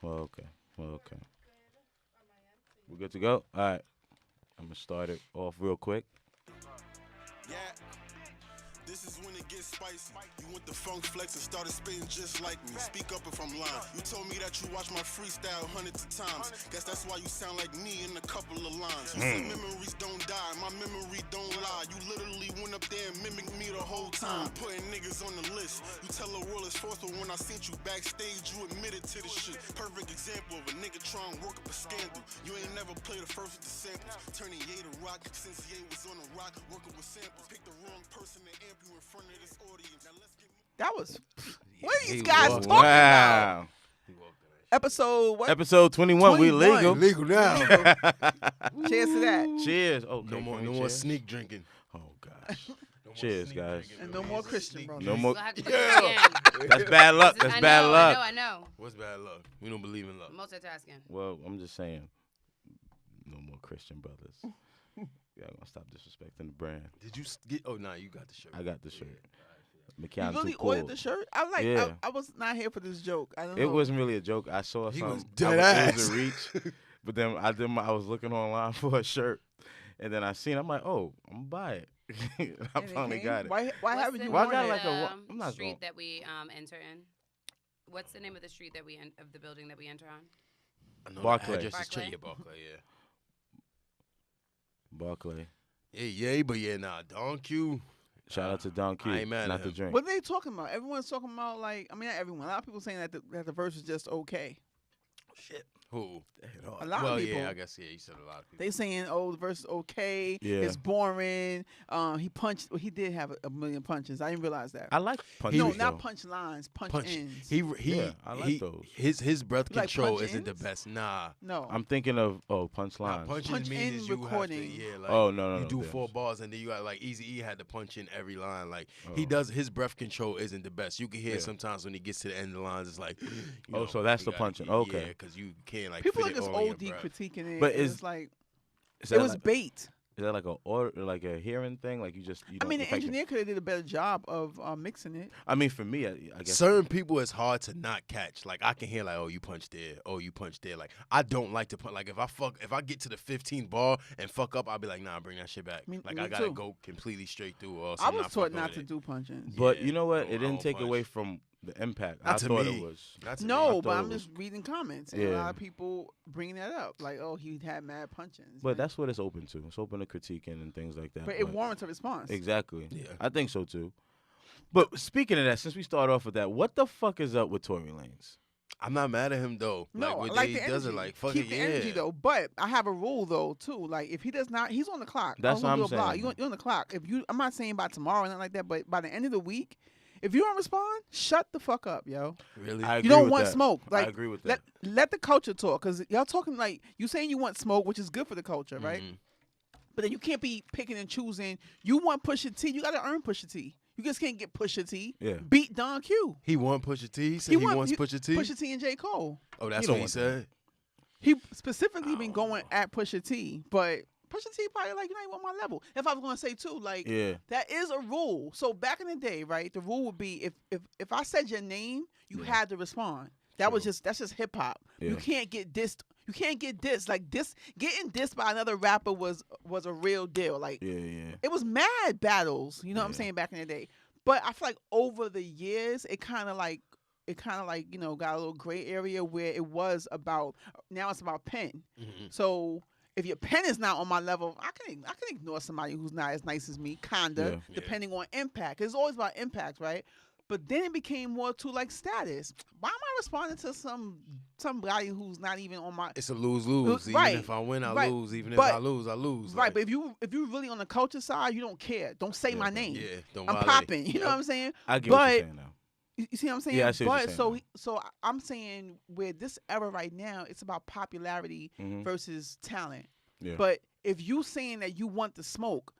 Well, okay. We're good to go? All right. I'm going to start it off real quick. Yeah. This is when it gets spicy. You went the funk flex and started spitting just like me. Speak up if I'm lying. You told me that you watch my freestyle hundreds of times. Guess that's why you sound like me in a couple of lines. You say memories don't die, my memory don't lie. You literally went up there and mimicked me the whole time. Putting niggas on the list. You tell the world it's false, but when I seen you backstage, you admitted to the shit. Perfect example of a nigga trying to work up a scandal. You ain't never played the first with the samples. Turning Ye to rock since Ye was on the rock. Working with samples. Pick the wrong person to amp you in front of this audience. Now let's get That was. What are these guys talking about? Wow. Episode what? Episode 21. We 21. legal. Legal now. Cheers to that. Cheers. Okay, no more, can no we more cheers? sneak drinking. Oh, gosh. No more Cheers, sneak guys. drinking. And no more Christian brothers. No more. We'll have to do it again. That's bad luck. That's bad luck. I know. What's bad luck? We don't believe in luck. Multitasking. Well, I'm just saying. No more Christian brothers. Yeah, I'm going to stop disrespecting the brand. Did you get? Oh, nah, you got the shirt. I got the shirt. You McCann really too cool. ordered the shirt? I like. Yeah. I was not here for this joke. I don't know. It wasn't really a joke. I saw He something. was dead It was ass. a reach. But then I was looking online for a shirt, and then I seen. I'm like, oh, I'm gonna buy it. I And it finally came? got it. Why What's haven't the you Well, I worn got it? like a. I'm not street going. that we enter in. What's the name of the street that of the building that we enter on? I know Barclay. The address is Barclay? yeah, Barclay, yeah. Barclay. Yeah, but yeah, nah, Don Q. Shout out to Don Q. I ain't mad not at the him. drink. What are they talking about? Everyone's talking about like. I mean, not everyone. A lot of people saying that the verse is just okay. Shit. Who? A lot well, of people. yeah, I guess, yeah, you said a lot of people. They saying, oh, the verse is okay. Yeah. It's boring. He punched. Well, he did have a million punches. I didn't realize that. I like punches. no, though. not punch lines. Punch ends. He Yeah, I like those. His breath You like control punch isn't the ins? best. Nah. No. I'm thinking of punch Nah, lines. punches Punch means in is you recording. have to, yeah, like Oh, no, you do yes. 4 bars and then you got like Eazy-E had to punch in every line. Like Oh. he does, his breath control isn't the best. You can hear Yeah. sometimes when he gets to the end of the lines, it's like, you Oh, know, so that's you the gotta punching. keep- Okay. Yeah, because you can't like People fit like it it's all in your OD breath. critiquing it. But and is- it's like Is it that was like, bait. Is that like a order, like a hearing thing? Like you just. You I don't mean, the affect it? engineer could have did a better job of mixing it. I mean, for me, I guess. Certain people, it's hard to not catch. Like I can hear like, oh, you punched there. Oh, you punched there. Like I don't like to punch. Like if I get to the 15th ball and fuck up, I'll be like, nah, bring that shit back. Me I gotta too. go completely straight through. Or else I I'm was not taught fucking not with to it. do punch-ins. But Yeah, you know what? no, It I didn't don't take punch. away from the impact. Not I to thought me. it was. Not to me. No, thought but it I'm was- just reading comments. And a Yeah. lot of people bringing that up. Like, oh, he had mad punch-ins. But man. that's what it's open to. It's open to critiquing and things like that. But it warrants a response. Exactly. Yeah. I think so too. But speaking of that, since we start off with that, what the fuck is up with Tory Lanez? I'm not mad at him though. No, like I what like he the does energy. it like fuck Keep it, the yeah. energy though. But I have a rule though too. Like if he does not, he's on the clock. That's what I'm saying. You're on the clock. I'm not saying by tomorrow or nothing like that. But by the end of the week, if you don't respond, shut the fuck up, yo. Really? I You agree don't with want that. smoke. Like I agree with that. let the culture talk, cause y'all talking like you saying you want smoke, which is good for the culture, right? Mhm. But then you can't be picking and choosing. You want Pusha T, you gotta earn Pusha T. You just can't get Pusha T. Yeah. Beat Don Q. He want Pusha T. He said he wants Pusha T. Pusha T and J. Cole. Oh, that's He don't what he want said. He specifically been going at Pusha T, but Pusha T probably like, you're not even on my level. If I was gonna say too, like Yeah. that is a rule. So back in the day, right, the rule would be if I said your name, you had to respond. That's just hip hop. Yeah. You can't get dissed. You can't get dissed. Like this, getting dissed by another rapper was a real deal. Like Yeah. it was mad battles. You know what I'm Yeah. saying, back in the day. But I feel like over the years, it kind of like you know got a little gray area where it was about now it's about pen. Mm-hmm. So if your pen is not on my level, I can ignore somebody who's not as nice as me, kinda, Yeah. depending on impact. It's always about impact, right? But then it became more to like status. Why am I responding to somebody who's not even on my It's a lose-lose. Even Right. if I win, I Right. lose. Even if But- I lose, I lose. right? Like, But if you really on the culture side, you don't care. Don't say my name. yeah, don't I'm violate. popping. You know Yep. what I'm saying? I get what But- you're saying now. You see what I'm saying? Yeah, I see what but you're so saying so I'm saying where this era right now, it's about popularity Mhm. versus talent. Yeah. But if you saying that you want the smoke,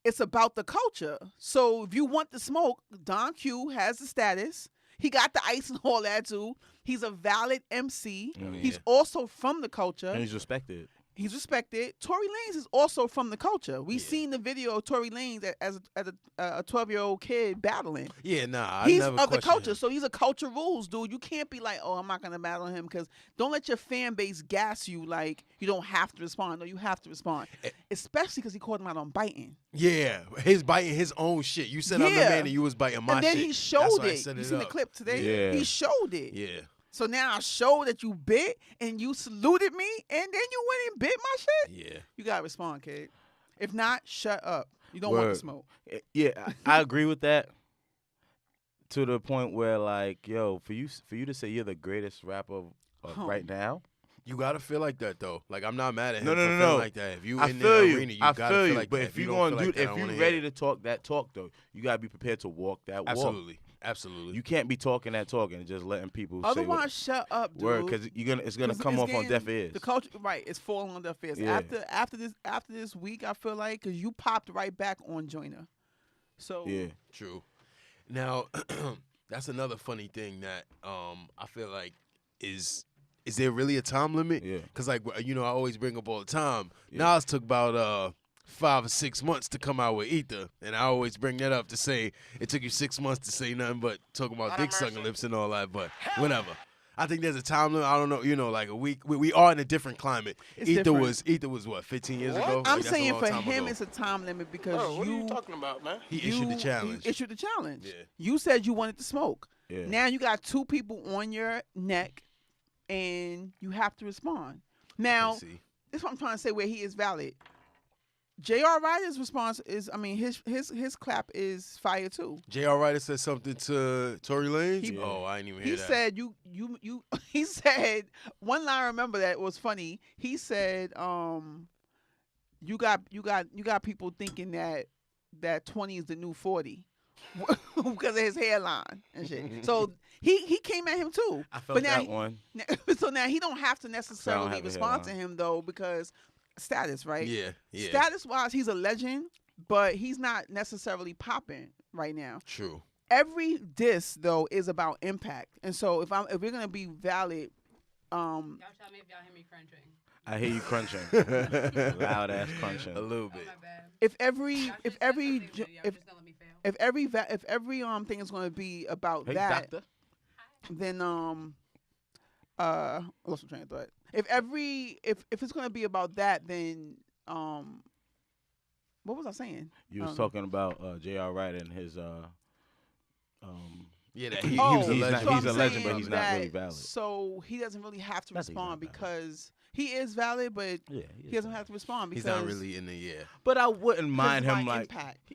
it's about the culture. So if you want the smoke, Don Q has the status. He got the ice and all that too. He's a valid MC. Mhm. He's Yeah. also from the culture. And he's respected. He's respected. Tory Lanez is also from the culture. We Yeah. seen the video of Tory Lanez as a 12-year-old kid battling. Yeah, nah. He's I never of the questioned culture, him. so he's a culture rules, dude. You can't be like, oh, I'm not gonna battle him, because don't let your fan base gas you like you don't have to respond. No, you have to respond, especially because he called him out on biting. Yeah, his biting his own shit. You said I'm the Yeah. man, and you was biting my And then shit. he That's showed why I it. set You it seen the up. clip today? Yeah. He showed it. Yeah. So now I show that you bit and you saluted me, and then you went and bit my shit. Yeah. You gotta respond, kid. If not, shut up. You don't want Word. to smoke. Yeah, I agree with that. To the point where, like, yo, for you to say you're the greatest rapper of right now, You gotta feel like that though. Like I'm not mad at him No, for no, no, feeling no. like that. If you I in feel the you. arena, you I gotta feel feel you. like But that. if you don't gonna feel like do, that, I if don't you wanna ready hear to talk that talk though, you gotta be prepared to walk that it. walk. Absolutely, absolutely. You can't be talking that talk and just letting people Otherwise, shut up, dude. say word because it's gonna 'Cause come it's off on deaf getting- ears. The culture, right? It's falling on deaf ears. Yeah. After this week, I feel like because you popped right back on GINA. So Yeah, True. Now, that's another funny thing that I feel like is there really a time limit? yeah. Because, like, I always bring up all the time. Yeah. Nas took about 5 or 6 months to come out with Ether. And I always bring that up to say it took you 6 months to say nothing but talking about dick sucking lips and all that. But whatever. I think there's a time limit. I don't know, like a week. We are in a different climate. It's Ether different. was what, 15 years ago? Like, I'm that's a saying long for time him, ago. it's a time limit because What are you talking about, man? He issued the challenge. You issued the challenge. Yeah. You said you wanted to smoke. Yeah. Now you got two people on your neck, and you have to respond. Now, See. this is what I'm trying to say. Where he is valid. J.R. Ryder's response is, his clap is fire too. J.R. Ryder said something to Tory Lanez? He- Oh, I didn't even hear He that. said you he said one line I remember that was funny. He said you got people thinking that 20 is the new 40 because of his hairline and shit. So he came at him too. I felt But now that one. so now he don't have to necessarily have a respond to hairline. him though because status, right? Yeah. Status wise, he's a legend, but he's not necessarily popping right now. True. Every diss though is about impact, and so if we're gonna be valid, Y'all tell me if y'all hear me crunching. I hear you crunching, loud ass crunching. A little Oh, bit. my bad. if every Y'all if just- every that's the thing, y'all if just gonna let me fail. if every thing is gonna be about Hey, that, doctor. then I lost my train of thought. If it's gonna be about that, then what was I saying? You was talking about J.R. Ryder and his Yeah, that he Oh, was a he's legend. not- so he's a I'm legend, but saying he's not really that- valid. So he doesn't really have to Not that he's not respond valid. because he is valid, but yeah. he doesn't have to respond because He's not really in the But I wouldn't because mind of him my like, impact.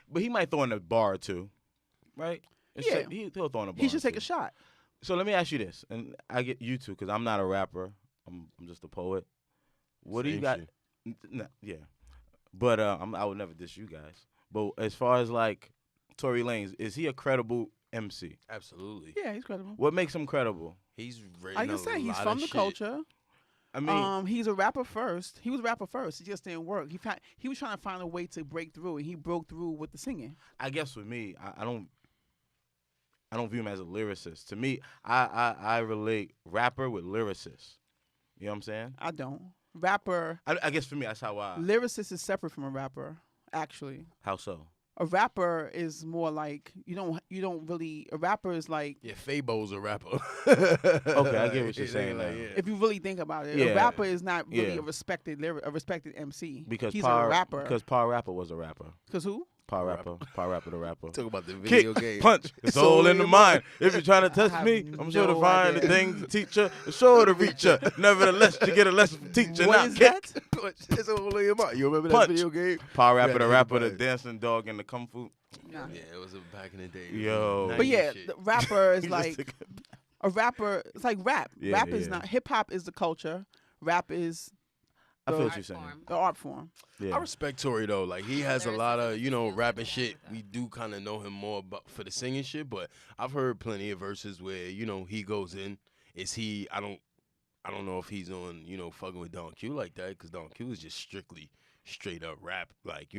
but he might throw in a bar or two, right? Yeah. He'll throw in a bar. He should or take two. a shot. So let me ask you this, and I get you too, because I'm not a rapper. I'm just a poet. What do you Same got? shit. Yeah, but I would never diss you guys. But as far as like Tory Lanez, is he a credible MC? Absolutely. Yeah, he's credible. What makes him credible? He's Like written I a said, he's lot from of the shit. culture. I mean, He's a rapper first. He was a rapper first. He just didn't work. He was trying to find a way to break through, and he broke through with the singing. I guess with me, I don't view him as a lyricist. To me, I relate rapper with lyricist. You know what I'm saying? I don't. Rapper, I guess for me, that's how lyricist is separate from a rapper. Actually, how so? a rapper is more like you don't really. A rapper is like Yeah, Fabo's a rapper. Okay, I get what you're saying now. if you really think about it, Yeah. a rapper is not really Yeah. a respected MC Because he's Power a rapper. Because Power Rapper was a rapper. Because who? Power Rapper the rapper. Talk about the Kick, video game. punch, it's all in the mind. If you're trying to I test have me, I'm sure to no find the idea. things to teach you, sure to reach you. Nevertheless, you get a lesson from teacher, What not is kick. that? It's all in your mind. You remember Punch. that video game? Power Yeah, Rapper the think rapper, about the it. dancing dog, and the kung fu. Nah. Yeah, it was back in the day. Yo. But 90s yeah, shit. the rapper is He just like took- a rapper. It's like rap. Yeah, Rap is yeah. not hip hop. Is the culture. Rap is I feel what Art you're saying. form. the art form. Yeah. I respect Tory though. Like he has a lot of, Lyricism, rapping skills, shit. and We do kind of know him more about for the singing shit, but I've heard plenty of verses where he goes in. Is he? I don't know if he's on fucking with Don Q like that because Don Q is just straight up rap, like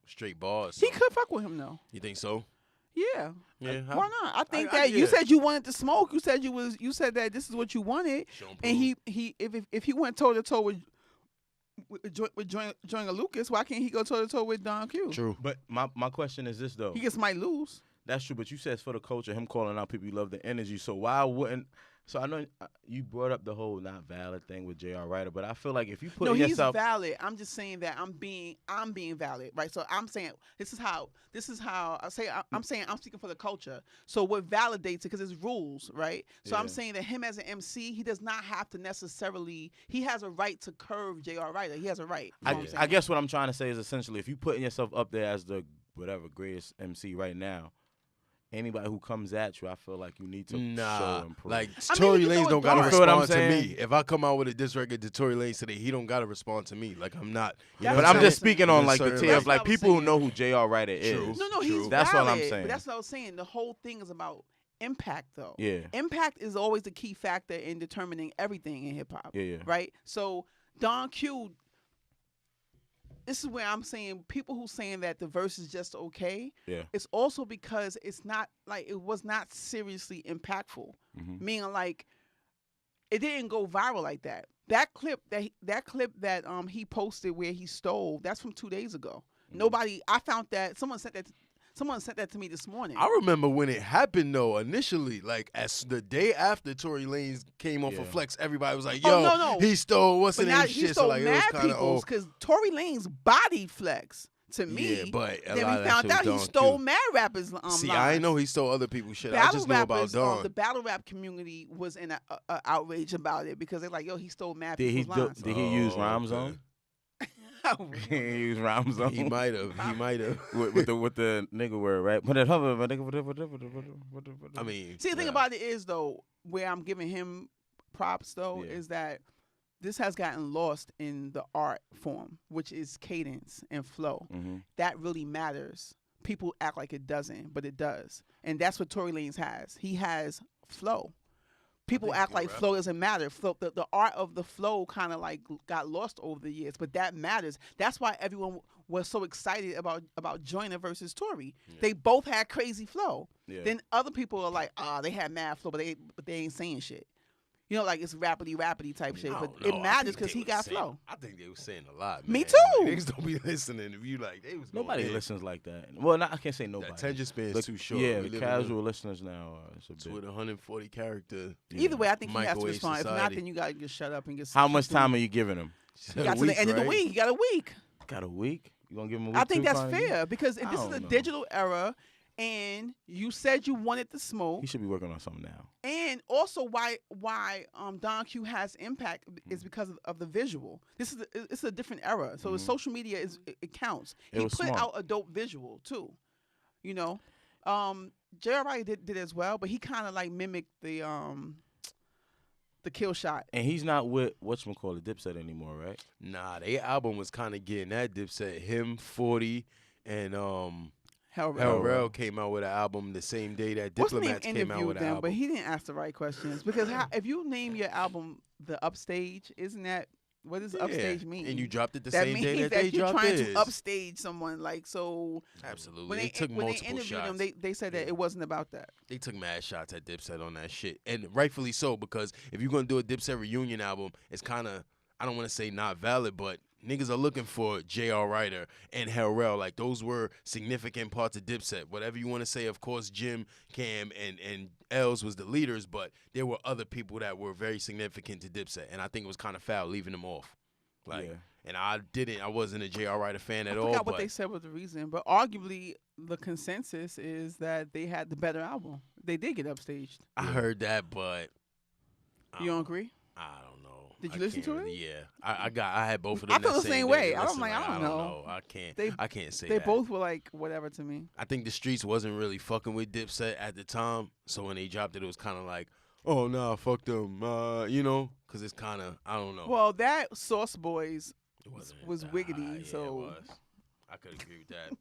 straight bars. He So, could fuck with him though. you think so? Yeah. Yeah. Why not? I think I- that you yeah. said you wanted to smoke. You said you said that this is what you wanted, Show 'em and prove. if he went toe to toe with with Joyner Lucas. Why can't he go toe to toe with Don Q? True. But my question is this though. He just might lose. That's true, but you said it's for the culture, him calling out people you love the energy. So why wouldn't? So I know you brought up the whole not valid thing with J.R. Ryder, but I feel like if you put No, he's yourself, valid. I'm just saying that I'm being valid, right? So I'm saying this is how I say I'm saying I'm speaking for the culture. So what validates it because it's rules, right? So I'm Yeah. saying that him as an MC, he does not have to necessarily. He has a right to curve J.R. Ryder. He has a right. You know what I'm saying? I guess what I'm trying to say is essentially if you putting yourself up there as the whatever greatest MC right now. Anybody who comes at you, I feel like you need to show and prove. Like I mean, Tory you Lanez know don't it gotta dark. You feel what I'm respond to saying? me. If I come out with a diss record to Tory Lanez today, he don't gotta respond to me. Like I'm not. You know That's but what I'm what just I'm saying. speaking on In a like the certain tier way. of like That's what I was people who saying. know who J.R. Ryder True. is. No, he's That's all I'm valid, saying. But that's what I'm saying. The whole thing is about impact, though. Yeah. Impact is always the key factor in determining everything in hip hop. Yeah. Right. So Don Q. This is where I'm saying people who saying that the verse is just okay. Yeah. It's also because it's not like it was not seriously impactful. Mhm. Meaning like it didn't go viral like that. That clip that he posted where he stole, that's from 2 days ago. Nobody. I found that someone sent that to me this morning. I remember when it happened though. Initially, like as the day after Tory Lanez came off of Flex, everybody was like, "Yo, no. he stole what's But the now name?" he Shit. stole So like it was mad kind of people's because Tory Lanez bodied Flex to me. Yeah, but a then lot we of that found shit was out he Don stole Q. mad rappers. See, lines. I ain't know he stole other people's shit. I Battle just know about rappers, Don. the battle rap community was in a outrage about it because they're like, "Yo, he stole mad Did he people's lines." did he use Oh, rhyme okay. zone? He use rhyme zone. He might have. He might have. with the nigga word, right? I mean, See, the thing yeah. about it is though, where I'm giving him props though, Yeah. is that this has gotten lost in the art form, which is cadence and flow. Mm-hmm. That really matters. People act like it doesn't, but it does. And that's what Tory Lanez has. He has flow. People think act he's a like good flow doesn't matter. Flow, the art of the flow kind of like got lost over the years, but that matters. That's why everyone was so excited about Joyner versus Tory. Yeah. They both had crazy flow. Yeah. Then other people are like, they had mad flow, but they ain't saying shit. You know, like it's rappity type shit. I But don't know. it I matters think because they he was got saying- flow. I think they was saying a lot. Me man. too. Like, niggas don't be listening if you like. They was going Nobody in. listens like that. Well, I can't say nobody. That attention span The- is too short. Yeah, We the live in casual listeners now. It's a a bit. with 140 character. Either way, I think he has to Microwave respond. If not, society. then you gotta just shut up and get. How much time are you giving him? You got to the end of the right? week. You got a week. Got a week? You gonna give him a week? I think too, that's Carnegie? fair because if I this is don't a know. digital era, and you said you wanted to smoke, He should be working on something now. and also why Don Q has impact is because of the visual. It's a different era, so the social media it counts. It He was put smart. out a dope visual too, you know. J.R. did as well, but he kind of like mimicked the kill shot. And he's not with whatchamacallit Dipset anymore, right? Nah, their album was kind of getting that Dipset. Him, 40, and Hell, Rel came out with an album the same day that What's the name Diplomats came out interviewed with an them, album. but he didn't ask the right questions because if you name your album The Upstage, isn't that what does upstage mean? And you dropped it the that same means day that that they you're dropped trying theirs. to upstage someone, like so. Absolutely. When They took when multiple interviewed shots. him, they said that Yeah. it wasn't about that. They took mad shots at Dipset on that shit. And rightfully so, because if you're going to do a Dipset reunion album, it's kind of, I don't want to say not valid, but niggas are looking for J.R. Ryder and Rel. Like, those were significant parts of Dipset. Whatever you want to say, of course, Jim, Cam, and Els was the leaders, but there were other people that were very significant to Dipset. And I think it was kind of foul leaving them off. Like, Yeah. and I wasn't a J.R. Ryder fan at I all. forgot what but they said was the reason, but arguably the consensus is that they had the better album. They did get upstaged. I heard that, but You don't agree? I don't know. Did you I listen can't to it? really- Yeah, I had both of I them. feel that the same day way. to I'm listen, like, I don't know. I can't say They that. both were like whatever to me. I think the streets wasn't really fucking with Dipset at the time, so when they dropped it, it was kind of like, oh nah, fuck them, you know, because it's kind of, I don't know. Well, that Sauce Boys It wasn't- was wiggity, yeah, so- it was. I could agree with that.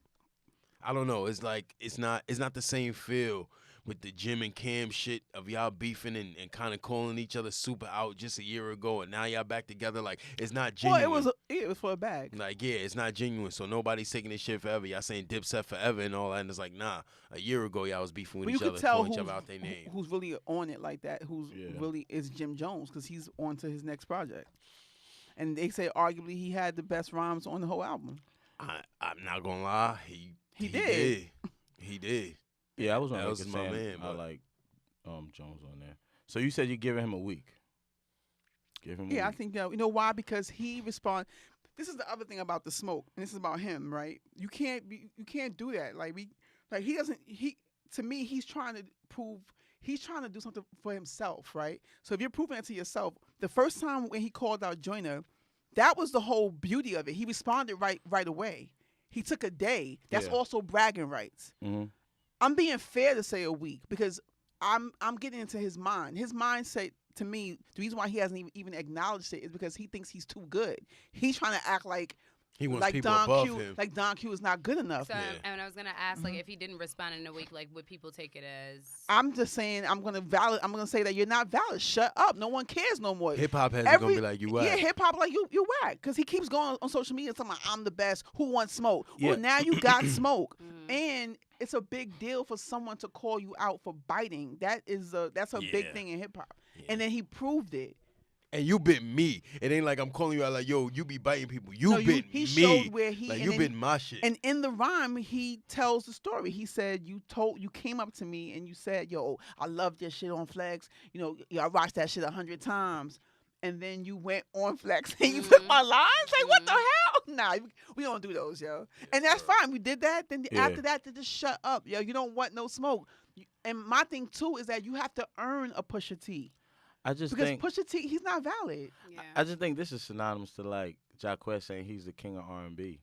I don't know. It's like it's not the same feel with the Jim and Cam shit of y'all beefing and kind of calling each other super out just a year ago, and now y'all back together. Like, it's not genuine. Well, it was for a bag. Like, yeah, it's not genuine. So nobody's taking this shit forever. Y'all saying Dipset forever and all that, and it's like, nah. A year ago, y'all was beefing with But you each could other, tell calling each other out their name. who's really on it like that. Who's Yeah. really is Jim Jones because he's on to his next project. and they say arguably he had the best rhymes on the whole album. I'm not gonna lie, he did. He did. Yeah, I was on That record was my saying man, I but- like Jones on there. So you said you're giving him a week. Give him a Yeah, I week. think you know why? Because he respond. This is the other thing about the smoke, and this is about him, right? You can't do that. He doesn't. To me, he's trying to prove. He's trying to do something for himself, right? So if you're proving it to yourself, the first time when he called out GINA, that was the whole beauty of it. He responded right away. He took a day. That's Yeah. also bragging rights. Mm-hmm. I'm being fair to say a week because I'm getting into his mind. His mindset, to me, the reason why he hasn't even acknowledged it is because he thinks he's too good. He's trying to act like He wants people above him. like Don Q is not good enough. So, Yeah. and I was gonna ask, like, if he didn't respond in a week, like, would people take it as? I'm just saying I'm gonna say that you're not valid. Shut up. No one cares no more. Hip hop heads are gonna be like, you whack. Yeah, hip hop like you whack because he keeps going on social media talking about I'm the best. Who wants smoke? Yeah. Well, now you got smoke, Mm. and it's a big deal for someone to call you out for biting. That's a big Yeah. thing in hip hop, Yeah. and then he proved it. And you bit me. It ain't like I'm calling you out like, yo, you be biting people. You No, bit he me. showed where he like and you then- bit my shit. And in the rhyme, he tells the story. He said, you came up to me and you said, yo, I love your shit on Flex. You know, I watched that shit 100 times. And then you went on Flex and you took my lines? Like, what the hell? Nah, we don't do those, yo. And that's fine. We did that. Then Yeah. after that, they just shut up, yo. You don't want no smoke. And my thing, too, is that you have to earn a Pusha T. I just Because think Pusha T, he's not valid. Yeah. I just think this is synonymous to like Jacquez saying he's the king of R&B.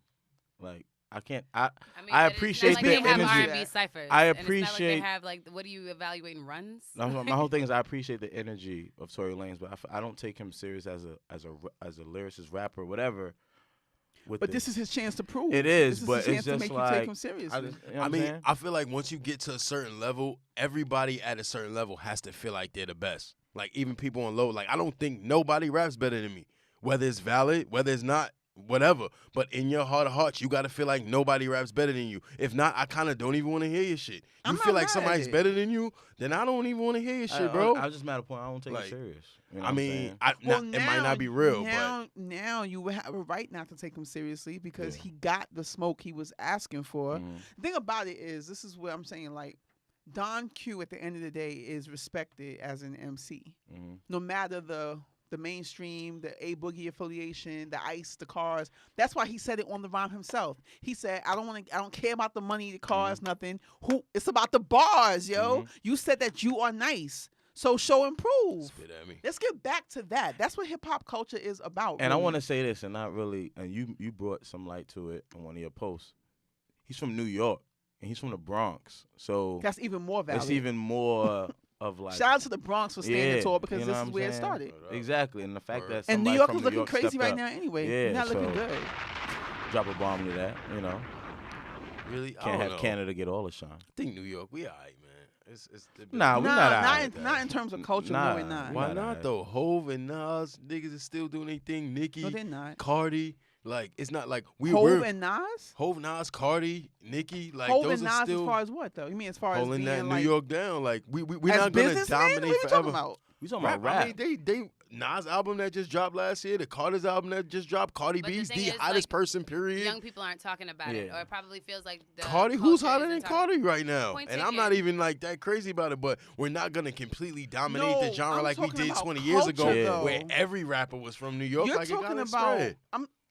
Like I can't. I mean, I but it's not appreciate like the they have energy. R&B ciphers. I and it's not like appreciate- they have like, what are you evaluating runs? my whole thing is I appreciate the energy of Tory Lanez, but I don't take him serious as a lyricist, rapper, whatever. But this is his chance to prove. It is, This but his chance it's to just make like you take him seriously. I, just, you know what I I'm mean, saying? I feel like once you get to a certain level, everybody at a certain level has to feel like they're the best. Like even people on low, like I don't think nobody raps better than me. Whether it's valid, whether it's not, whatever. But in your heart of hearts, you got to feel like nobody raps better than you. If not, I kind of don't even want to hear your shit. You I'm feel not like mad somebody's at it. better than you, then I don't even want to hear your shit, bro. I was just mad at a point. I don't take Like, it serious. You know I what I'm mean, saying? it might not be real, now you would have a right not to take him seriously because Yeah. he got the smoke he was asking for. Mhm. The thing about it is, this is what I'm saying. Like Don Q, at the end of the day, is respected as an MC, Mhm. no matter the mainstream, the A Boogie affiliation, the ice, the cars. That's why he said it on the rhyme himself. He said, I don't care about the money, the cars, nothing. It's about the bars, yo. You said that you are nice. So show and prove. Spit at me. Let's get back to that. That's what hip hop culture is about. And I really. want to say this, and not really, and you brought some light to it in one of your posts. He's from New York, and he's from the Bronx, so That's even more valid. it's even more of like. Shout out to the Bronx for standing Yeah, tall because you know this what is I'm where it saying? started. Exactly, and the fact Word. that And New somebody York from is New looking York crazy stepped right up, now anyway. Yeah, Not looking so- good. drop a bomb to that. You know, Really? I can't don't have know. Canada get all the shine. I think New York, we all right, man. It's Nah, we Nah, not not alright. not in terms of culture. Nah, no, we're not. we Why not not alright. though? Hove and Nas, niggas is still doing their thing. Nicki, No, they're not. Cardi, like it's not like we Hov were and Nas. Hove, Nas, Cardi, Nicki, like Hov those and are Nas still as far as what though? You mean as far as holding being that like New York down. Like we're as not gonna businessmen? dominate What are you forever. talking about? We talking Rap, about rap. I mean, they Nas album that just dropped last year, the Carter's album that just dropped, Cardi But the B's thing the is, hottest like, person. Period. Young people aren't talking about it, Yeah. or it probably feels like the Cardi, who's culture hotter isn't than talking- Cardi right now? Point And I'm taken. not even like that crazy about it, but we're not gonna completely dominate the No, genre I'm like we talking did about 20 years ago, culture, though. where every rapper was from New York. You're like talking it got about. spread.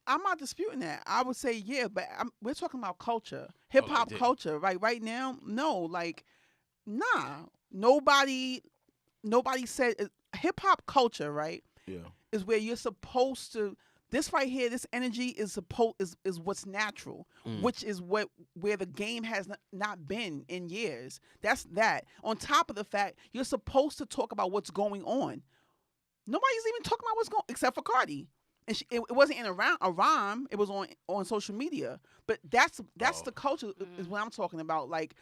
I'm not disputing that. I would say yeah, but we're talking about culture, hip hop did. culture. Right now, no, like, nah. Nobody said hip hop culture. Right Yeah. is where you're supposed to. This right here, this energy is what's natural, which is where the game has not been in years. That's that. On top of the fact, you're supposed to talk about what's going on. Nobody's even talking about what's going except for Cardi. And it wasn't in a rhyme. It was on social media. But that's the culture is what I'm talking about. Like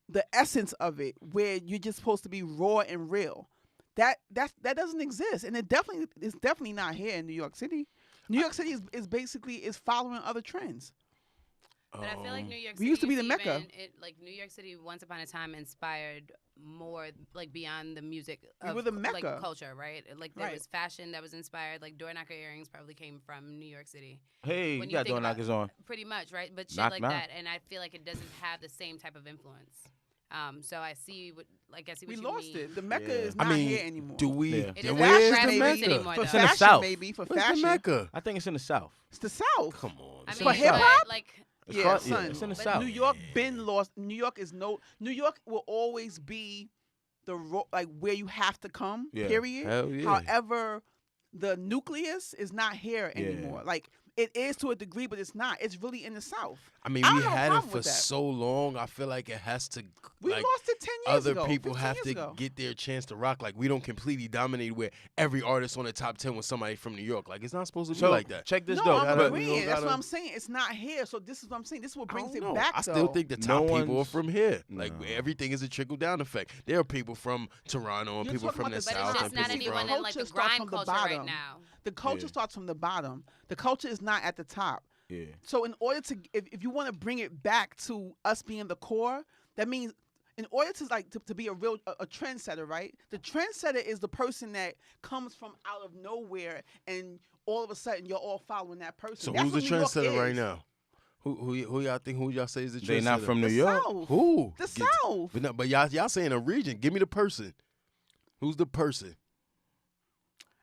the essence of it, where you're just supposed to be raw and real. That doesn't exist, and it's definitely not here in New York City. New York City is basically following other trends. But I feel like New York We City used to be the Mecca. Like New York City, once upon a time, inspired more, like beyond the music We of were the Mecca. like culture, right? Like there Right. was fashion that was inspired. Like door knocker earrings probably came from New York City, Hey, When you you got think door about- knockers on. pretty much, right? But shit Knock, like knock. that, and I feel like it doesn't have the same type of influence. So I see what We you lost mean. it. The Mecca Yeah. is I not mean, here anymore. do we? Yeah. It isn't Where's fashion, the maybe. Mecca? anymore, For though. It's in the fashion, South. maybe. For Where's fashion. the Mecca? I think it's in the South. It's the South. Come on. I It's mean, in the South. hip-hop? like It's Yeah, called- son. it's in the But South. New York been lost. New York is no. New York will always be like where you have to come. Yeah. Period. Hell yeah. However, the nucleus is not here Yeah. anymore. Like it is to a degree, but it's not. It's really in the South. I mean, I we don't have a had it problem for with that. so long. I feel like it has to. We like, lost it 10 years other ago. people 15 have years to ago. get their chance to rock. Like we don't completely dominate where every artist on the top 10 was somebody from New York. Like it's not supposed to be So like that. check this No, though. I'm But- agreeing. That's what gotta- I'm saying. It's not here. So this is what I'm saying. This is what I brings don't it know. back. I still though. think the No top people are one's- from here. Like No. everything is a trickle down effect. There are people from Toronto and You're people talking from the about But the south it's and just not people anyone from. in like the Culture starts grime from the culture right bottom. now. The culture Yeah. starts from the bottom. The culture is not at the top. Yeah. So in order to, if you want to bring it back to us being the core, that means in order to like to be a real a trendsetter, right? The trendsetter is the person that comes from out of nowhere, and all of a sudden you're all following that person. So That's who's the what New York trendsetter right is. now? Who y'all think? Who y'all say is the trendsetter? They not from New The York. South. Who? The Get- South. But, no, but y'all saying a region. Give me the person. Who's the person?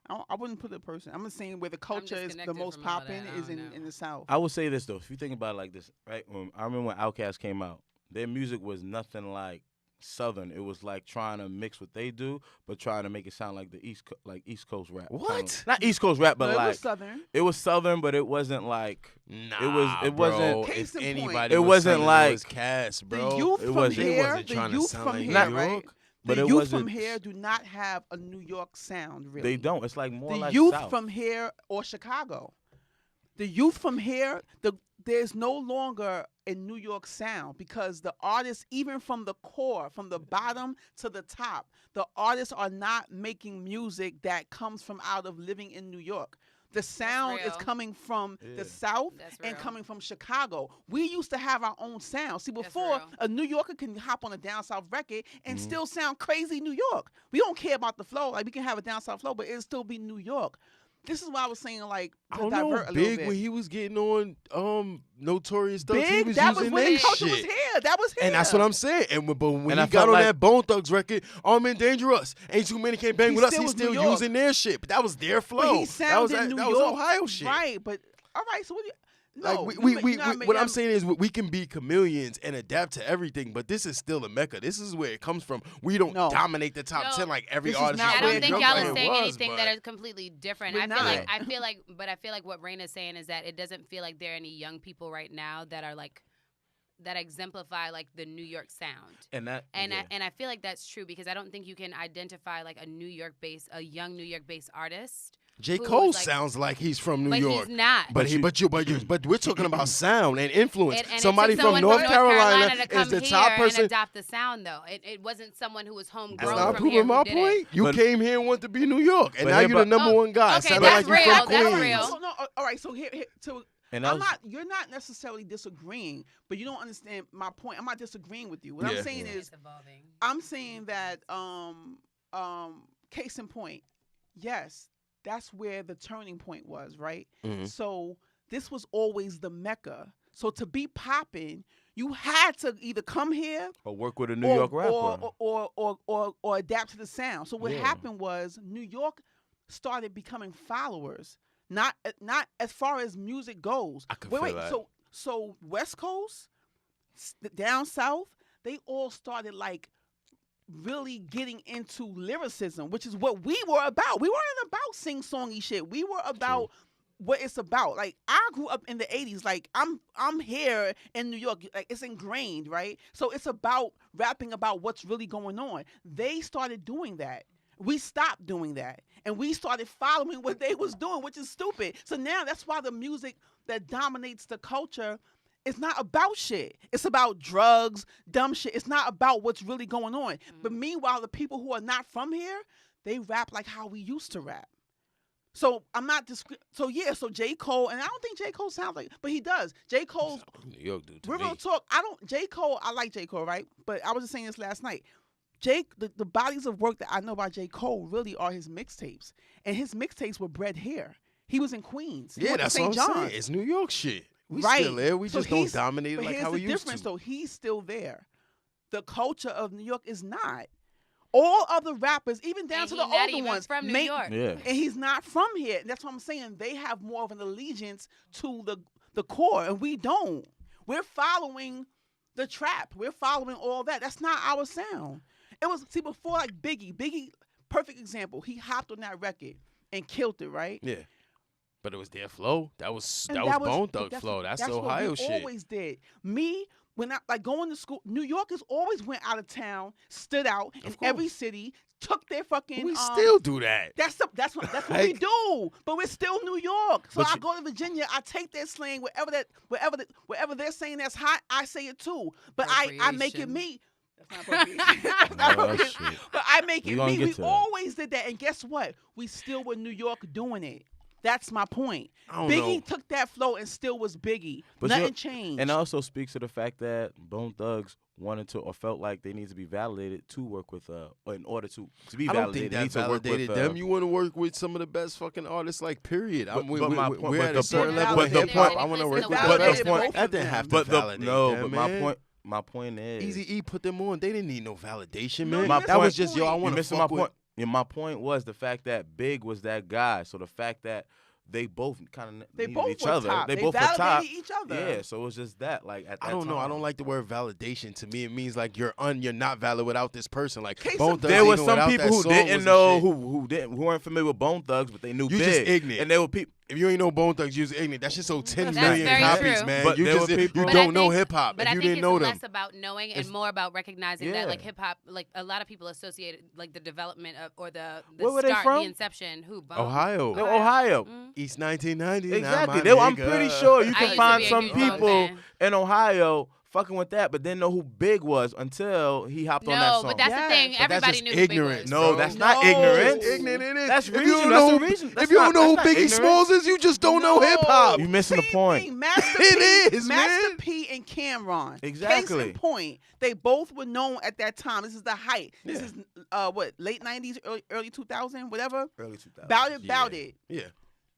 I wouldn't put a person. I'm just saying where the culture is the disconnected most from all that. popping I is don't know. in the South. I will say this though, if you think about it like this, right? I remember when Outkast came out, their music was nothing like Southern. It was like trying to mix what they do, but trying to make it sound like the East Coast rap. What? Not East Coast rap, but No, it like was Southern. it was Southern, but it wasn't like Nah, it bro. wasn't- Case If in point. anybody, It was wasn't Southern, like- it was Cass, bro. The youth It from wasn't- They here, wasn't the trying to youth sound from like here, New right? York. But The it youth wasn't- from here do not have a New York sound, really. they don't. It's like more The like youth South. from here or Chicago. The youth from here, there's no longer a New York sound because the artists, even from the core, from the bottom to the top, the artists are not making music that comes from out of living in New York. The sound is real. coming from Yeah. the South That's and real. coming from Chicago. We used to have our own sound. See, That's before real. a New Yorker can hop on a down south record and Mhm. still sound crazy New York. We don't care about the flow. Like we can have a down south flow, but it'll still be New York. This is why I was saying like I to don't know. divert a little Big bit. when he was getting on Notorious Thugs, he Big, was that was using when their the culture shit. was here. That was here. And that's what I'm saying. But when And he I got felt on like- that Bone Thugs record, Armed and Dangerous, Ain't Too Many Can't Bang He With Us, still he's was New still York. using their shit. But that was their flow. But he sounded that was, New that York. was Ohio shit. Right, but all right. So what? Do you, no, Like you know what I mean? what I'm saying is we can be chameleons and adapt to everything, but this is still a mecca. This is where it comes from. We don't No. dominate the top No. 10 like every This is artist. not I is where don't it think comes y'all from. are It saying was, anything that but- is completely different. We're I not. feel like what Rain is saying is that it doesn't feel like there are any young people right now that are like that exemplify like the New York sound. and that And yeah. I feel like that's true because I don't think you can identify like a young New York based artist. J. who Cole is, like- sounds like he's from New but York. he's not. But we're talking about sound and influence. And it Somebody took from someone North Carolina to is come the here top and person. adopt the sound though. It wasn't someone who was homegrown That's not from here proving who my did point. it. You But- came here and wanted to be New York, and But now here, you're the but- number one guy. okay, Sounding that's like you real, from that's Queens. real. No, all right. So here so And that I'm was- not. You're not necessarily disagreeing, but you don't understand my point. I'm not disagreeing with you. What Yeah. I'm saying Yeah. is, It's evolving. I'm saying that case in point, yes, that's where the turning point was, right? Mhm. So this was always the mecca. So to be popping, you had to either come here or work with a New York rapper. or adapt to the sound. So what Yeah. happened was New York started becoming followers, not as far as music goes. I could wait, feel that. so West Coast, down south, they all started like really getting into lyricism, which is what we were about. We weren't about sing-songy shit. We were about what it's about. Like I grew up in the 80s. Like I'm here in New York. Like it's ingrained, right? So it's about rapping about what's really going on. They started doing that. We stopped doing that. And we started following what they was doing, which is stupid. So now that's why the music that dominates the culture is not about shit. It's about drugs, dumb shit. It's not about what's really going on. But meanwhile, the people who are not from here, they rap like how we used to rap. So I'm not so J. Cole, and I don't think J. Cole sounds like, but he does. J. Cole's New York dude. we're gonna talk. J. Cole, I like J. Cole, right? But I was just saying this last night. The bodies of work that I know about J. Cole really are his mixtapes. And his mixtapes were bred here. He was in Queens. He Yeah, went to that's St. what I'm saying. John's. It's New York shit. We Right. still there. We So just don't he's- dominate it But like here's how we the used difference, to. though. He's still there. The culture of New York is not. All other rappers, even down And to he the not older even ones, from New make- York. Yeah. and he's not from here. That's what I'm saying. They have more of an allegiance to the core, and we don't. We're following the trap. We're following all that. That's not our sound. It was, see, before like Biggie, perfect example. He hopped on that record and killed it, right? Yeah. But it was their flow. That was And Bone but Thug flow. That's what Ohio we shit. always did. Me, when I like going to school, New Yorkers always went out of town, stood out in Of every course. city, took their fucking. We still do that. That's what we Like- do. But we're still New York. So But I you- go to Virginia. I take their slang wherever they're saying that's hot. I say it too. But I make it Appropriation. me. That's not appropriation. That's not No, that's appropriation. shit. But I make We it gonna me. get We to that. always did that. And guess what? We still were New York doing it. That's my point. I don't Biggie know. took that flow and still was Biggie. But Nothing you- changed. And it also speaks to the fact that Bone Thugs wanted to or felt like they need to be validated to work with or in order to be I don't validated. think they that need to work validated with, them. You want to work with some of the best fucking artists, like, period. But- We, but we, my we- point- we're but at the a certain point- level but of the hip hop. point- I want to work with But the the best. point- That didn't have to but validate them, my man. point is Easy E put them on. They didn't need no validation, No, man. you My missed That my was just, yo, I point. You want to missing fuck my with. point. Yeah, my point was the fact that Big was that guy. So the fact that they both kind of they needed both each were other. top. They They both were top. validated each other. Yeah, so it was just that. Like at that I don't know. I time. don't like the word validation. To me, it means like you're not valid without this person. Like Case Bone in- Thugs, There was even some without people that who song didn't was know shit. who weren't familiar with Bone Thugs, but they knew You Big. just ignorant. And there were people. If you ain't know Bone Thugs, you was ignorant. That shit's so 10 That's million very copies, true. man. But you there just were people- you But don't I know think- hip hop But if I you think didn't it's know them. less about knowing and more about recognizing that, like, Yeah. hip hop, like a lot of people associate like the development of or the Where were they start, from? the inception. Who? Bone? Ohio. They're Ohio. Mm. East 1990. Exactly. Now my I'm nigga. pretty sure you I can used to find be a some huge Bone people fan. in Ohio fucking with that, but didn't know who Big was until he hopped on that No, song. but that's Yes. the thing. But that's Everybody just knew who Big ignorance, was. No, bro. that's not No. ignorance. Ignorant it is. That's if you region. don't That's know, the region. if That's you don't not- know who that's not Biggie ignorant. Smalls is, you just don't know hip hop. You missing the Same point. thing, Master P, It is, Master man. P and Cameron. Case Exactly. in point, they both were known at that time. This is the height. This Yeah. is what, late 90s, early 2000, whatever. Early 2000s. About Yeah. it. Yeah.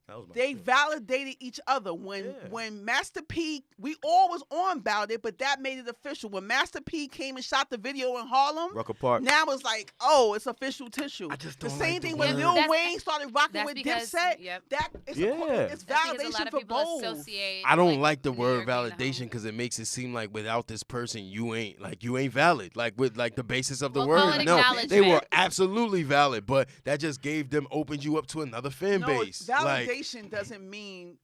That was my They shit. validated each other when Yeah. when Master P. We all was on about it, but that made it official. When Master P. came and shot the video in Harlem, Rucker Park. now it's like, oh, it's official tissue. I just The don't same like the thing when word. Lil That's- Wayne started rocking that's with because- Dipset. yep. That it's, Yeah. it's That's because a lot validation of for people both. associate. I don't like, like the New word York being the validation home. because it makes it seem like without this person you ain't valid. Like with like the basis of the We'll call word. it No, they were acknowledgement. absolutely valid, but that just opened you up to another fan No, base. Like validation doesn't mean.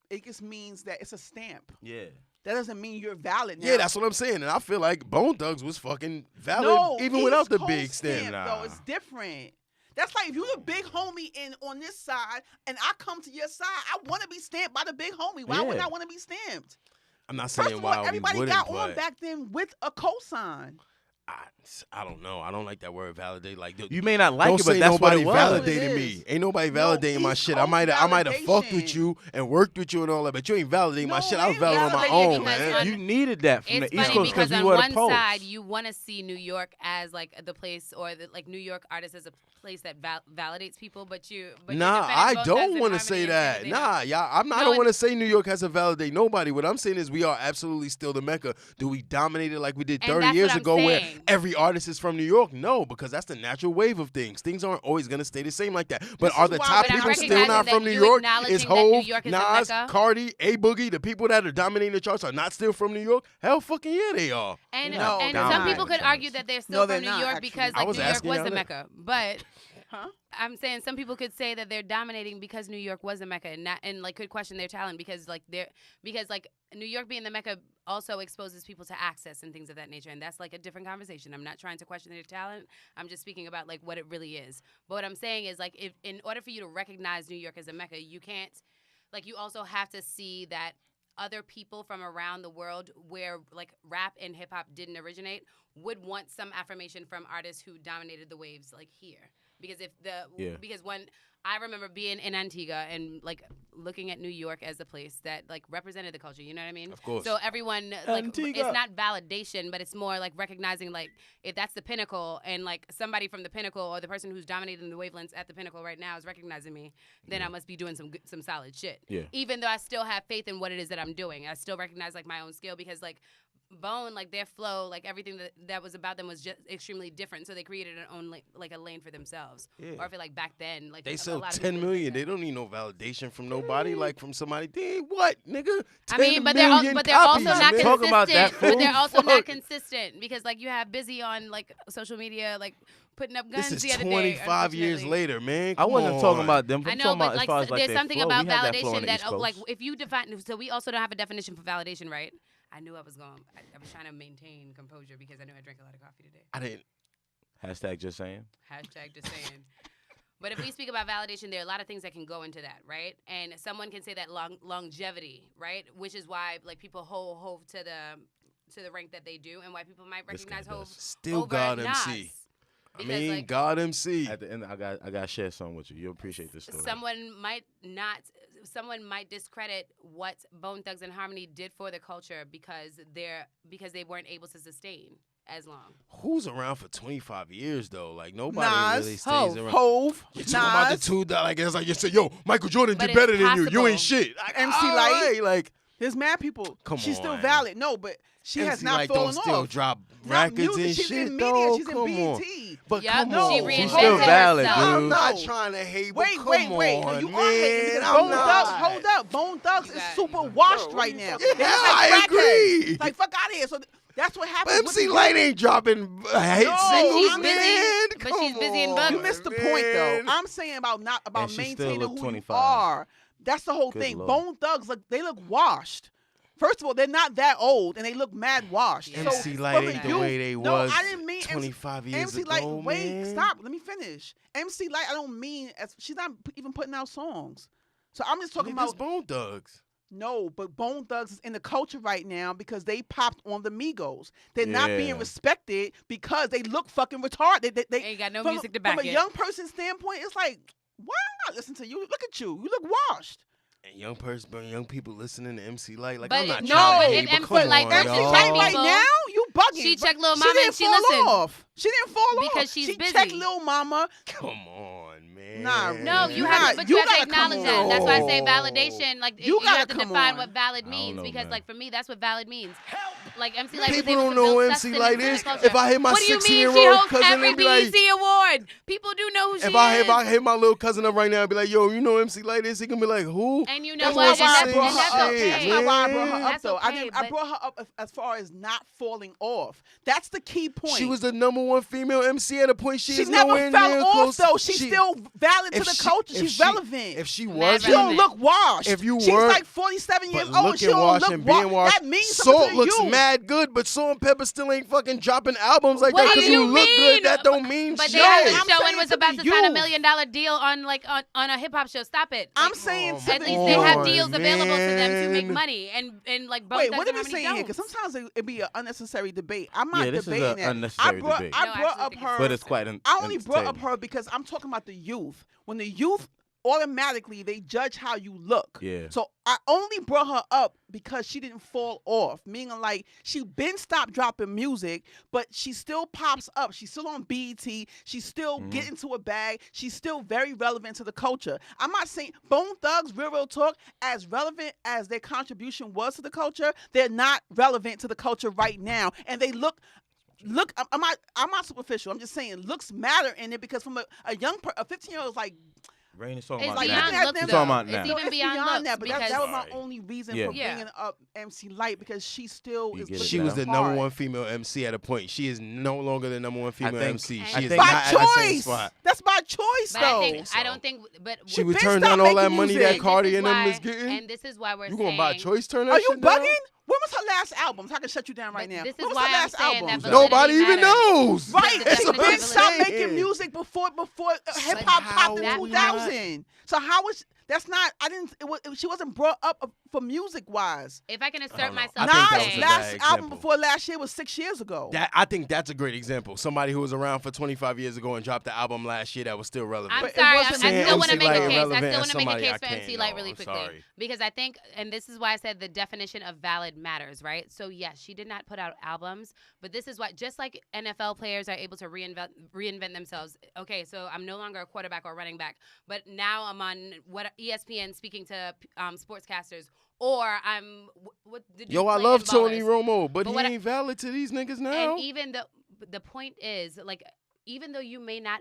It just means that it's a stamp. Yeah. That doesn't mean you're valid now. yeah, that's what I'm saying, and I feel like Bone Thugs was fucking valid no, even East without the Coast big stamp. though. It's different. That's like if you're the big homie on this side and I come to your side, I want to be stamped by the big homie. Why would Yeah. I want to be stamped? I'm not First saying of why all, we everybody wouldn't, got on but back then with a cosign. I don't know. I don't like that word validate. Like You may not like don't it, but say that's what nobody it was. validated It me. is. Ain't nobody No, validating my East shit. Coast I might have fucked with validation. you and worked with you and all that, but you ain't validating my No, shit. I was ain't validating on my validating own, because man. on- You needed that from It's the East funny Coast because you on were the one post. side you want to see New York as like the place or like New York artists as a place that validates people, but you're Nah, defending I Bone Thugs don't and want to Harmony say and that. saying Nah, yeah, I No, don't want to and- say New York has to validate nobody. What I'm saying is we are absolutely still the Mecca. Do we dominate it like we did And 30 that's years what I'm ago where saying. every artist is from New York? No, because that's the natural wave of things. Things aren't always going to stay the same like that. But This are is the why top when I'm people still recognizing not that from New you York? acknowledging Is that New Hov, York is the Nas, Mecca? Cardi, A Boogie, the people that are dominating the charts are not still from New York? Hell fucking yeah, they are. And, No, and they're some not. people could argue that they're still No, from they're New not, York actually. because I like was New York asking was y'all the that. Mecca. But Huh? I'm saying some people could say that they're dominating because New York was the Mecca and like could question their talent because like New York being the Mecca also exposes people to access and things of that nature, and that's like a different conversation. I'm not trying to question their talent. I'm just speaking about like what it really is. But what I'm saying is like if in order for you to recognize New York as a Mecca, you can't like you also have to see that other people from around the world where like rap and hip hop didn't originate would want some affirmation from artists who dominated the waves like here. Because if Yeah. because when I remember being in Antigua and like looking at New York as a place that like represented the culture. You know what I mean? Of course. So everyone like Antigua. it's not validation, but it's more like recognizing like if that's the pinnacle and like somebody from the pinnacle or the person who's dominating the wavelengths at the pinnacle right now is recognizing me, then I must be doing some solid shit. Yeah. Even though I still have faith in what it is that I'm doing, I still recognize like my own skill because like Bone, like their flow, like everything that was about them was just extremely different. So they created an own like a lane for themselves. Yeah. Or I feel like back then, like They a sell lot of 10 people million. did They that. don't need no validation from nobody, like from somebody. They what, nigga? I mean, but they're also not copies, consistent. man. Talk about that But they're fool. also not Fuck. consistent because like you have Busy on like social media, like putting up guns This the is other day. 25 years unfortunately. later, man. I wasn't Come talking on. about them. I I'm know, talking but about like as far as like there's their something flow. about We had that flow on validation the that East Coast. like if you define, so we also don't have a definition for validation, right? I knew I was going. I was trying to maintain composure because I knew I drank a lot of coffee today. I didn't. Hashtag just saying. Hashtag just saying. But if we speak about validation, there are a lot of things that can go into that, right? And someone can say that longevity, right? Which is why like people hold Hove to the rank that they do, and why people might This guy recognize Hove does. Still over God Nas. MC. I Because, mean, like, God MC. At the end, I got to share something with you. You'll appreciate this story. someone might discredit what Bone Thugs and Harmony did for the culture because they weren't able to sustain as long. Who's around for 25 years though? Like nobody Nas, really stays Hov. around. Hove, You talking about the Nas, two that like it's like you said, yo, Michael Jordan But did it's better than you. You possible. ain't shit. Like, MC all Lyte. right, like there's mad people. Come She's still on. valid. No, but she has MC not Lyte fallen don't still off. drop Not records music. and She's shit in media. though. She's in Come on. BET. But Yup, come she on. reinvented She's still valid, herself. dude. I'm not No. trying to hate, but Wait. come No, you on, are hating. man. because I'm Bone not. Thugs, hold up. Bone Thugs You is got- super washed Bro, right you now. fucking- They look Yeah, like I crackheads. agree. Like fuck out of here. So that's what But happens. MC Lyte ain't dropping hit No, singles, I'm man. busy, but she's busy in Come books. You on, missed the point though. man. I'm saying about And she still maintaining look who 25. you are. That's the whole Good thing. Lord. Bone Thugs they look washed. First of all, they're not that old and they look mad washed. Yeah. So MC from Lyte a ain't the youth- way they no, was I didn't mean 25 years MC ago, Lyte. Wait, man. stop. Let me finish. MC Lyte, I don't mean as she's not even putting out songs. So I'm just talking Niggas about Bone Thugs. no, but Bone Thugs is in the culture right now because they popped on the Migos. They're not Yeah. being respected because they look fucking retarded. They Ain't got no from, music to back from a it. young person's standpoint, it's like, why not listen to you? Look at you. You look washed. And young people listening to MC Lyte. Like, But I'm not no, trying but to if hate, but MC come Lyte on, versus y'all. white right people, now, you bugging. she but checked Lil she Mama didn't and she fall listened. off. She didn't fall off. Because she's she busy. checked Lil Mama. Come on, man. Nah, No, you You're have not- to, but you you have to gotta come acknowledge that. on. That's why I say No. validation. Like You you gotta have to come define on. what valid I don't means know, because, man. like for me, that's what valid means. Like MC Lyte was People able don't to know build who MC sustenance Lyte in the is. culture. If I hear my What do you mean? 16-year-old She holds cousin, every they be like, BET award. People do know who she if is. I hit my little cousin up right now and be like, yo, you know MC Lyte is, he gonna be like, who? And you know That's what? why I And brought that's her up. okay. That's not why I brought her up, That's though. okay, I but- brought her up as far as not falling off. That's the key point. She was the #1 female MC at a point she She is never nowhere fell near off, close. though. She's still valid to if the she- culture. if She's she- relevant. If she Mad was, She don't look washed. If you she's were- like 47 years but old. looking She don't washed look and being washed, That means something Salt to looks you. mad good, but Salt and Pepper still ain't fucking dropping albums like What that do because you you look mean? good. That don't mean But shit. they had I'm a show saying and was to about the to sign a youth. $1 million deal on on a hip hop show. Stop it. I'm Like, saying to at the least they have on, deals available to them to make man. money and like both Wait, Thugs what are and we Harmony saying here? don't. Because sometimes it'd be an unnecessary debate. I'm not Yeah, this is debating an that. unnecessary debate. I No, I brought actually up think her. But it's quite an I only brought up entertaining. her because I'm talking about the youth. When the youth automatically they judge how you look. Yeah. So I only brought her up because she didn't fall off. Meaning like she been stopped dropping music, but she still pops up. She's still on BET. She's still getting to a bag. She's still very relevant to the culture. I'm not saying Bone Thugs, real talk, as relevant as their contribution was to the culture, they're not relevant to the culture right now. And they look, I'm not superficial. I'm just saying looks matter in it because from a 15-year-old is like, Rain is talking It's about beyond now. looks, You're though. talking about It's now. even it's beyond looks that, but because that was my Sorry. only reason Yeah. for bringing up MC Lyte because she still You is. get it looking She was the hard. #1 female MC at a point. She is no longer the #1 female think- MC. I She is think- not By at the same choice. spot. That's by choice, But though. I don't think. But She Bitch, would turn stop down all that making money music. that Cardi this is and them why- is getting. And this is why we're You saying. gonna buy Choice turn that Are you shit down? bugging? When was her last album? So I can shut you down right But now. this is when was why her I'm last saying album? that Nobody validity even matters. knows. Right, That's she the been definition of stopped validity. making music before hip Like, hop how popped in that 2000. So how is That's not. I didn't. She wasn't brought up for music wise. If I can I assert don't know. myself, I think that was saying- a Nas' bad last example. album before last year was 6 years ago. I think that's a great example. Somebody who was around for 25 years ago and dropped the album last year that was still relevant. I'm But it sorry. I wasn't still want to MC make Light a case. I irrelevant still and want to make a somebody case I for can't MC Light know. really I'm quickly sorry. because I think, and this is why I said the definition of valid matters, right? So yes, she did not put out albums, but this is why, just like NFL players are able to reinvent themselves. Okay, so I'm no longer a quarterback or running back, but now I'm on ESPN speaking to sportscasters. Or I'm what did you Yo, I play love in Tony Ballers? Romo, but he what I- ain't valid to these niggas now. And even the point is, like, even though you may not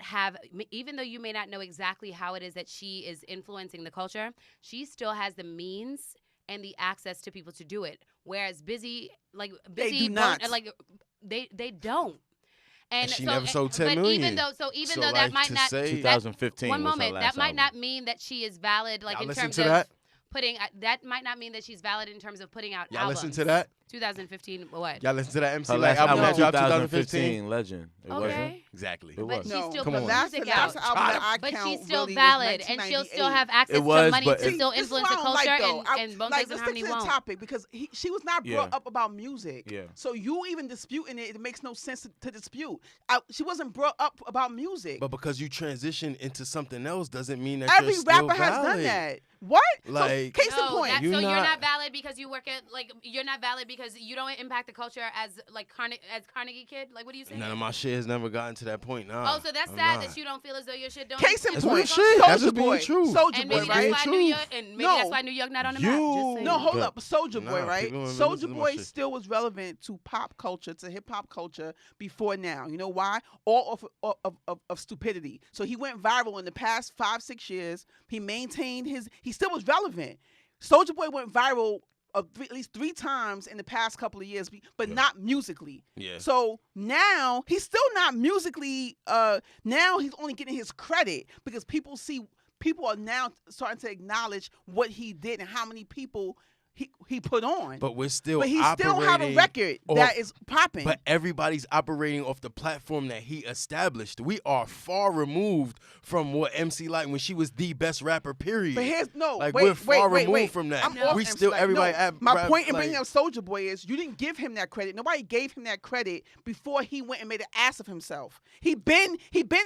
know exactly how it is that she is influencing the culture, she still has the means and the access to people to do it. Whereas busy They do not. They don't. And she so, never sold 10 but million. even though So, that like, might to not say- 2015 one was her moment last that might album. not mean that she is valid Y'all in listen terms to of that? putting that might not mean that she's valid in terms of putting out Y'all albums. listen to that? 2015 what? Y'all listen to that MC Her Light last album album, that dropped 2015? 2015, Legend. It wasn't. Okay. Exactly. It But was. she No, still Come put on. the last music album out. I But count she's still really was valid, and she'll still 1998. have access It was, to money but to it- still This is influence what the I don't culture, like, though. and Bone like, Thugs and let's Harmony stick to the won't. topic because she was not Yeah. brought up about music. Yeah. So you even disputing it makes no sense to dispute. She wasn't brought up about music. But because you transition into something else doesn't mean that Every you're still rapper has done valid. that. What? Like- so, case in No, point. that's, You so you're not- not valid because you work at you're not valid because you don't impact the culture as Carnegie Kid. Like, what do you say? None of my shit has never gotten to that point. Nah. Oh, so that's I'm sad not. that you don't feel as though your shit don't. Case in That's point. real shit. That's just being Boy. true. Soldier And Boy, maybe That's being that's right? why New true. York, and maybe No. that's why New York not on the map. You- Just saying. No, hold Good. up. Soldier Boy, Nah, right? people don't even Soldier listen to my Boy shit. still was relevant to pop culture, to hip hop culture before now. You know why? All of stupidity. So he went viral in the past 5-6 years. He maintained he still was relevant. Soldier Boy went viral at least 3 times in the past couple of years, but not musically. Yeah. So now he's still not musically. Now he's only getting his credit because people are now starting to acknowledge what he did and how many people he put on. But we're still But he still have a operating record off- that is popping. But everybody's operating off the platform that he established. We are far removed from what MC Light when she was the best rapper. Period. But here's Like, we're far removed from that. I'm No. off We MC still Light. everybody. No, at my rap, point in like- bringing up Soldier Boy is you didn't give him that credit. Nobody gave him that credit before he went and made an ass of himself. He been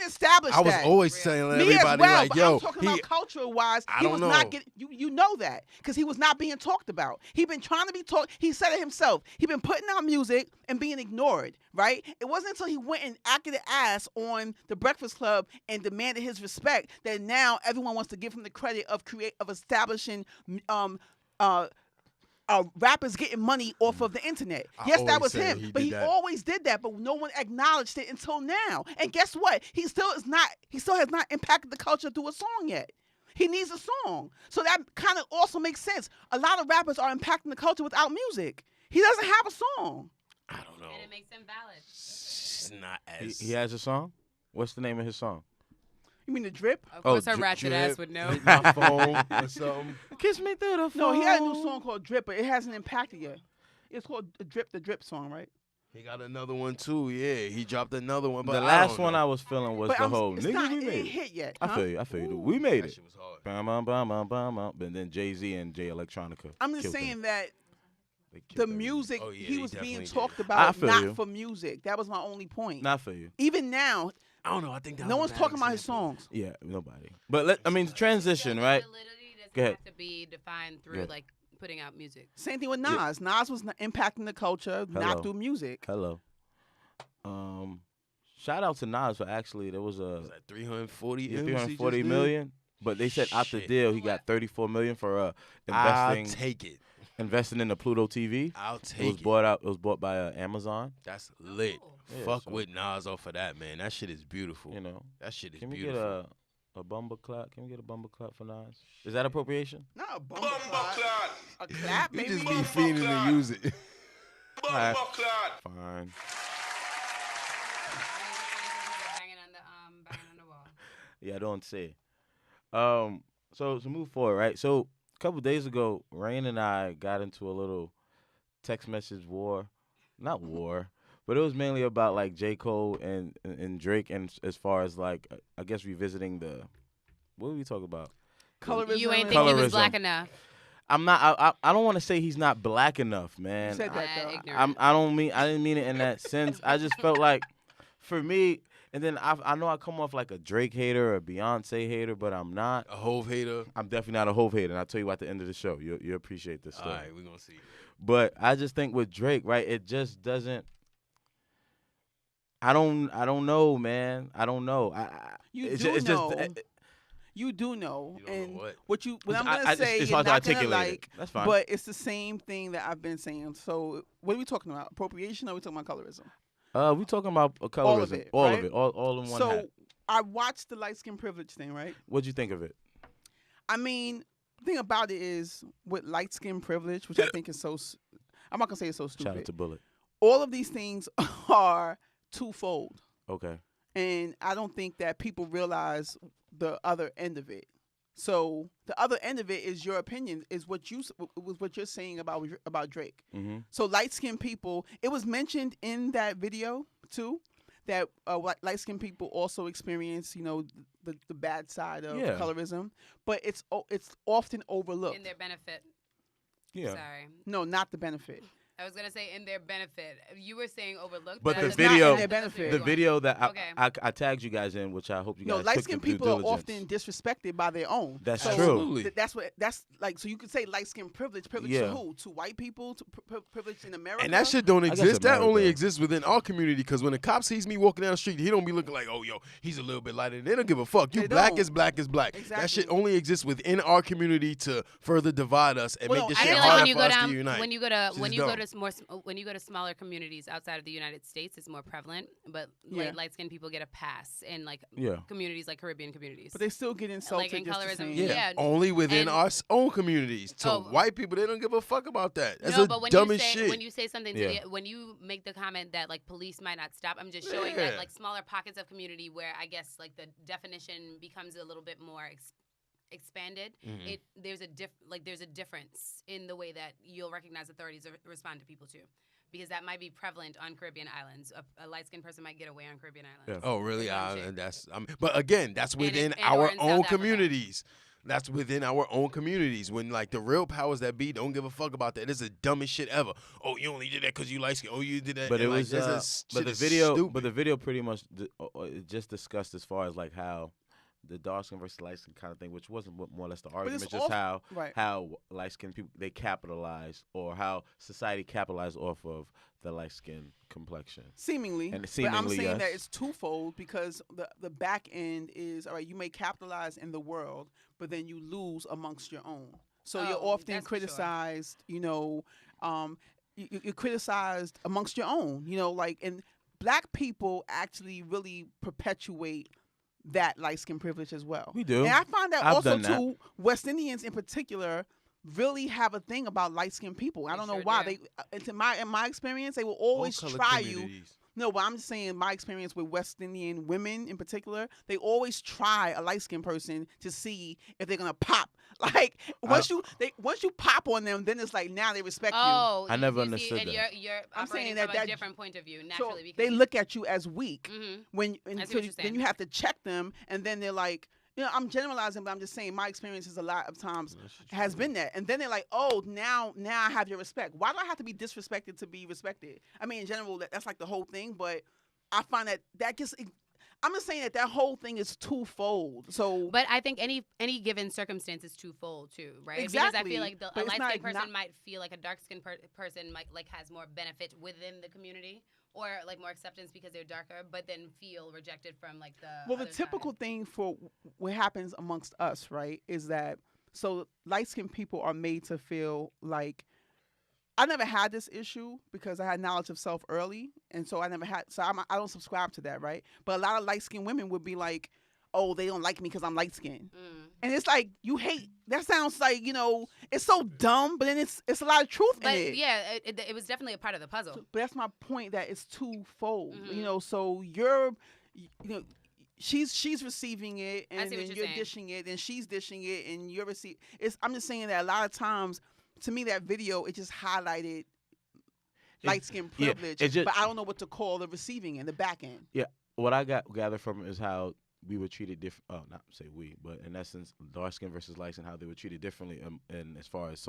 established. I was that. always telling Me everybody as well, like, but yo, I'm talking about cultural wise. I He don't was know. not getting. You know that because he was not being talked about. He been trying to be talked. He said it himself. He been putting out music and being ignored. Right. It wasn't until he went and acted the ass on the Breakfast Club and demanded his respect that now everyone wants to give him the credit of establishing rappers getting money off of the internet. I Yes, that always was said him, he but did he that. always did that. But no one acknowledged it until now. And guess what? He still has not impacted the culture through a song yet. He needs a song, so that kind of also makes sense. A lot of rappers are impacting the culture without music. He doesn't have a song. I don't know. And it makes him valid. It's not as. He has a song? What's the name of his song? You mean the Drip? Of Oh, course, her ratchet Drip, ass would know. hit my phone or something. Kiss me through the phone. No, he had a new song called Drip, but it hasn't impacted yet. It's called the Drip song, right? He got another one too. Yeah, he dropped another one. But The I last don't one know. I was feeling was But the whole it's nigga not, we it made ain't it. hit yet. I huh? feel you. We made That it. shit was hard. Bam, bam, bam, bam, bam. And then Jay-Z and Jay Electronica. I'm just killed saying them. that They killed the them. music Oh, yeah, he they was being definitely did. talked I about feel not you. for music. That was my only point. Not for you. Even now, I don't know. I think that no was one's a bad talking about his example. songs. Yeah, nobody. But transition, right? Validity doesn't Go ahead. have to be defined through Good. like putting out music. Same thing with Yeah. Nas. Nas was impacting the culture, Hello. not through music. Hello. Shout out to Nas for actually there was It a was like 340 yeah, M's he just 340 did? million, but they said out the Shit. deal he got 34 million for I'll investing take it. investing in the Pluto TV. I'll It was take it. bought out. It was bought by Amazon. That's lit. Yeah, Fuck so- with Nas off of that, man. That shit is beautiful. You know, That shit is can we beautiful. get a bumper clap? Can we get a bumper clap for Nas? Is that appropriation? Not a bumper clap. A clap, You maybe. just be fiending to use it. Alright. Fine. Banging on the wall. Yeah, I don't say. So to move forward, right? So a couple days ago, Rain and I got into a little text message war. Not war, but it was mainly about like J. Cole and Drake, and as far as like I guess revisiting what did we talk about? Colorism. You ain't and- think he was Colorism. black enough. I'm not. I don't want to say he's not black enough, man. You said that though. Ignorant. I didn't mean it in that sense. I just felt like, for me, and then I know I come off like a Drake hater or a Beyonce hater, but I'm not. A Hove hater. I'm definitely not a Hove hater, and I'll tell you at the end of the show. You appreciate this All story. right, we're gonna see. But I just think with Drake, right, it just doesn't. I don't know, man. I don't know. You it's do just, know. It's just, You do know, You don't know and what? what I'm gonna it's say, you're hard to not gonna articulate it. like, That's fine. but it's the same thing that I've been saying. So, what are we talking about? Appropriation? Or are we talking about colorism? We talking about colorism. All of it, All right? of it. All in one So, hat. I watched the light skin privilege thing, right? What'd you think of it? I mean, the thing about it is with light skin privilege, which I think is so. I'm not gonna say it's so Shout out stupid. to Bullet. All of these things are twofold, Okay. and I don't think that people realize the other end of it. So the other end of it is your opinion, is what you're saying about Drake. Mm-hmm. So light skinned people, it was mentioned in that video too, that light skinned people also experience, the bad side of Yeah. colorism, but it's often overlooked. In their benefit. Yeah. Sorry. No, not the benefit. I was gonna say in their benefit. You were saying overlooked. But that the is video- not in their benefit. The video that Okay. I tagged you guys in, which I hope you guys No, took light the skinned due people are diligence. often disrespected by their own. That's So true. That's like, so you could say light skinned privilege to Yeah. who? To white people? To privilege in America? And that shit don't I guess exist. it That matters, only though. exists within our community. Because when a cop sees me walking down the street, he don't be looking like, oh, yo, he's a little bit lighter. They don't give a fuck. You They black don't. is black is black. That Exactly. shit only exists within our community to further divide us and Well, make this I I shit feel feel like harder when you for go us to down, unite. when you go to Shit when is you go dumb. to when you go to smaller communities outside of the United States, it's more prevalent. But Yeah. light skinned people get a pass in Yeah. communities like Caribbean communities. But they still get insulted. in just the colorism, same. Yeah, Yeah. only within And- our own communities. To Oh. white people, they don't give a fuck about that. That's no, the but when dumbest you say shit. when you say something Yeah. when you make the comment that like police might not stop, I'm just showing that Yeah. like smaller pockets of community where I guess like the definition becomes a little bit more expanded. Mhm. There's a difference in the way that you'll recognize authorities respond to people too, because that might be prevalent on Caribbean islands. A light skinned person might get away on Caribbean islands. Yeah. Oh, really? That's what I'm saying. But again, that's within or our in South own Africa. communities. That's within our own communities. When like the real powers that be don't give a fuck about that. It's the dumbest shit ever. Oh, you only did that because you light skin. Oh, you did that. But it and, like, was, this but shit the is video, stupid. but the video pretty much it just discussed as far as like how the dark skin versus light skin kind of thing, which wasn't more or less the argument, it's just all- right. how light skinned people they capitalize, or how society capitalized off of the light skin complexion. Seemingly. And But I'm seemingly, saying that yes. it's twofold, because the back end is, all right, you may capitalize in the world, but then you lose amongst your own. So you're Oh, often that's for sure. criticized, you're criticized amongst your own, and black people actually really perpetuate that light skin privilege as well. We do. And I find that I've also done that. too, West Indians in particular really have a thing about light skinned people. I They don't know sure why. do. In my experience, they will All always color try you. communities. No, but I'm just saying my experience with West Indian women in particular, they always try a light skinned person to see if they're gonna pop. Like once you pop on them, then it's like now they respect Oh, I never you understood see, and that. you're I'm operating saying from that a different point of view you. So naturally because they look at you as weak Mm-hmm. and I see so what you're then saying. you have to check them, and then they're like, I'm generalizing, but I'm just saying my experience is a lot of times has been that. And then they're like, oh, now I have your respect. Why do I have to be disrespected to be respected? I mean, in general, that's like the whole thing, but I find that just, I'm just saying that whole thing is twofold. So, But I think any given circumstance is twofold too, right? Because I Exactly. feel like a But it's light not- skinned person not- might feel like a dark skinned person might has more benefit within the community or like more acceptance because they're darker, but then feel rejected from like the well, the other typical side. thing for what happens amongst us, right, is that so light-skinned people are made to feel like, I never had this issue because I had knowledge of self early, and so I don't subscribe to that, right? But a lot of light-skinned women would be like, oh, they don't like me because I'm light-skinned. And it's like, you hate, that sounds like, it's so dumb, but then it's a lot of truth But in it. yeah, it was definitely a part of the puzzle. But that's my point, that it's twofold. Mhm. So you're, she's receiving it, I and see what then you're you're saying. dishing it, and she's dishing it, and you're receiving. I'm just saying that a lot of times, to me, that video, it just highlighted light skin yeah, privilege, it just- but I don't know what to call the receiving end, the back end. What I gathered from it is how we were treated different. Oh, not say we, but in essence, dark skin versus light skin, how they were treated differently. And as far as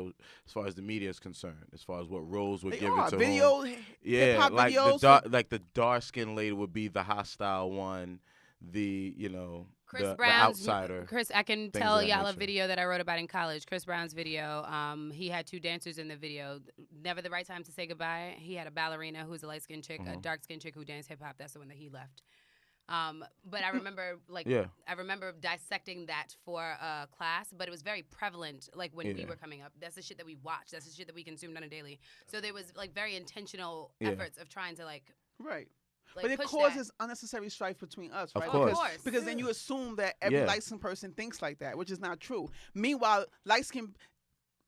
the media is concerned, as far as what roles were given to video, whom. Yeah, hip-hop like videos. the dark skin lady would be the hostile one. The Chris the Brown's outsider. Chris, I can things tell of that y'all a nature. video that I wrote about in college. Chris Brown's video. He had 2 dancers in the video. Never the right time to say goodbye. He had a ballerina who's a light skinned chick, a dark skinned chick who danced hip hop. That's the one that he left. But I remember I remember dissecting that for a class, but it was very prevalent like when we were coming up. That's the shit that we watched. That's the shit that we consumed on a daily. So there was like very intentional efforts of trying to like Right. like, But it push causes unnecessary strife between us, Of right? course. Of course. Because then you assume that every Yeah. light-skinned person thinks like that, which is not true. Meanwhile, light-skinned,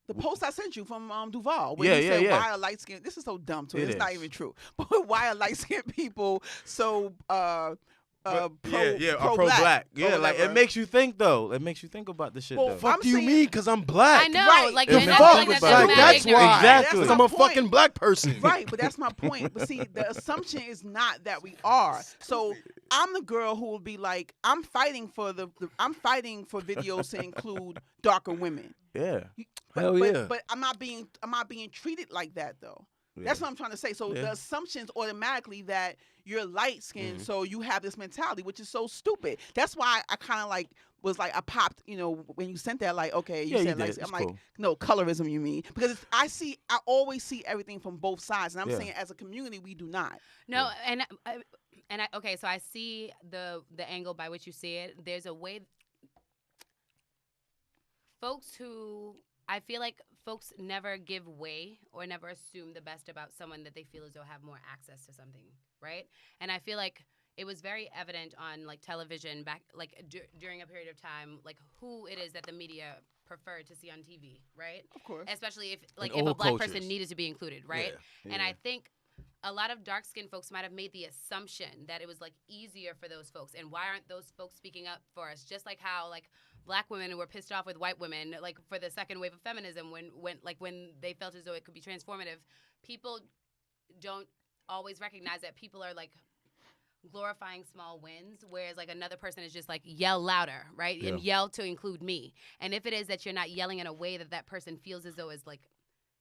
the post I sent you from Duval, where he said, why are light-skinned, this is so dumb too, it's not even true, but why are light-skinned people so pro-black? Yeah, or like it whatever. makes you think though. It makes you think about the shit Well, though. Fuck I'm you, saying- me, because I'm black. I know, Right. like, If and that's fuck the thing was that's like, mad that's ignorant. why. Exactly. Because That's I'm a my point. fucking black person. Right, but that's my point. But see, the assumption is not that we are. So I'm the girl who will be like, I'm fighting for I'm fighting for videos to include darker women. Yeah. But, Hell yeah. But I'm not being treated like that though. That's what I'm trying to say. So the assumption's automatically that you're light skinned, so you have this mentality, which is so stupid. That's why I kind of like was like I popped, when you sent that, like, okay, you Yeah, you said like did. I'm It's like, cool. no, colorism you mean? Because I always see everything from both sides, and I'm Yeah. saying as a community we do not. No, okay, so I see the angle by which you see it. There's a way I feel like folks never give way or never assume the best about someone that they feel as though have more access to something, right? And I feel like it was very evident on like television back like during a period of time, like who it is that the media preferred to see on TV, right? Of course. Especially if In a all black person cultures. needed to be included, right? Yeah. And I think a lot of dark-skinned folks might have made the assumption that it was like easier for those folks, and why aren't those folks speaking up for us? Just like how like black women were pissed off with white women, like for the second wave of feminism, when they felt as though it could be transformative. People don't always recognize that people are like glorifying small wins, whereas like another person is just like yell louder, right? And yell to include me. And if it is that you're not yelling in a way that person feels as though is like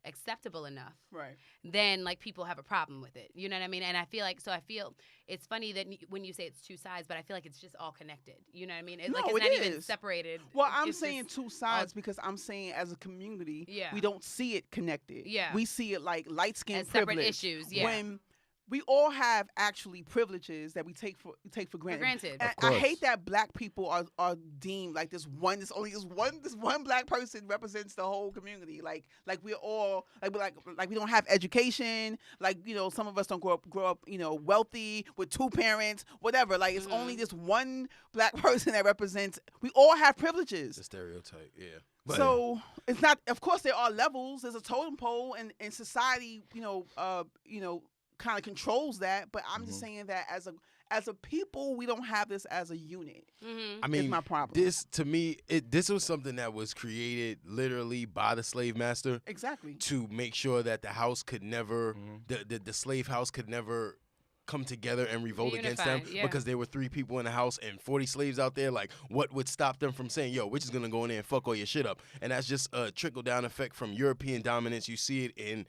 acceptable enough, Right. then like people have a problem with it. You know what I mean? And I feel it's funny that when you say it's two sides, but I feel like it's just all connected. You know what I mean? It's No, like it's it not even is. separated. Well, I'm It's saying just two sides because I'm saying as a community, Yeah. we don't see it connected. Yeah. We see it like light skin as separate privilege. issues. Yeah. When we all have actually privileges that we take for granted. granted. And Of I course. hate that black people are deemed like this one black person represents the whole community. Like we're all like we don't have education. Like some of us don't grow up wealthy with 2 parents, whatever. Like it's only this one black person that represents. We all have privileges. The stereotype, yeah. So it's not. Of course, there are levels. There's a totem pole, and society, kind of controls that. But I'm just saying that as a people, we don't have this as a unit. Mm-hmm. I mean, is my problem. this to me, this was something that was created literally by the slave master Exactly. to make sure that the house could never, the slave house could never come together and revolt against them Reunified, yeah. because there were 3 people in the house and 40 slaves out there. Like, what would stop them from saying, yo, we're just gonna go in there and fuck all your shit up? And that's just a trickle down effect from European dominance. You see it in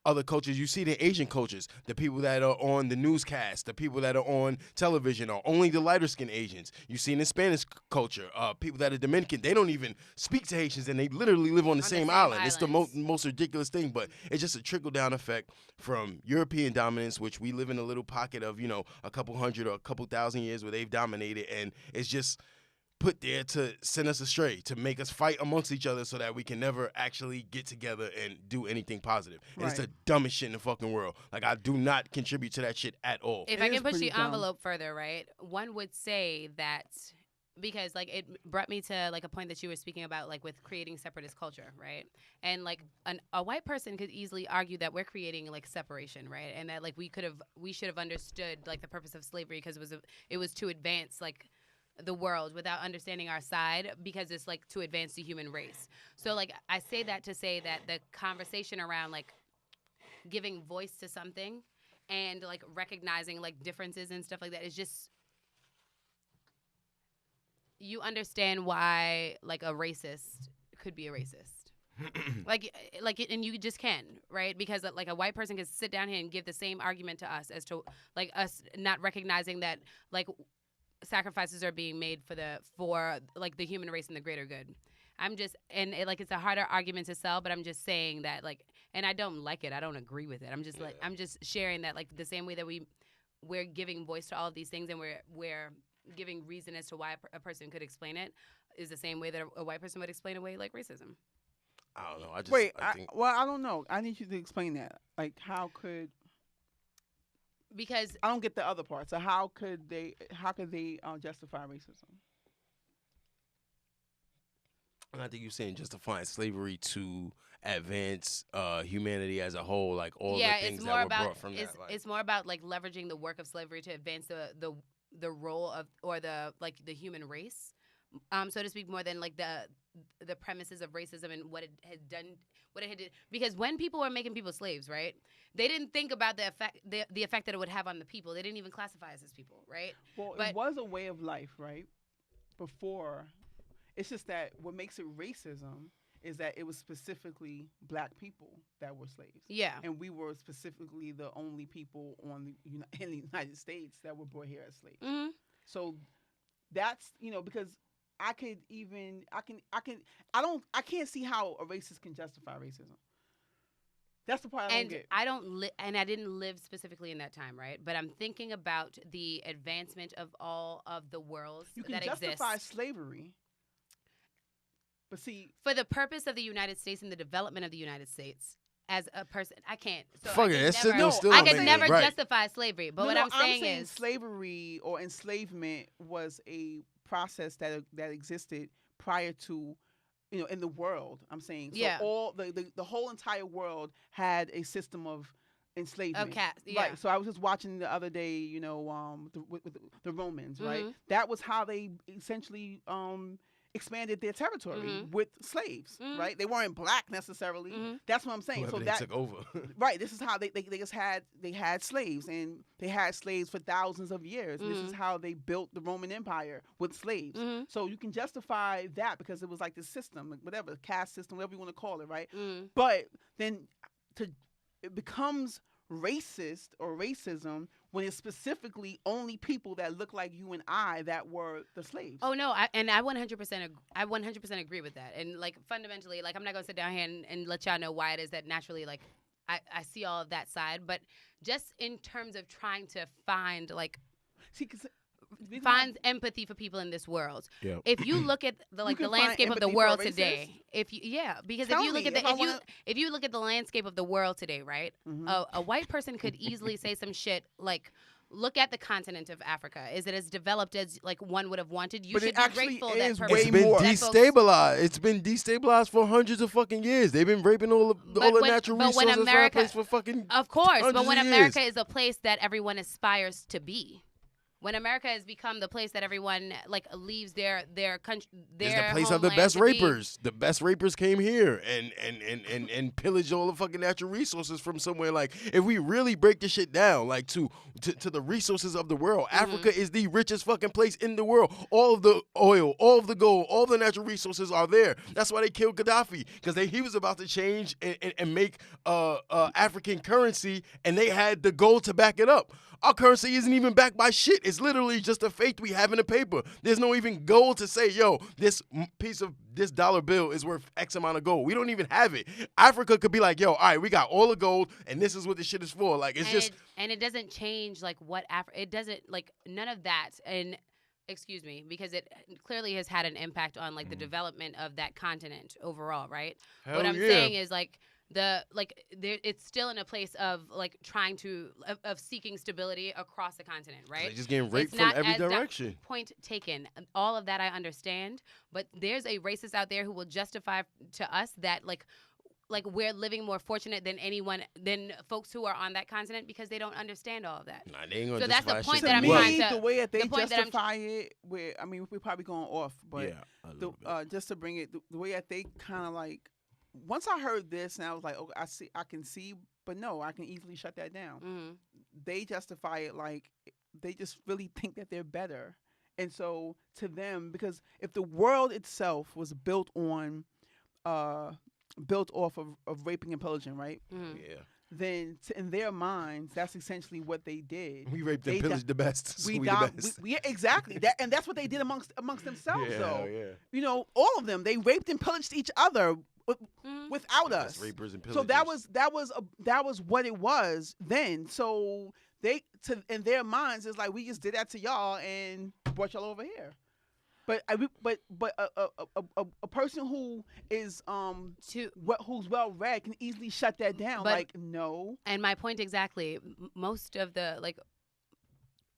other cultures. You see it in Asian cultures. The people that are on the newscast, the people that are on television are only the lighter skinned Asians. You see it in Spanish culture. People that are Dominican, they don't even speak to Haitians and they literally live on the same island. It's the most ridiculous thing, but it's just a trickle down effect from European dominance, which we live in a little pocket of, a couple hundred or a couple thousand years where they've dominated, and it's just put there to send us astray, to make us fight amongst each other so that we can never actually get together and do anything positive. And it's Right. the dumbest shit in the fucking world. Like, I do not contribute to that shit at all. If It I is can push pretty the dumb. envelope further, right? One would say that because like it brought me to like a point that you were speaking about, like with creating separatist culture, right? And like a white person could easily argue that we're creating like separation, right? And that like we should have understood like the purpose of slavery because it was to advance like the world without understanding our side, because it's like to advance the human race. So like I say that to say that the conversation around like giving voice to something and like recognizing like differences and stuff like that is just you understand why like a racist could be a racist. And you just can, right? Because like a white person can sit down here and give the same argument to us as to like us not recognizing that like sacrifices are being made for like the human race and the greater good. It's a harder argument to sell, but I'm just saying that like, and I don't like it. I don't agree with it. I'm just I'm just sharing that like the same way that we're giving voice to all of these things and we're giving reason as to why a person could explain it is the same way that a white person would explain away like racism. I don't know. I don't know. I need you to explain that. Like, how could? Because I don't get the other part. So how could they justify racism? I think you're saying justifying slavery to advance humanity as a whole, like all the things that were brought from that. It's more about like leveraging the work of slavery to advance the role of or the human race, so to speak, more than like the premises of racism and what it had done, because when people were making people slaves, right? They didn't think about the effect that it would have on the people. They didn't even classify us as people, right? Well, it was a way of life, right? Before, it's just that what makes it racism is that it was specifically black people that were slaves. Yeah. And we were specifically the only people in the United States that were brought here as slaves. Mm-hmm. So that's, because I can't see how a racist can justify racism. That's the part I don't get. I didn't live specifically in that time, right? But I'm thinking about the advancement of all of the worlds that exist. You can justify slavery. But see, for the purpose of the United States and the development of the United States, as a person, I can't. So Fuck it, I could never justify slavery. But I'm saying is slavery or enslavement was a process that existed prior to, in the world. I'm saying, so all the whole entire world had a system of enslavement. Right. So I was just watching the other day, with the Romans, right? That was how they essentially expanded their territory with slaves, right? They weren't black necessarily. That's what I'm saying. Well, so they took over. Right. This is how they had slaves, and they had slaves for thousands of years. This is how they built the Roman Empire, with slaves. So you can justify that because it was like this system, like whatever, caste system, whatever you want to call it, right? But then it becomes racist or racism when it's specifically only people that look like you and I that were the slaves. Oh no, I 100% agree with that. And like fundamentally, like I'm not gonna sit down here and let y'all know why it is that naturally like I see all of that side, but just in terms of trying to find finds empathy for people in this world. Yep. If you look at the landscape of the world today, if you look at the landscape of the world today, right? A white person could easily say some shit like, look at the continent of Africa. Is it as developed as like one would have wanted? You should be grateful that it's been destabilized. It's been destabilized for hundreds of fucking years. They've been raping all the natural resources from a place for fucking of course. But when America years. is a place that everyone aspires to be. When America has become the place that everyone like leaves their country, it's the place of the best rapers. The best rapers came here and pillaged all the fucking natural resources from somewhere. Like, if we really break this shit down, like to the resources of the world, Africa is the richest fucking place in the world. All of the oil, all of the gold, all the natural resources are there. That's why they killed Gaddafi, because he was about to change and make African currency, and they had the gold to back it up. Our currency isn't even backed by shit. It's literally just a faith we have in the paper. There's no even gold to say, yo, this piece of this dollar bill is worth X amount of gold. We don't even have it. Africa could be like, yo, all right, we got all the gold, and this is what this shit is for. Like, and it doesn't change like what it doesn't like none of that. And excuse me, because it clearly has had an impact on like the development of that continent overall, right? What I'm saying is like. It's still in a place of like trying to seeking stability across the continent, right? They're just getting raped from every direction. Point taken. All of that I understand, but there's a racist out there who will justify to us that like we're living more fortunate than folks who are on that continent because they don't understand all of that. Nah, they ain't gonna so that's the point shit that I'm trying to. The way that they justify it, we're probably going off, but just to bring it, the way that they kind of like. Once I heard this, and I was like, "Oh, I can see," but no, I can easily shut that down. They justify it like they just really think that they're better, And so to them, because if the world itself was built on, built off of raping and pillaging, right? Yeah. Then in their minds, that's essentially what they did. We raped and They pillaged the best. So We we dom- the best. we exactly that, and that's what they did amongst themselves. Yeah, though, yeah. you know, all of them, they raped and pillaged each other without That's us. rapers and So pillagers. that was what it was then. So in their minds, it's like we just did that to y'all and brought y'all over here. But a person who is who's well read can easily shut that down. But- like no, And my point exactly, most of the, like,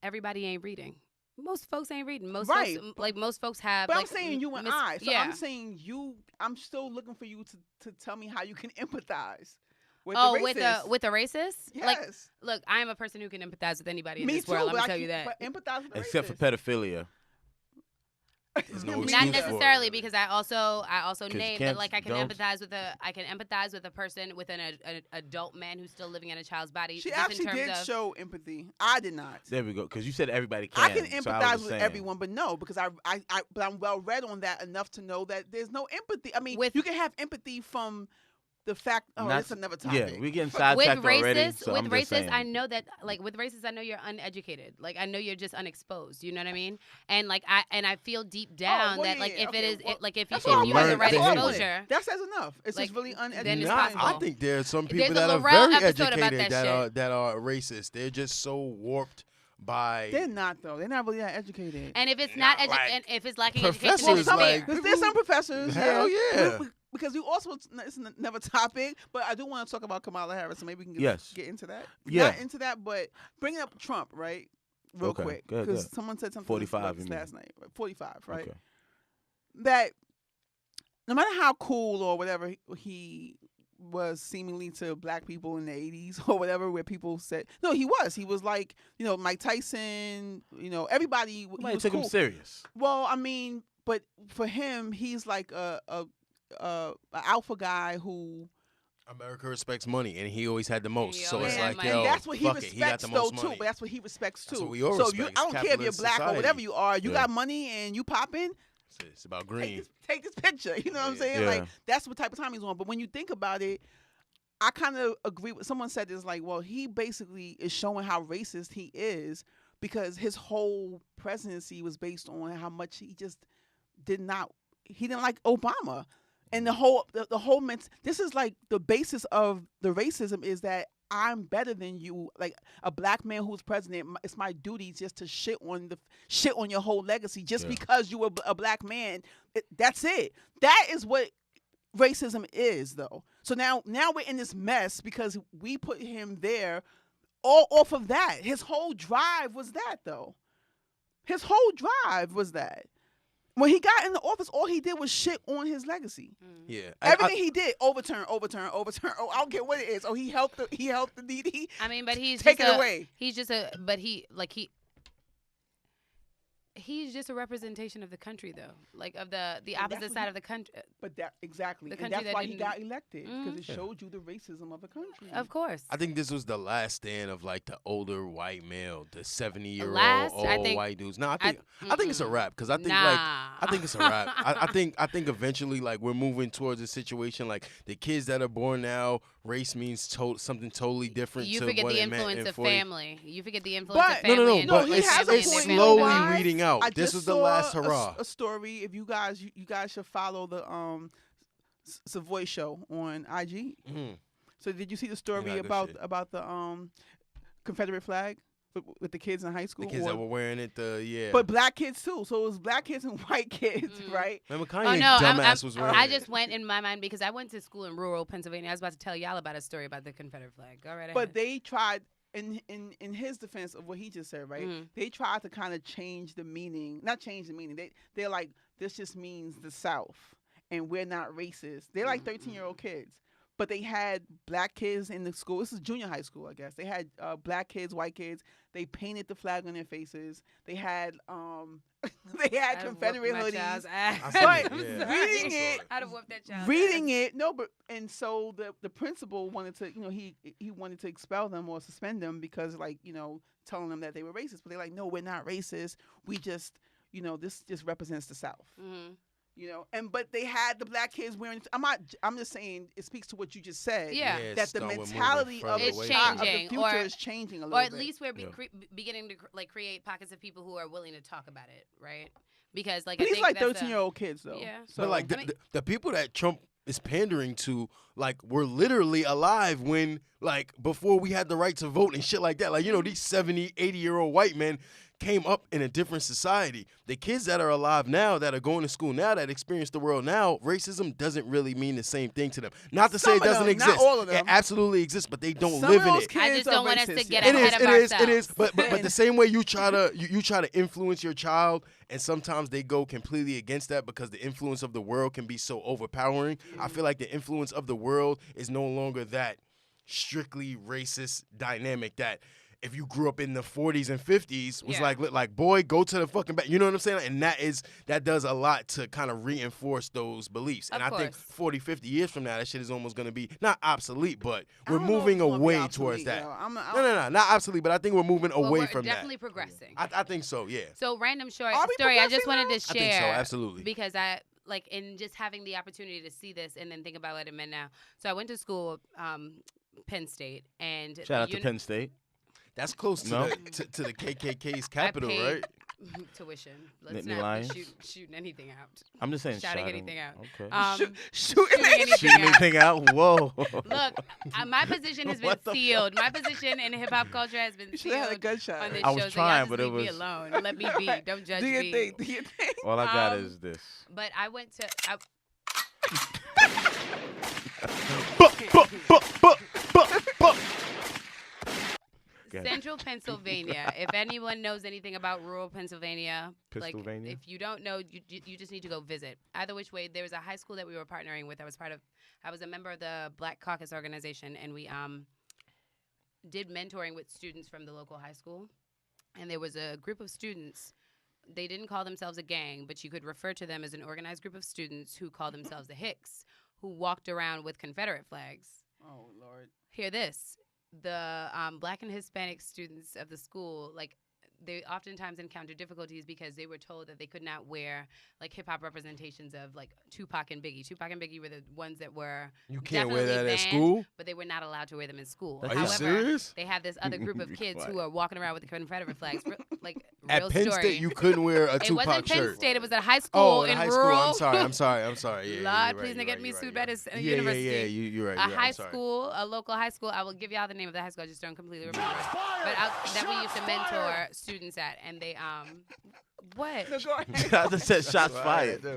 everybody ain't reading. Most folks ain't reading. Most Right. folks, like, most folks have, but like, I'm saying you and mis- I. So yeah. I'm saying you. I'm still looking for you to tell me how you can empathize with Oh, the racist. with a racist? Yes. Like, look, I am a person who can empathize with anybody in Me this too. world. Let but me I tell you that. But empathize with the Except for racist. pedophilia. There's no Me excuse Not neither. for it, necessarily, really. because I also 'Cause you name, can't- but like I can don't. empathize with a person with an adult man who's still living in a child's body. She just in actually terms did of, show empathy. I did not. There we go. Because you said everybody can. I can so was empathize just with saying. everyone, but no, because but I'm well read on that enough to know that there's no empathy. I mean, With- you can have empathy from the fact. Oh, Not- that's another topic. Yeah, we getting with sidetracked already. racists, So I'm just saying. I know that, like, with racists, I know you're uneducated. Like, I know you're just unexposed. You know what I mean? And like, I feel deep down well, that, yeah, like, yeah, if okay, it is, well, like, if That's you all have I the wanted. right That's all I wanted. exposure, That says enough. It's Like, just really then uneducated. it's Nah, I possible. think there are some There's people a that are Laurel very episode about educated that that are racist. They're just so warped by. They're not though. They're not really that educated. and if it's Not not, like and if it's lacking professors, education, then it's like- fair. There's some professors. Hell yeah. yeah. Because you also, it's never topic, but I do want to talk about Kamala Harris, so maybe we can Yes. get into that. Yeah. Not into that, but bringing up Trump, right? Real Okay, quick. go ahead, Because go ahead. someone said something 45, about you this mean. last night. 45, right? Okay. That no matter how cool or whatever he was seemingly to black people in the 80s or whatever, where people said, no, he was like, you know, Mike Tyson, you know, everybody. He Somebody was took cool. him serious. Well, I mean, but for him, he's like a alpha guy who. America respects money, and he always had the most. He So always it's had like, money. yo, And that's what he fuck it. respects He got the though most too. money. But that's what he respects too. That's what we all so if respect. I don't care if you're Capitalist black or society. whatever you are. You Yeah. got money and you popping. It's about green. Take this picture. You know what I'm saying? Yeah. Like that's what type of time he's on. But when you think about it, I kind of agree with someone said this. Like, well, he basically is showing how racist he is because his whole presidency was based on how much he just didn't like Obama. And the whole this is like the basis of the racism is that I'm better than you. Like a black man who's president, it's my duty just to shit on your whole legacy just Yeah. because you were a black man. That's it. That is what racism is, though. So now we're in this mess because we put him there all off of that. His whole drive was that, though. His whole drive was that. When he got in the office, all he did was shit on his legacy. Yeah. Everything he did, overturn. Oh, I don't care what it is. Oh, he helped the needy. I mean, but he's Take just it away. He's just he's just a representation of the country, though, like of the that's opposite what side he- of the country. But that exactly, The and country that's that why he didn't- got elected because it Yeah. showed you the racism of the country. Of course. I think this was the last stand of like the older white male, the 70-year-old Last? old I think- white dudes. No, I think it's a wrap because I think Nah. like I think it's a wrap. I think eventually like we're moving towards a situation like the kids that are born now, race means something totally different. You to forget what the it meant influence in of 40. family. You forget the influence But- of No, family. No, but he it's, has a it's point. family. slowly Why? weeding out. I This just was the saw last hurrah. a story. If you guys should follow the Savoy show on IG. Mhm. So did you see the story Yeah, good about shit. the Confederate flag with the kids in high school? The kids Or- that were wearing it, yeah. but black kids too. So it was black kids and white kids, right? remember Oh Kanye no! dumbass was wearing I it. just went in my mind because I went to school in rural Pennsylvania. I was about to tell y'all about a story about the Confederate flag. Go right ahead. But they tried, in his defense of what he just said, right? Mhm. They tried to kind of change the meaning, not change the meaning. They're like, this just means the South, and we're not racist. They're like 13-year-old kids, but they had black kids in the school. This is junior high school, I guess. They had black kids, white kids. They painted the flag on their faces. They had they had I'd have Confederate whooped my child's hoodies. ass. I But seen it, I'm yeah. sorry. reading it- I'd have whooped that child's Reading ass. it, no, but and so the principal wanted to, he wanted to expel them or suspend them because, like, telling them that they were racist. But they're like, no, we're not racist. We just, this just represents the South. Mhm. But they had the black kids wearing. I'm just saying it speaks to what you just said. Yeah. That the mentality of It's the changing, future or- is changing a Or little at bit. least we're Yeah. beginning to create pockets of people who are willing to talk about it, right? Because But I these think like that's 13-year-old kids though. Yeah. So But like the people that Trump is pandering to, like, were literally alive when, like, before we had the right to vote and shit like that. Like, these 70, 80-year-old white men came up in a different society. The kids that are alive now, that are going to school now, that experience the world now, racism doesn't really mean the same thing to them. Not to say it Some of doesn't them, not exist. all of them. It absolutely exists, but they don't Some live of in those it. kids I just are don't want us racist, to get yeah. ahead of It is. ourselves. But the same way you try to influence your child, and sometimes they go completely against that because the influence of the world can be so overpowering. I feel like the influence of the world is no longer that strictly racist dynamic that if you grew up in the 40s and 50s was Yeah. like boy, go to the fucking back. You know what I'm saying? And that does a lot to kind of reinforce those beliefs. And Of I think course. 40, 50 years from now, that shit is almost going to be not obsolete, but I we're don't know if moving it's gonna be away obsolete, towards that. yo. No, not obsolete, but I think we're moving Well, away we're from definitely that. progressing. I think so, yeah. So random short Are we story. I just progressing wanted to I think so, share absolutely. because I like in just having the opportunity to see this and then think about what it meant now. So I went to school, Penn State, and Shout out to Penn State. That's close to, No? to the KKK's capital, paid right? tuition. Let's Nittany not Lions? be shooting anything out. I'm just saying. Shouting shouting. anything out. Okay. Shooting anything Shooting out. anything out? Whoa. Look, my position has been What the sealed. My position in hip hop culture has been You should have had a sealed gunshot. on this I was show. So trying, y'all just but it leave me was- alone. Let me be. Don't judge Do your me. thing. Do your thing. All I got Um, is this. But I went to. Go ahead. Central Pennsylvania. If anyone knows anything about rural Pennsylvania, Pennsylvania? like if you don't know, you just need to go visit. Either which way, there was a high school that we were partnering with. I was a member of the Black Caucus organization, and we did mentoring with students from the local high school. And there was a group of students. They didn't call themselves a gang, but you could refer to them as an organized group of students who called themselves the Hicks, who walked around with Confederate flags. Oh Lord. Hear this. The Black and Hispanic students of the school, like, they oftentimes encountered difficulties because they were told that they could not wear, like, hip-hop representations of, like, Tupac and Biggie. Tupac and Biggie were the ones that were You can't wear that definitely at banned, school? but they were not allowed to wear them in school. Are That's you However, serious? they had this other group of Be kids who quiet. are walking around with the Confederate flags. Like, At real Penn story. State, you couldn't wear a It Tupac wasn't Penn shirt. State. It was at a high school Oh, in in high rural. school. I'm sorry. Yeah, Lord, you're please right, don't get me sued by this yeah, university. Yeah, you're right. A I'm high sorry. school, a local high school. I will give y'all the name of the high school. I just don't completely remember. But that we used to mentor students at, and they what? No, go ahead. I just said shots fired. But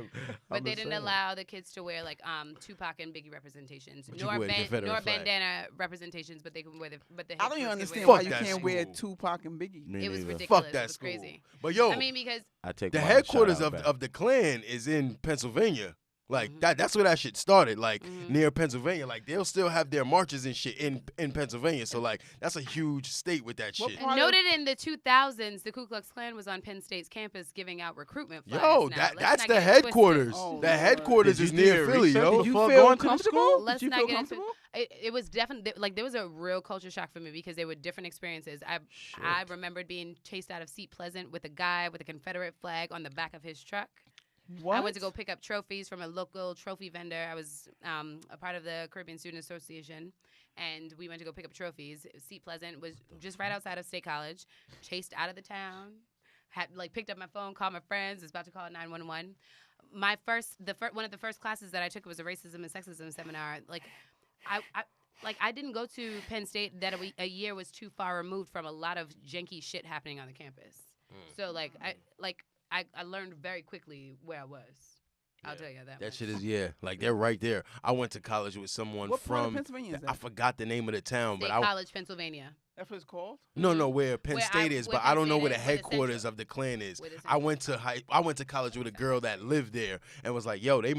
I'm they just didn't saying. allow the kids to wear like Tupac and Biggie representations, But you can wear the nor Confederate flag. bandana representations. But they can wear the. I don't even Hicks understand kids why would you Fuck that can't wear school. Tupac and Biggie. Me It was neither. ridiculous. Fuck that It was school. crazy. But yo, I mean, because I take the my headquarters shout-out of back. the Klan is in Pennsylvania. Like Mhm. that's where that shit started. Like Mhm. near Pennsylvania. Like they'll still have their marches and shit in Pennsylvania. So like that's a huge state with that What shit. part- noted in the 2000s, the Ku Klux Klan was on Penn State's campus giving out recruitment flags. Yo, now. that's Let's not the get it twisted. headquarters. Oh, the Lord. headquarters Did is you do near your Philly, research yo. Did you before feel going to the comfortable? school? Let's Did you not feel get into comfortable? it was definitely like there was a real culture shock for me because there were different experiences. I remembered being chased out of Seat Pleasant with a guy with a Confederate flag on the back of his truck. What? I went to go pick up trophies from a local trophy vendor. I was a part of the Caribbean Student Association, and we went to go pick up trophies. Seat Pleasant was just right outside of State College. Chased out of the town. Had picked up my phone, called my friends. Was about to call 911. My one of the first classes that I took was a racism and sexism seminar. I didn't go to Penn State that a year was too far removed from a lot of janky shit happening on the campus. So I learned very quickly where I was. I'll tell you that. That much. shit is like they're right there. I went to college with someone What part of from Pennsylvania is that? I forgot the name of the town, State but College, Pennsylvania. That's what it's called? no, where Penn Where State is, where but I Penn don't know State where the is, where the headquarters central- of the Klan is. where the I central- went to college with a girl that lived there and was like, yo, they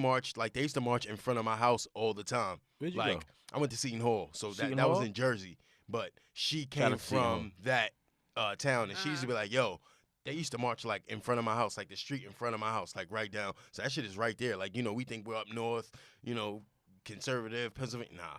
used to march in front of my house all the time. Where'd you Like go? I went to Seton Hall, so Seton that was Hall? in Jersey, but she Shout came out to Seton Hall. from that town, and she used to be like, yo. They used to march like in front of my house, like the street in front of my house, like right down. So that shit is right there. Like, we think we're up north, conservative, Pennsylvania. Nah.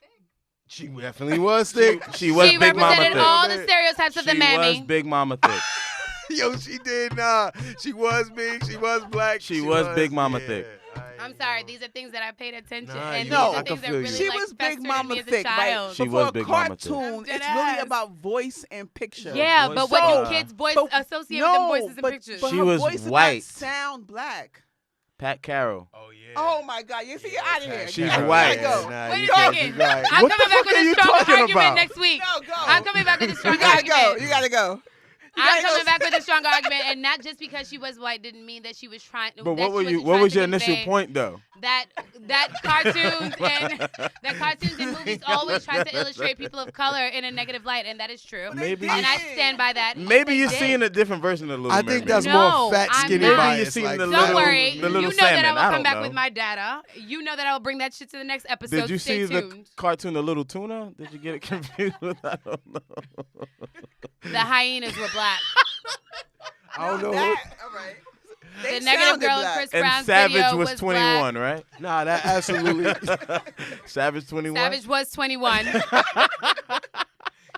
thing. She definitely was thick. She was She Big Mama represented thick. all the stereotypes of the She mammy. was Big Mama thick. Yo, she did. Nah, she was big. She was black. She was Big Mama thick. I'm sorry, these are things that I paid attention, Nah, and you- these I are can things that feel you. really She like was Big festered in Mama me as a thick, right? child. She But was for a Big Mama thick. cartoon, I'm it's dead really ass. about voice and picture. Yeah, voice but what is- do kids voice but- associate with them voices and but, pictures? But She her was voice did white. not sound black. Pat Carroll. Oh yeah. Oh my God! You see, you're out of here. She's You gotta white. go. Wait a second. I'm What the coming back fuck with are a you stronger talking argument about? next week. No, go. I'm coming back with a You stronger gotta argument. go. You gotta go. I'm gotta coming go. back with a stronger argument, and not just because she was white didn't mean that she was trying. But that what were she you? wasn't What trying was to your initial convey point though? that cartoons and movies always try to illustrate people of color in a negative light, and that is true. Maybe And you, I stand by that. maybe They you're did. seeing a different version of Little I Mermaid. think that's No, more fat, I'm skinny not. bias. Maybe you've seen like the Don't that. little- worry. the You little know that I salmon. will I come don't back know. with my data. You know that I will bring that shit to the next episode. Did you Stay see the tuned. cartoon The Little Tuna? Did you get it confused with? I don't know. The hyenas were black. I don't know. That, all right. They The negative sounded girl in black. Chris And Brown's Savage video was was 21, right? Nah, that absolutely. Savage 21. Savage was 21.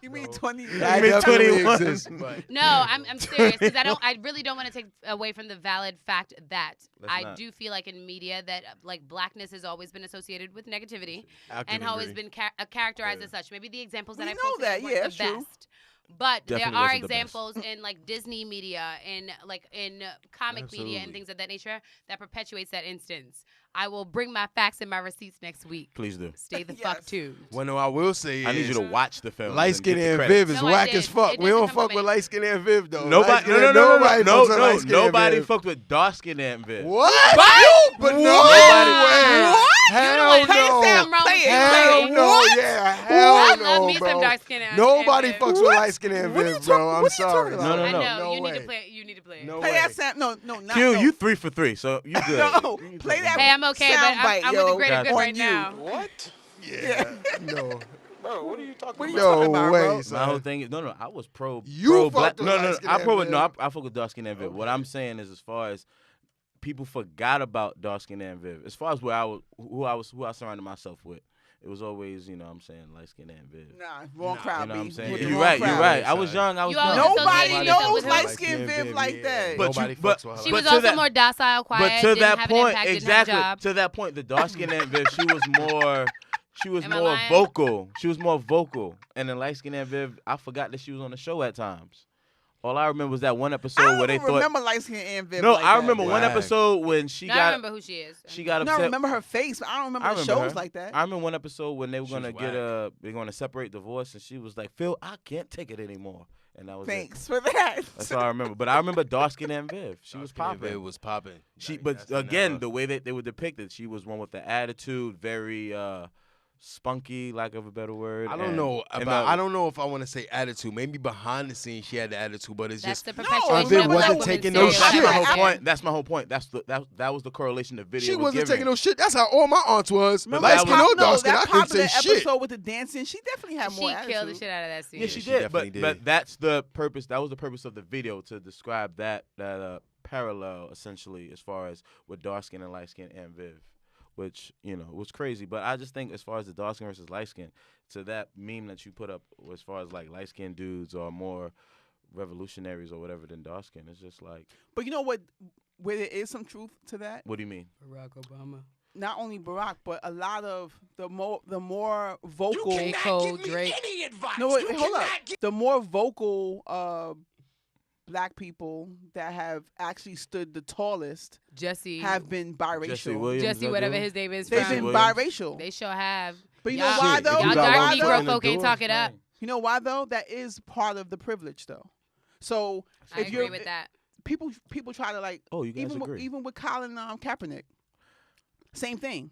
You mean 20? That mean definitely 21. exists, but- No, I'm serious because I really don't want to take away from the valid fact that Let's I not. do feel like in media that like blackness has always been associated with negativity I can and always agree. been characterized as such. Maybe the examples that We I know posted that, weren't yeah, the it's true. best. But Definitely there are wasn't the best. examples in like Disney media and like in comic media and Absolutely. things of that nature that perpetuates that instance. I will bring my facts and my receipts next week. Please do. Stay the Yes. fuck tuned. Well, no, I will say I need you is to watch the film. light skin and credit. Viv is No, I whack did. as fuck. It We don't doesn't come fuck from with me. light skin and Viv though. Nobody, Light-skinned- no, nobody fucks with light skin and nobody Viv. fucked with dark skin and Viv. What? But no Nobody- way. What? Hell Play no. the sound. Play it. Hell Play it. no. What? Yeah. Hell I no, love me bro. some dark skin and Nobody Viv. fucks with What? light skin and What are you Viv, bro. talking- I'm what are you sorry. talking No, no, I no. know. No you way. need to play it. You need to play it. No Play way. that sound. No, not. Q, no. you 3 for 3, so you good. No, play that. Hey, I'm okay, but soundbite, I'm yo, with the greater good on right you. now. What? Yeah. No. Bro, what are you talking What are you about? talking No about, way, bro? My son. whole thing is no. I was pro. You pro fucked black. with No, light-skinned I pro. and No, Viv. I fuck with dark skin and Viv. What I'm saying is, as far as people forgot about dark skin and Viv, as far as who I surrounded myself with, it was always, what I'm saying, light skin and Viv. Nah, wrong crowd. You know what I'm B. saying? With the You're wrong right. You're crowd. right. I was young. I was You always dumb. Nobody associated yourself knows with her. light skin Viv like that. But Nobody you- but- fucks with her. She But was to also that- more docile, quiet. But to didn't that have an point, impact, didn't have a exactly. job. To that point, the dark skin and Viv, she was more. She was Am I more lying? vocal. She was more vocal. And then light skin and Viv, I forgot that she was on the show at times. All I remember was that one episode I where they don't thought. remember light skin and Viv. No, like I that. remember one Whack. episode when she No, I got. remember who she is. She got No, upset. I remember her face, but I don't remember I the remember shows her. like that. I remember one episode when they were She gonna was get whack. they're gonna separate divorce, and she was like, "Phil, I can't take it anymore," and that was it. Thanks for that. That's all I remember. But I remember dark skin and Viv. She was Dark-skinned popping. Viv was popping. She, Like, but that's the again, era. the way that they were depicted, she was one with the attitude, very spunky, lack of a better word. I don't and- know and about. the- I don't know if I want to say attitude. Maybe behind the scenes she had the attitude, but it's That's just the No, perpetuation Viv of wasn't black taking women's no That's shit. my whole stereotypes. point. That's my whole point. That was the correlation the video. she was wasn't giving. taking no shit. That's how all my aunts was. Remember Light that skin was- or dark skin, I that couldn't say popular shit. episode with the dancing, she definitely had more She attitude. killed the shit out of that scene. Yeah, she she did. definitely But did. that's the purpose. That was the purpose of the video, to describe that parallel essentially, as far as with dark skin and light skin and Viv, which was crazy. But I just think as far as the dark skin versus light skin, to that meme that you put up as far as like light skinned dudes are more revolutionaries or whatever than dark skin, it's just like, But you know what? Where there is some truth to that, what do you mean? Barack Obama. not only Barack, but a lot of the more vocal. J. Cole, Drake. No, wait, hold up. The more vocal black people that have actually stood the tallest Jesse. have been Jesse biracial. Williams, Jesse, that whatever dude? his name is. They've from. been Williams. biracial. They sure have. But you know Y'all- why Shit, though? if Y'all you You know got dark why one Negro foot in though? the folk ain't door. talk it up. You know why though? That is part of the privilege though. So I if you're agree with that. people try to like Oh, you guys even agree? with Colin Kaepernick, same thing.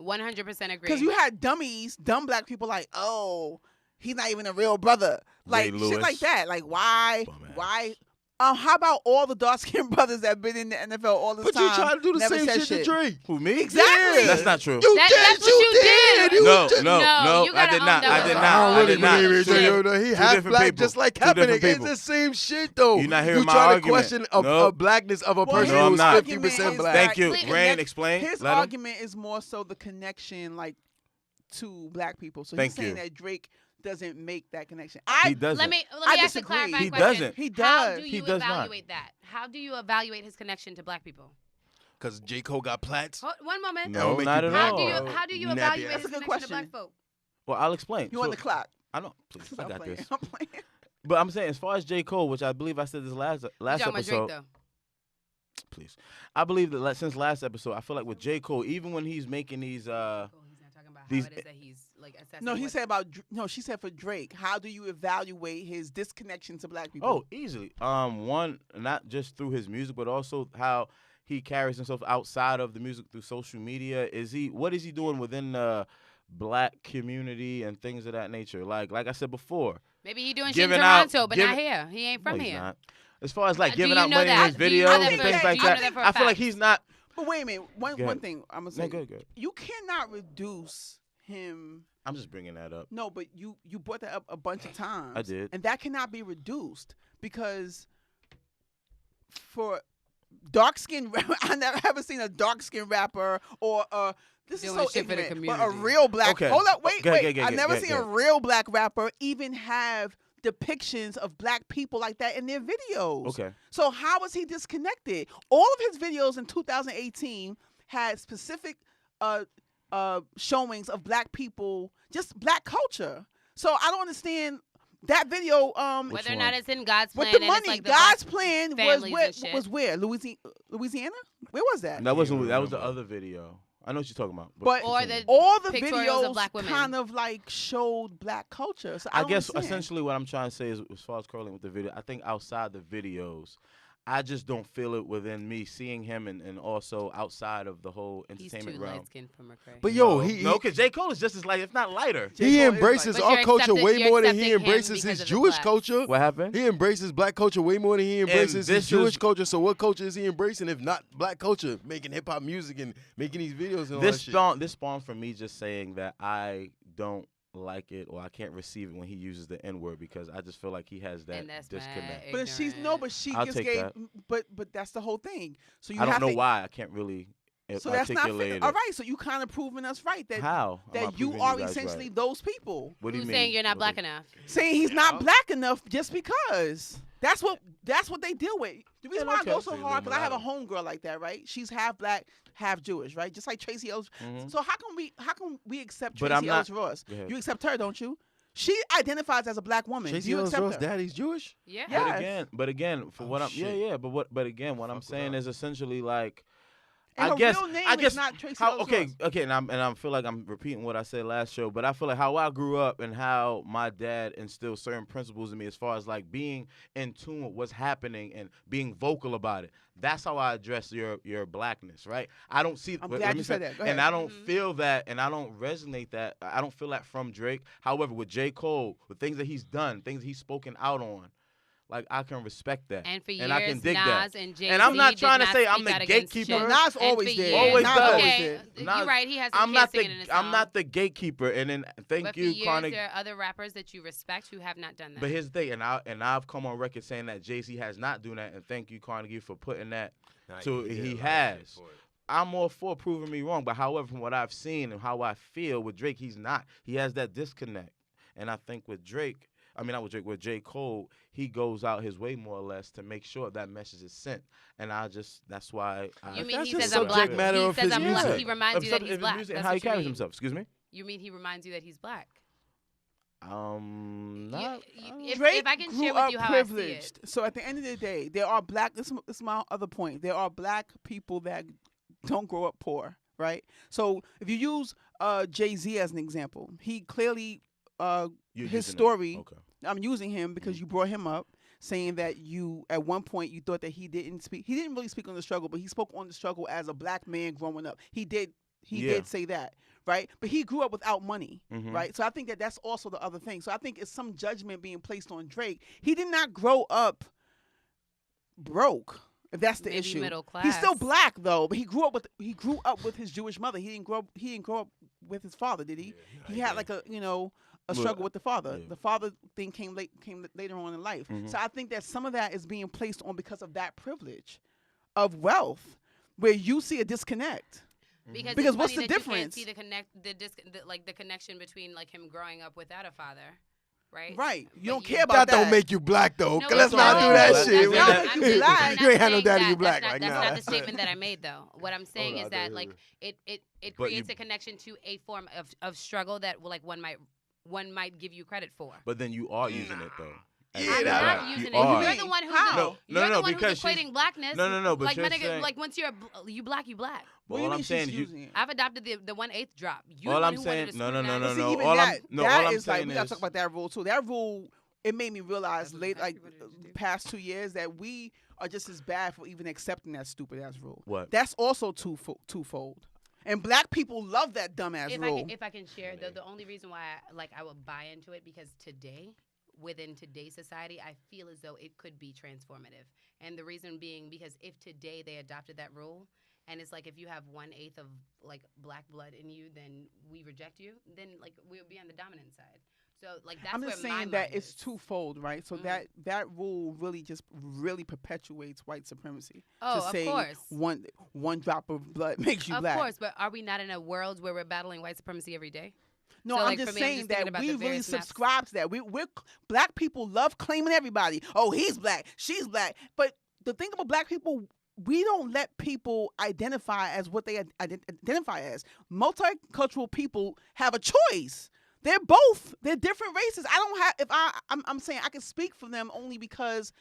100% agree. Because you had dumb black people like, oh, he's not even a real brother, like Ray shit Lewis. like that. Like why? Bum ass. Why? How about all the dark skinned brothers that have been in the NFL all this But time? you try to do the never same said shit to Drake. Who, me? Exactly. That's not true. You That's did. what you did. You No, did. no, No, no, you I gotta did own not. that I one. did I not. I I don't did not. really believe Two it. different- He two half different black, people. just like Two different Kaepernick. It's people. the same shit, though. You're not hearing you my try argument. to question a Nope. blackness of a Well, person No, I'm who's not. 50% black. Thank you. Please. Rain, explain. His Let him. argument is more so the connection, like to black people. So Thank he's saying you. that Drake doesn't make that connection. He doesn't. Let me I ask a disagree. clarifying He question. doesn't. He How does. do He you does not. evaluate that? How do you evaluate his connection to black people? Because J. Cole got plats. One moment. No, make not you at proud. all. How do you Nappy evaluate ass. his That's a good connection to question. black folk? Well, I'll explain. You on the clock? I know. Please, I I'm got playing. this. I'm playing. But I'm saying, as far as J. Cole, which I believe I said this last You talking about episode. Drake, though? Please, I believe that since last episode, I feel like with J. Cole, even when he's making these, He's not talking about these- how it is that he's like assessing. No, he what- said about she said for Drake. How do you evaluate his disconnection to black people? oh, easily. One, not just through his music, but also how he carries himself outside of the music through social media. What is he doing within the black community and things of that nature? Like I said before, Maybe he doing shit in giving out- Toronto, but giving- not here. He ain't from no, he's here. not. As far as like Do giving you out know money in that? his Do you know videos that and for a- things do like you know that, that for a I feel like fact? he's not. But wait a minute. Go One ahead. thing I'm gonna No, say. good. You cannot reduce him. I'm just bringing that up. No, but you brought that up a bunch of times. I did. And that cannot be reduced because for dark skinned I never haven't seen a dark skinned rapper or this Doing is so shit for the ignorant, but a community. real black Okay. hold up, wait, Go ahead, wait. go ahead, I've never go seen ahead. a real black rapper even have depictions of black people like that in their videos. Okay. So how is he disconnected? All of his videos in 2018 had specific showings of black people, just black culture. So I don't understand that video. Whether or one? not it's in God's plan. With the and it's money, like the God's black plan families and shit. was where? Louisiana? Where was that? That wasn't. even That was the remember. other video. I know what you're talking about. But Or continue. the all the pictorials of videos black women. kind of like showed black culture. So I, I don't guess understand. essentially what I'm trying to say is, as far as correlating with the video, I think outside the videos, I just don't feel it within me seeing him and also outside of the whole He's entertainment too realm. light skinned for McCray. But yo, no, he because J. Cole is just as light, if not lighter. J. he Cole is embraces like- our But culture you're way more than he accepting him embraces because his of the Jewish blacks. culture. What happened? He embraces black culture way more than he embraces this his Jewish is- culture. So what culture is he embracing if not black culture? Making hip hop music and making these videos and all that shit. This spawned from me just saying that I don't like it or I can't receive it when he uses the N word because I just feel like he has that And that's mad disconnect. But she's ignorant. but she I'll just take gave. that. But that's the whole thing. So you I don't have know to, why I can't really So that's not articulate fair. it. All right. So you kind of proving us right that How? I'm that not you proving are guys essentially right. those people. What do you Who's mean? saying you're not What black do- enough? Saying he's not black enough just because. That's what they deal with. The reason Yeah, why I okay. go so Say hard because I have a Illuminati. homegirl like that, right? She's half black, half Jewish, right? Just like Tracy Ellis. Mhm. So how can we accept But I'm Tracy not- Ellis Ross? Go ahead. You accept her, don't you? She identifies as a black woman. Tracy Do you Ellis accept Ross' her? daddy's Jewish? Yeah. Yeah. But again, for Oh, what I'm shit. but again, what I'm Fuck with saying her. is essentially like And I her guess real name I is guess not Tracy how Ellis okay Ross. and I feel like I'm repeating what I said last show, but I feel like how I grew up and how my dad instilled certain principles in me as far as like being in tune with what's happening and being vocal about it. That's how I address your blackness, right? I don't see. I'm let glad me you said say- that. Go And ahead. I don't Mhm. feel that, and I don't resonate that. I don't feel that from Drake. However, with J. Cole, with things that he's done, things he's spoken out on, like I can respect that. And for years, And I can dig Nas that. and Jay-Z And I'm not did trying to not say I'm speak the out against gatekeeper. shit. Nas And for always did. years- Always Nas does. always Okay, did. Nas- you're right. He has some I'm not singing in his I'm song. not the gatekeeper. And then thank But you, for years, Chronic. there are other rappers that you respect who have not done that. But here's the thing, and I've come on record saying that Jay-Z has not done that, and thank you, Carnegie, for putting that. Nah, So did he a lot of shit has. for it. I'm all for proving me wrong, but however, from what I've seen and how I feel with Drake, he's not. He has that disconnect, and I think with Drake, I mean not with Drake, with J. Cole, he goes out his way more or less to make sure that message is sent, and that's why. You mean That's he just says I'm black? subject matter He of says his I'm black. music. He reminds you that he's black. and That's how he what you carries mean. himself. Excuse me. You mean he reminds you that he's black? Not. If Drake I can grew share up with you how I see it. privileged. So at the end of the day, there are black. This is my other point. There are black people that don't grow up poor, right? So if you use Jay-Z as an example, he clearly You're his using it. story. Okay. I'm using him because you brought him up, saying that you at one point you thought that he didn't speak. He didn't really speak on the struggle, but he spoke on the struggle as a black man growing up. He did. He Yeah. did say that, right? But he grew up without money, Mhm. right? So I think that that's also the other thing. So I think it's some judgment being placed on Drake. He did not grow up broke. If that's the Maybe issue, middle he's still class. black though. But he grew up with his Jewish mother. He didn't grow up with his father, did he? He had like a Well, struggle with the father. yeah. The father thing came later on in life. Mhm. So I think that some of that is being placed on because of that privilege of wealth, where you see a disconnect. Because Because it's what's funny the that you can't difference? see the connection between like him growing up without a father, right? Right. You But don't you- care about That don't make you black though. No, Let's it's not do that not. shit. That's not- you black. I'm You ain't had no saying daddy, you that. black. That's Like, not, nah. that's not the statement that I made, though. What I'm saying Hold is on, that wait, like wait. it But creates you- a connection to a form of struggle that like one might give you credit for. But then you are using it though. Yeah, I'm that- not right. using You it. are. You're the one who's How? No, you're no, the one because who's she's- equating blackness. No, but like you're my nigga, saying- like once you black, you black. What do All you I'm mean saying she's is using it? I've adopted the 1/8 drop. You All the one I'm who saying- wanted to no, screw no, that. But see, no. even All that, I'm- no, that all I'm is like saying we gotta is- talk about that rule too. That rule, it made me realize That's late, like exactly what it is, dude. past 2 years, that we are just as bad for even accepting that stupid ass rule. What? That's also twofold. And black people love that dumbass rule. If I can share, the only reason why I would buy into it because today, within today's society, I feel as though it could be transformative. And the reason being because if today they adopted that rule, and it's like if you have 1/8 of like black blood in you, then we reject you, then like we'll be on the dominant side. So like that's I'm where just my saying that mind it's is. twofold, right? So Mhm. that rule really perpetuates white supremacy. Oh, to of say course. one drop of blood makes you Of black. course, but are we not in a world where we're battling white supremacy every day? No, So, I'm like, just for me, I'm saying just thinking that about we the really various maps. subscribe to that. We're black people love claiming everybody. Oh, he's black, she's black. But the thing about black people, we don't let people identify as what they identify as. Multicultural people have a choice. They're both. They're different races. I don't have. If I'm saying I can speak for them only because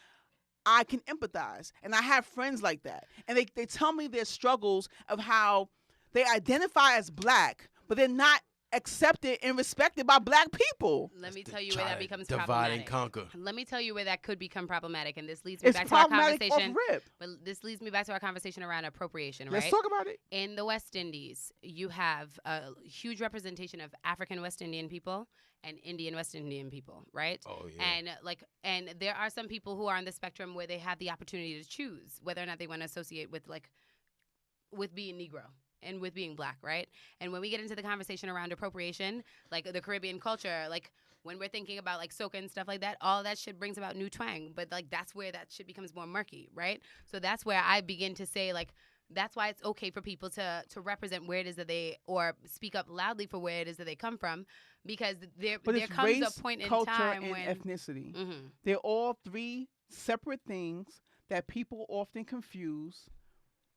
I can empathize, and I have friends like that, and they tell me their struggles of how they identify as black, but they're not accepted and respected by black people. Let me That's tell you the where that try to becomes divide problematic. and conquer. Let me tell you where that could become problematic, and this leads me It's back to our problematic off conversation. rip. But this leads me back to our conversation around appropriation, Let's right? talk about it. In the West Indies, you have a huge representation of African West Indian people and Indian West Indian people, right? Oh yeah. And there are some people who are on the spectrum where they have the opportunity to choose whether or not they want to associate with being Negro and with being black, right? And when we get into the conversation around appropriation, like the Caribbean culture, like when we're thinking about like soca and stuff like that, all that shit brings about new twang. But like that's where that shit becomes more murky, right? So that's where I begin to say like that's why it's okay for people to represent where it is that they or speak up loudly for where it is that they come from, because there But it's comes race, a point in culture, time and when ethnicity. Mhm. They're all three separate things that people often confuse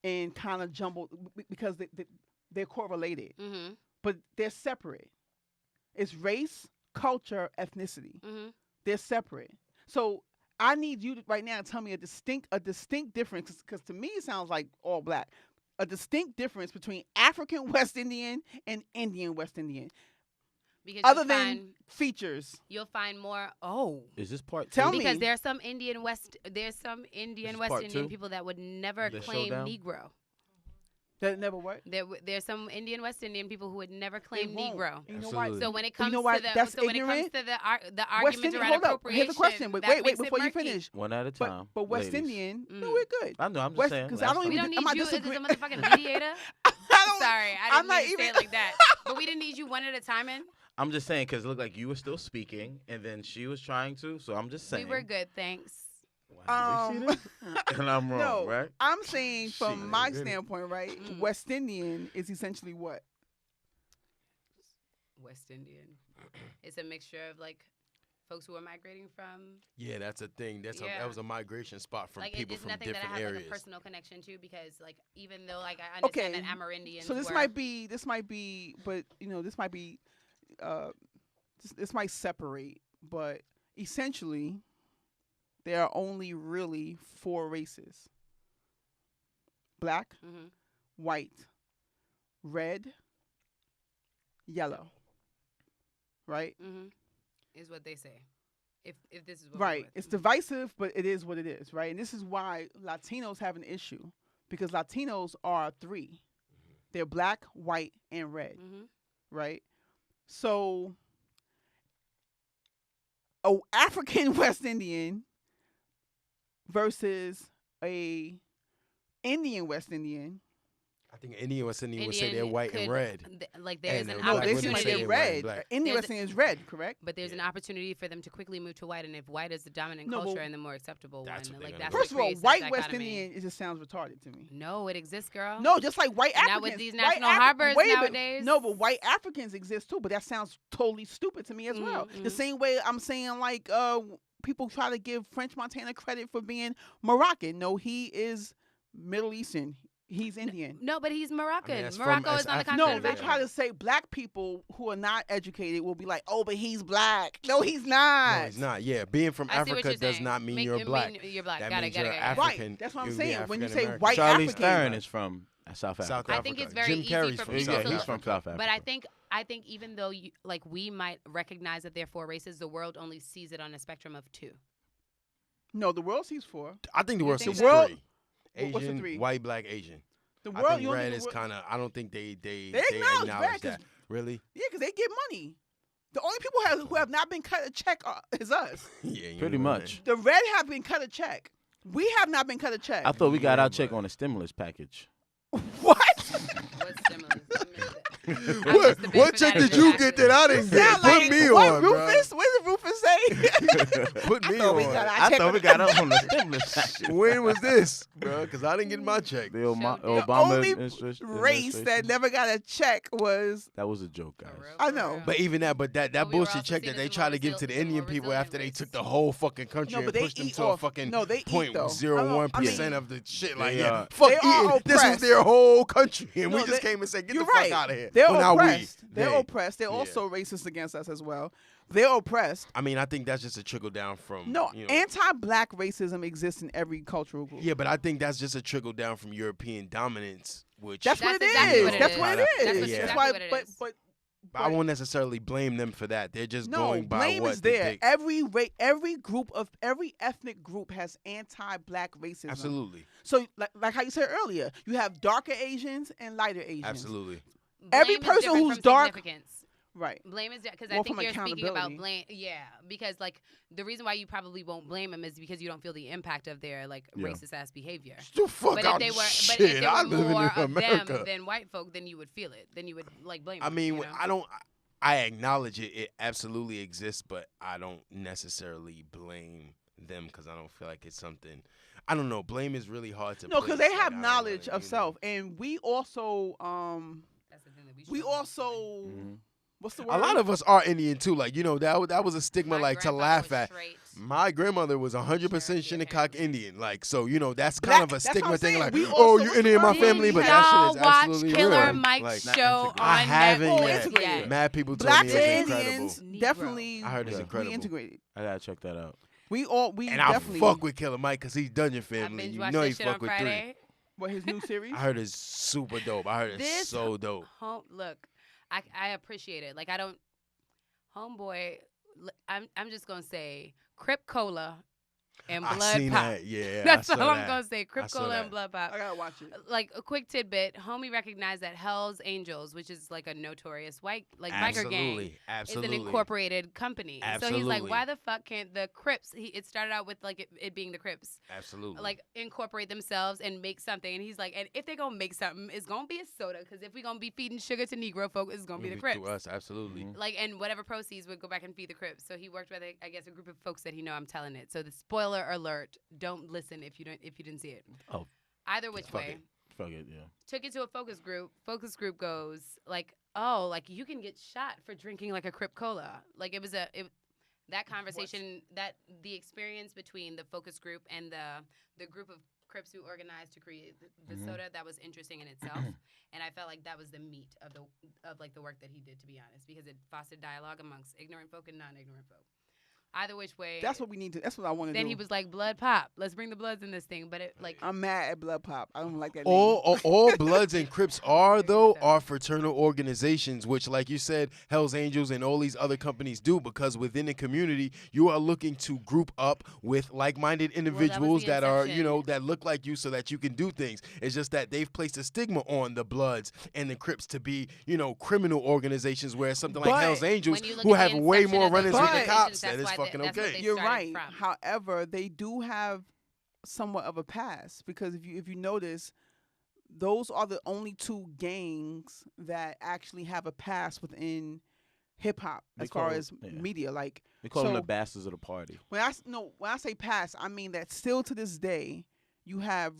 and kind of jumble because they're correlated, Mhm. but they're separate. It's race, culture, ethnicity. Mhm. They're separate. So I need you to right now tell me a distinct difference, because to me it sounds like all black. A distinct difference between African West Indian and Indian West Indian, Because other you'll than find, features. you'll find more. Oh. Is this part Tell two? me. Because there's some Indian West part Indian two? people that would never The claim showdown? Negro. That never worked. There's some Indian West Indian people who would never claim They won't. Negro. You know why? Absolutely. So when it You comes know why to the that's so when it comes ignorant? to the West argument Indian. around Hold up. appropriation, Here's a question. But that wait, makes it before you murky. finish. One at a time. But West ladies. Indian, no, Mm. we're good. I know. I'm just West- saying. 'cause last I don't time. We even- don't need I'm not you as a disagreeing. motherfucking mediator. I don't- Sorry, I I'm didn't not mean to say even- it like that. But we didn't need you one at a time in. I'm just saying because it looked like you were still speaking, and then she was trying to. So I'm just saying. We were good, thanks. Wow, you see this? And I'm wrong, No, right? I'm saying from Shit. my Good. standpoint, right? Mm. West Indian is essentially what? West Indian. It's a mixture of like folks who are migrating from. Yeah, that's a thing. Yeah. That was a migration spot from Like people it's from nothing different that I have areas. like a personal connection to, because like even though like I understand Okay, that Amerindians. So this were, might be, but this might be, this might separate, but essentially, there are only really 4 races: black, Mhm. white, red, yellow. Right? Mhm. Is what they say. If this is what Right. We're with. It's divisive, but it is what it is, right? And this is why Latinos have an issue, because Latinos are 3. They're black, white, and red, Mhm. right? So a African West Indian versus a Indian West Indian I think Indian West Indian would say they're white and could- red. Like there's And an the No, black they women seem like say they're they're white and red. black. Indian There's West Indian is red, correct? But there's an opportunity for them to quickly move to white, and if white is the dominant No, but- culture and the more acceptable That's one, what they're like gonna that's go First what of all, creates white that West dichotomy. Indian, it just sounds retarded to me. No, it exists, girl. No, just like white Not Africans. with these White national harbors wait a minute. nowadays. No, but white Africans exist too. But that sounds totally stupid to me as well. The Mhm. same way I'm saying like people try to give French Montana credit for being Moroccan. No, he is Middle Eastern. He's Indian. No, but he's Moroccan. that's from- Morocco that's is on the African. No, continent they of try Africa. to say black people who are not educated will be like, oh, but he's black. No, he's not. No, he's not. Yeah, being from I see what Africa you're does saying. not mean you're black. You're black. That got means it. Got you're it. African. Right, that's what I'm You would be saying. When you say African-American. white Charlie African, Stern is from South Africa. South I think it's very Jim easy Carrey's for from people South to- he's from South Africa. But I think even though we might recognize that there are 4 races, the world only sees it on a spectrum of 2. no, the world sees 4. I think the You world think sees so? The world- 3. what's the Asian, 3? white, black, Asian. The I world, think you don't red think is the world- kind of. I don't think they acknowledge red 'cause- that. Really? Yeah, because they get money. The only people who have not been cut a check is us. Yeah, you Pretty know what I much. mean. The red have been cut a check. We have not been cut a check. I thought we got Yeah, our check but- on a stimulus package. What? What's similar? What check did you get that I didn't get? Sound Put like me what, on, bro. Rufus? What did Rufus say? Put me thought we on. got our I check thought on we the- got up on the stimulus package. When was this, bro? Because I didn't get my check. The Showed Obama The only administration. race that never got a check was That was a joke, guys. For real, I for know. real. But even that, that But we were bullshit also check seen that they as the try more to give to the resil- the more Indian people resilient after they race. took the whole fucking country No, but and they pushed them eat to a off. fucking No, they eat, point though. 0.01% I of the shit. Like, They, yeah, fuck they are eating. This was oppressed. their whole country, and No, we just they- came and said, "Get You're the fuck right. out of here." They're Well, not oppressed. we. They're They. oppressed. They're Yeah. also racist against us as well. They're oppressed. I mean, I think that's just a trickle down from No, you know, anti-black racism exists in every cultural group. yeah, but I think that's just a trickle down from European dominance, which That's what it That's exactly is. what it That's is. what it That's is. what- That's exactly why, what it but, is. but I won't necessarily blame them for that. They're just no, going by blame what is the there. dic- Every ethnic group has anti-black racism. Absolutely, So, like how you said earlier, you have darker Asians and lighter Asians. absolutely. Every Blame is person different who's from dark- significance. Right. Blame is because I More think from you're speaking about accountability. blame. Yeah, because like the reason why you probably won't blame them is because you don't feel the impact of their like Yeah. racist ass behavior. The fuck But if out they of were, shit. but if there I were live more in of America. them than white folk, then you would feel it. Then you would like blame. I them, mean, you know? I don't. I acknowledge it. It absolutely exists, but I don't necessarily blame them because I don't feel like it's something. I don't know. Blame is really hard to. No, because place. they Like, have I don't knowledge know, of you know. self, and we also That's the thing that we struggle with. also Mhm. what's the word? A lot of us are Indian too. Like that was a stigma My like to grandfather laugh was at. straight. My grandmother was 100% Cherokee Shinnecock family. Indian. Like, so, that's Black- kind of a that's what stigma I'm thing. saying. Like, We oh, also- you what's Indian in the my word? family, but Did that y'all shit is absolutely watch Killer real. Mike's Like, show on I haven't Well, yet. integrated. Mad people told Black me and it's incredible. Indians Negro. definitely I heard it's Yeah. incredible. we integrated. I gotta check that out. We And I definitely fuck with Killer Mike because he's Dungeon I Family. binge You watched know he that shit fuck on with Friday. what his new series. three. I heard it's super dope. I heard it's This so dope. Look, I appreciate it. Like I don't, homeboy. I'm just gonna say Crip Cola and I Blood seen Pop. that. Yeah, That's I all saw I'm that. gonna say. I Crip saw Cola that. and Blood Pop. I gotta watch it. Like a quick tidbit, homie recognized that Hell's Angels, which is like a notorious white biker gang, Absolutely. is Absolutely. an incorporated company. So he's Absolutely. like, why the fuck can't the Crips? It started out with like it being the Crips, Absolutely. like incorporate themselves and make something. And he's like, and if they're gonna make something, it's gonna be a soda. Because if we're gonna be feeding sugar to Negro folk, it's gonna be the Maybe Crips. through us. Absolutely. Mhm. Like, and whatever proceeds would go back and feed the Crips. So he worked with, I guess, a group of folks that he know. I'm telling it. So the spoiler alert: don't listen if you didn't see it. Oh, Either which fuck way. it. fuck it, yeah. Took it to a focus group. Focus group goes like, oh, like you can get shot for drinking like a Crip Cola. Like it was that conversation, that the experience between the focus group and the group of Crips who organized to create the Mhm. soda, that was interesting in itself. And I felt like that was the meat of the work that he did, to be honest, because it fostered dialogue amongst ignorant folk and non-ignorant folk. Either which way. That's what we need to. That's what I want to do. Then he was like, blood pop. Let's bring the bloods in this thing. But it like I'm mad at Blood Pop. I don't like that. All Bloods and Crips are, though, are fraternal organizations, which, like you said, Hell's Angels and all these other companies do, because within the community, you are looking to group up with like-minded individuals the that are, inception. that look like you so that you can do things. It's just that they've placed a stigma on the Bloods and the Crips to be, criminal organizations, whereas something like But Hell's Angels, when you look who at the have way inception more of the run-ins with the organizations, cops, that's that is why fucking that's what okay. they You're started right. from. However, they do have somewhat of a past because if you notice, those are the only two gangs that actually have a past within hip hop They as far call- as yeah. media. Like They call them so the bastards of the party. when I say past, I mean that still to this day you have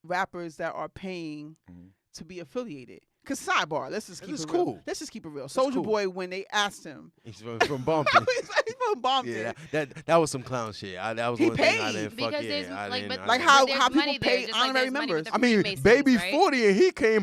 rappers that are paying Mhm. to be affiliated. Cause sidebar, let's just keep This it is real. cool. Let's just keep it real. Soldier cool. Boy, when they asked him, He's from Bumpton. he's from Bompton. Yeah, that was some clown shit. That was He one thing I paid. didn't Because fuck. there's, Yeah, I like, didn't. but- I Like didn't- how there's people money there, pay just like honorary there's money with members. the I mean, Freemasons, baby right? 40 and he came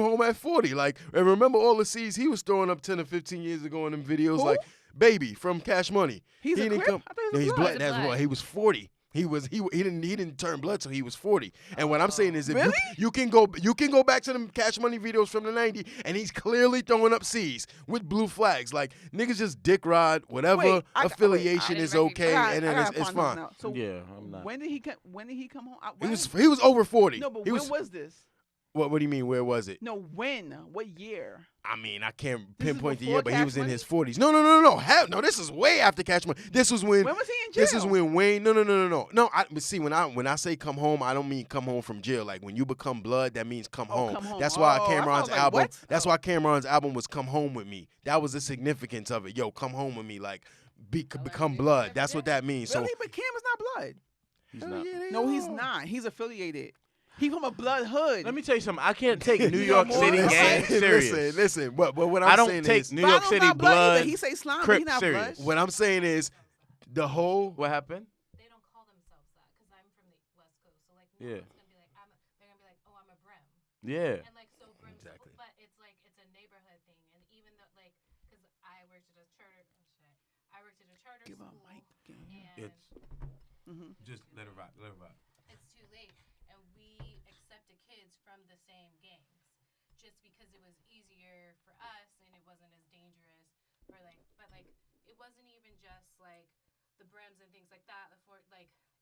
home at 40. Like, and remember all the C's he was throwing up 10 or 15 years ago in them videos? Who? Like, baby from Cash Money. He's he a didn't Crip? come. I thought he was No, a he's Blood. black. He's a That's Blood. why he was 40. He didn't turn blood till he was 40. And what I'm saying is, if Really? you can go back to them Cash Money videos from the '90s, and he's clearly throwing up C's with blue flags. Like niggas just dick ride whatever Wait, affiliation I is didn't okay, I and then gotta it's find something fine. out. So Yeah, I'm not. when did he come? When did he come home? He was over 40. No, but he when was this? What do you mean? Where was it? No, when? What year? I mean, I can't This is pinpoint the before year, but he Cash was in Money? his 40s. No. Hell, no, this is way after Cash Money. This was when. When was he in jail? This is when Wayne. No. No, but see, when I say come home, I don't mean come home from jail. Like when you become blood, that means come home. come home. That's why Oh, I Cameron's was like, album. what? That's Oh. why Cameron's album was "Come Home with Me." That was the significance of it. Yo, come home with me. Like become blood. That's what that means. Really? So But Cam is not blood. He's Hell not. yeah, they No, he's are. not. He's affiliated. He from a blood hood. Let me tell you something. I can't take New You York got City more? gang serious. Listen. But what I I'm don't saying take is, New York Ronald's City not blood blood. either. He say slime, but Crip he not serious. blood. what I'm saying is, the whole. What happened? They don't call themselves that because I'm from the West Coast. So like, no Yeah. one's gonna be like, they're gonna be like, oh, I'm a Brem. Yeah. And like, so Brem's, Exactly. but it's like it's a neighborhood thing. And even though like, because I worked at a charter, I worked at a charter Give school, her a mic. and Just let her rock. Let her rock. it's too late. And we accepted kids from the same gangs just because it was easier for us and it wasn't as dangerous for like, but like, it wasn't even just like the Brems and things like that.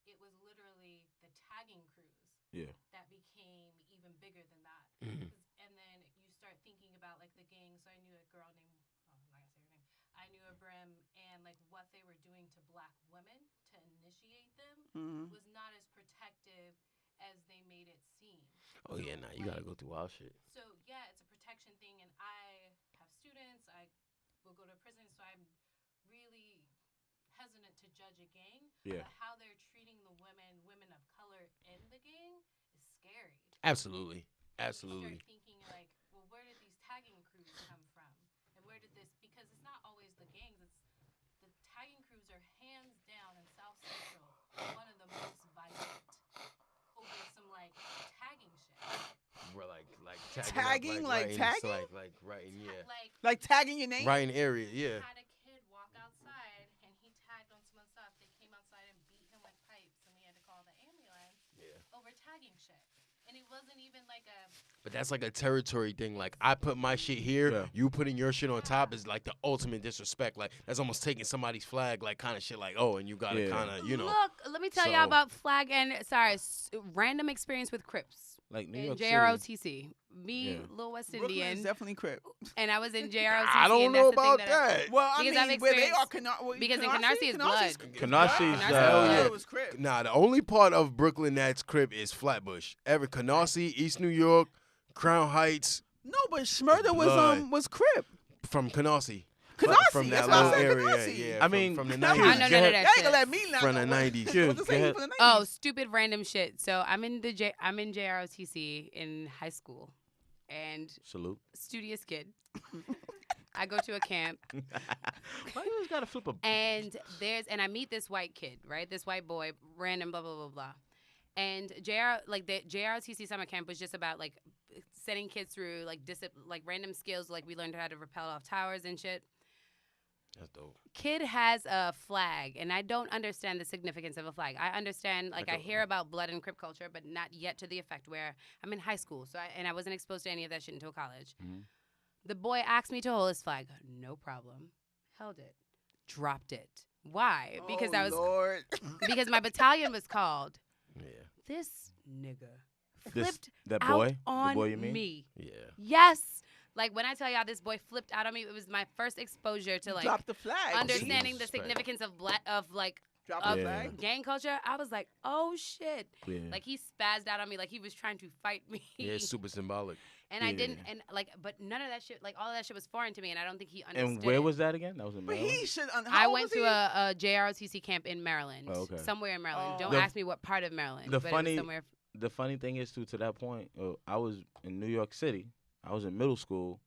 It was literally the tagging crews Yeah. that became even bigger than that. Mhm. And then you start thinking about like the gang. So I knew a girl named, I'm not gonna say her name. I knew a Brem, and like what they were doing to black women to initiate them Mhm. was not as protective as they made it seem. Oh yeah, nah, you gotta go through wild shit. So yeah, it's a protection thing, and I have students. I will go to prison, so I'm really hesitant to judge a gang. Yeah. But how they're treating the women of color in the gang is scary. Absolutely. You Absolutely. start thinking like, well, where did these tagging crews come from, and where did this? Because it's not always the gangs. It's the tagging crews are hands down in South Central one of the most violent over some like tagging shit. Bro, like Tagging, like writing, tagging? like writing, yeah. Like tagging your name. Writing area, yeah. Had a kid walk outside and he tagged on someone's stuff. They came outside and beat him with pipes, and we had to call the ambulance Yeah. over tagging shit. And it wasn't even like a But that's like a territory thing. Like I put my shit here, Yeah. you putting your shit on top is like the ultimate disrespect. Like that's almost taking somebody's flag, like kind of shit. Like and you gotta Yeah. kind of Look, let me tell so- y'all about flag and random experience with Crips Like New in York City. JROTC. Me, Yeah. Lil West Brooklyn is Indian, definitely Crip. and I was in JROTC. I don't and know that's the thing about that. that. Well, I Because I've mean, where they are, experienced- because in Canarsie is Canarsie blood. Canarsie is, Canarsie yeah. was Crip. Nah, the only part of Brooklyn that's Crip is Flatbush. Canarsie, East New York, Crown Heights, No, but Schmurda Blood. was Crip. from Canarsie. Canarsie, From that that's what I little said, area, Canarsie. yeah. I from- mean, from the no, I 90s. know none of Go that Y'all ain't shit. gonna let me not From the know what- 90s. what Sure, to go say ahead. from the 90s. Oh, stupid random shit. So I'm in JROTC in high school, and Salute. studious kid. I go to a camp, Why you always gotta flip a? and I meet this white kid, right? This white boy, random, blah blah blah blah. And the JROTC summer camp was just about like setting kids through like random skills. Like we learned how to rappel off towers and shit. That's dope. Kid has a flag, and I don't understand the significance of a flag. I understand, like, I hear about blood and Crip culture, but not yet to the effect where I'm in high school, I wasn't exposed to any of that shit until college. Mhm. The boy asked me to hold his flag. No problem. Held it. Dropped it. Why? Because Lord. because my battalion was called. Yeah. This nigga This flipped that out boy, on the boy you mean? me. Yeah. Yes. Like, when I tell y'all this boy flipped out on me, it was my first exposure to, like, Drop the flag. understanding the Respect. significance of Drop of the flag. gang culture, I was like, oh shit. Yeah. Like he spazzed out on me like he was trying to fight me. Yeah, it's super symbolic. And I didn't, and like, but none of that shit, like all of that shit was foreign to me, and I don't think he understood. And where it. was that again? That was in But Maryland. he should. I went to a JROTC camp in Maryland, somewhere in Maryland. Don't The- ask me what part of Maryland. the but it funny- was somewhere. The funny thing is, too, to that point, I was in New York City. I was in middle school.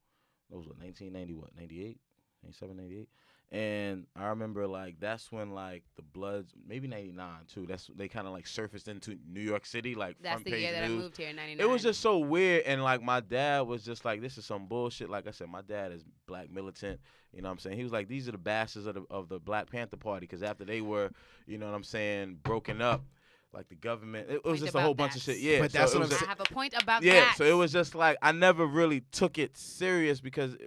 It was 1990, 98, 97, 98. And I remember, like, that's when, like, the Bloods, maybe 99, too. They kind of, like, surfaced into New York City, like, That's front the page year that news. I moved here in '99. It was just so weird, and like my dad was just like, "This is some bullshit." Like I said, my dad is black militant. You know what I'm saying? He was like, "These are the bastards of the Black Panther Party," because after they were, you know what I'm saying, broken up, like the government, it was Point just a whole about bunch of that. shit. Yeah, But so that's it what was I'm I have a point about yeah, that. so it was just like I never really took it serious because.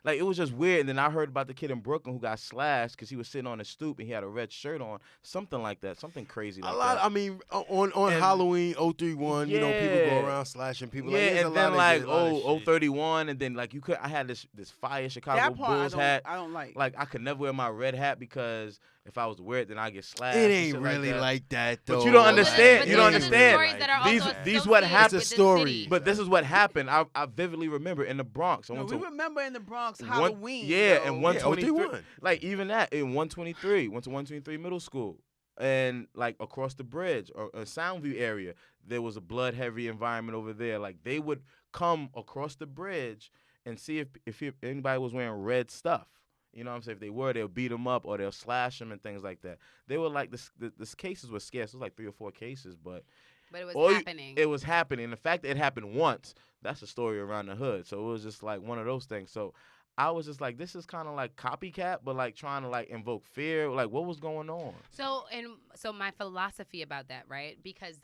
Like, it was just weird. And then I heard about the kid in Brooklyn who got slashed because he was sitting on a stoop and he had a red shirt on. Something like that. Something crazy like that. I mean, on And- Halloween 031, you know, people go Yeah. around slashing people. Yeah, like, there's a and lot then of like, shit, a lot of shit. 031, and then like I had this fire Chicago That part Bulls hat. I don't like. Like, I could never wear my red hat because if I was to wear it, then I get slashed. It and ain't shit really that. like that, though. But you don't But understand. these You don't are the understand. stories that are These- also these what associated happened- with It's a the story. city. But this is what happened. I vividly remember in the Bronx. I No, went we to remember in the Bronx one- Halloween. yeah, though. and 123. 031. Like even that in 123. Went to 123 middle school, and like across the bridge or Soundview area, there was a blood heavy environment over there. Like they would come across the bridge and see if anybody was wearing red stuff. You know what I'm saying? If they were, they'll beat them up or they'll slash them and things like that. They were like this cases were scarce. It was like 3 or 4 cases, but But it was all you- happening. it was happening. The fact that it happened once, that's a story around the hood. So it was just like one of those things. So I was just like, this is kind of like copycat, but like trying to like invoke fear. Like what was going on? So my philosophy about that, right? Because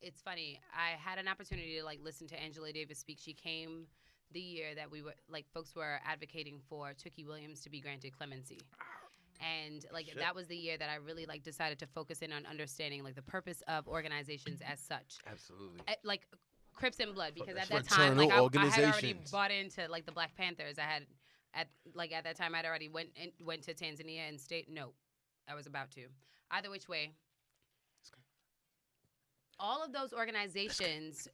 it's funny. I had an opportunity to like listen to Angela Davis speak. She came the year that we were like folks were advocating for Tookie Williams to be granted clemency. And like Shit. that was the year that I really like decided to focus in on understanding like the purpose of organizations as such. Absolutely. Like Crips and Blood, because at that's that time, like fraternal I had already organizations. bought into like the Black Panthers. I had at that time I'd already went to Tanzania and stayed. No, I was about to. Either which way, all of those organizations.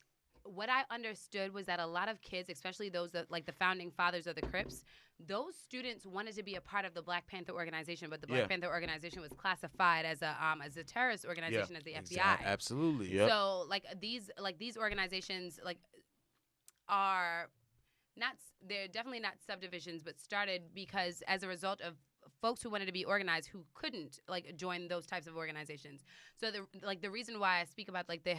What I understood was that a lot of kids, especially those that like the founding fathers of the Crips, those students wanted to be a part of the Black Panther organization, but the Black Yeah. Panther organization was classified as a terrorist organization as the FBI. Absolutely. Yep. So like these organizations like are not they're definitely not subdivisions, but started because as a result of folks who wanted to be organized who couldn't like join those types of organizations. So the reason why I speak about like the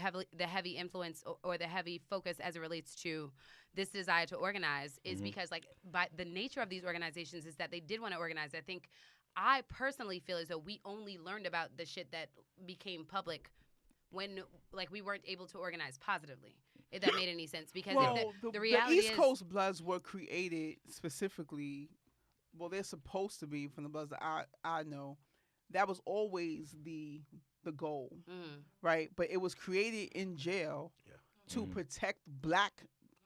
heavy influence or the heavy focus as it relates to this desire to organize is because like by the nature of these organizations is that they did want to organize. I think I personally feel as though we only learned about the shit that became public when like we weren't able to organize positively. If that made any sense, because the reality East is Coast Bloods were created specifically. Well, they're supposed to be from the Bloods that I know. That was always the goal, right? But it was created in jail to protect Black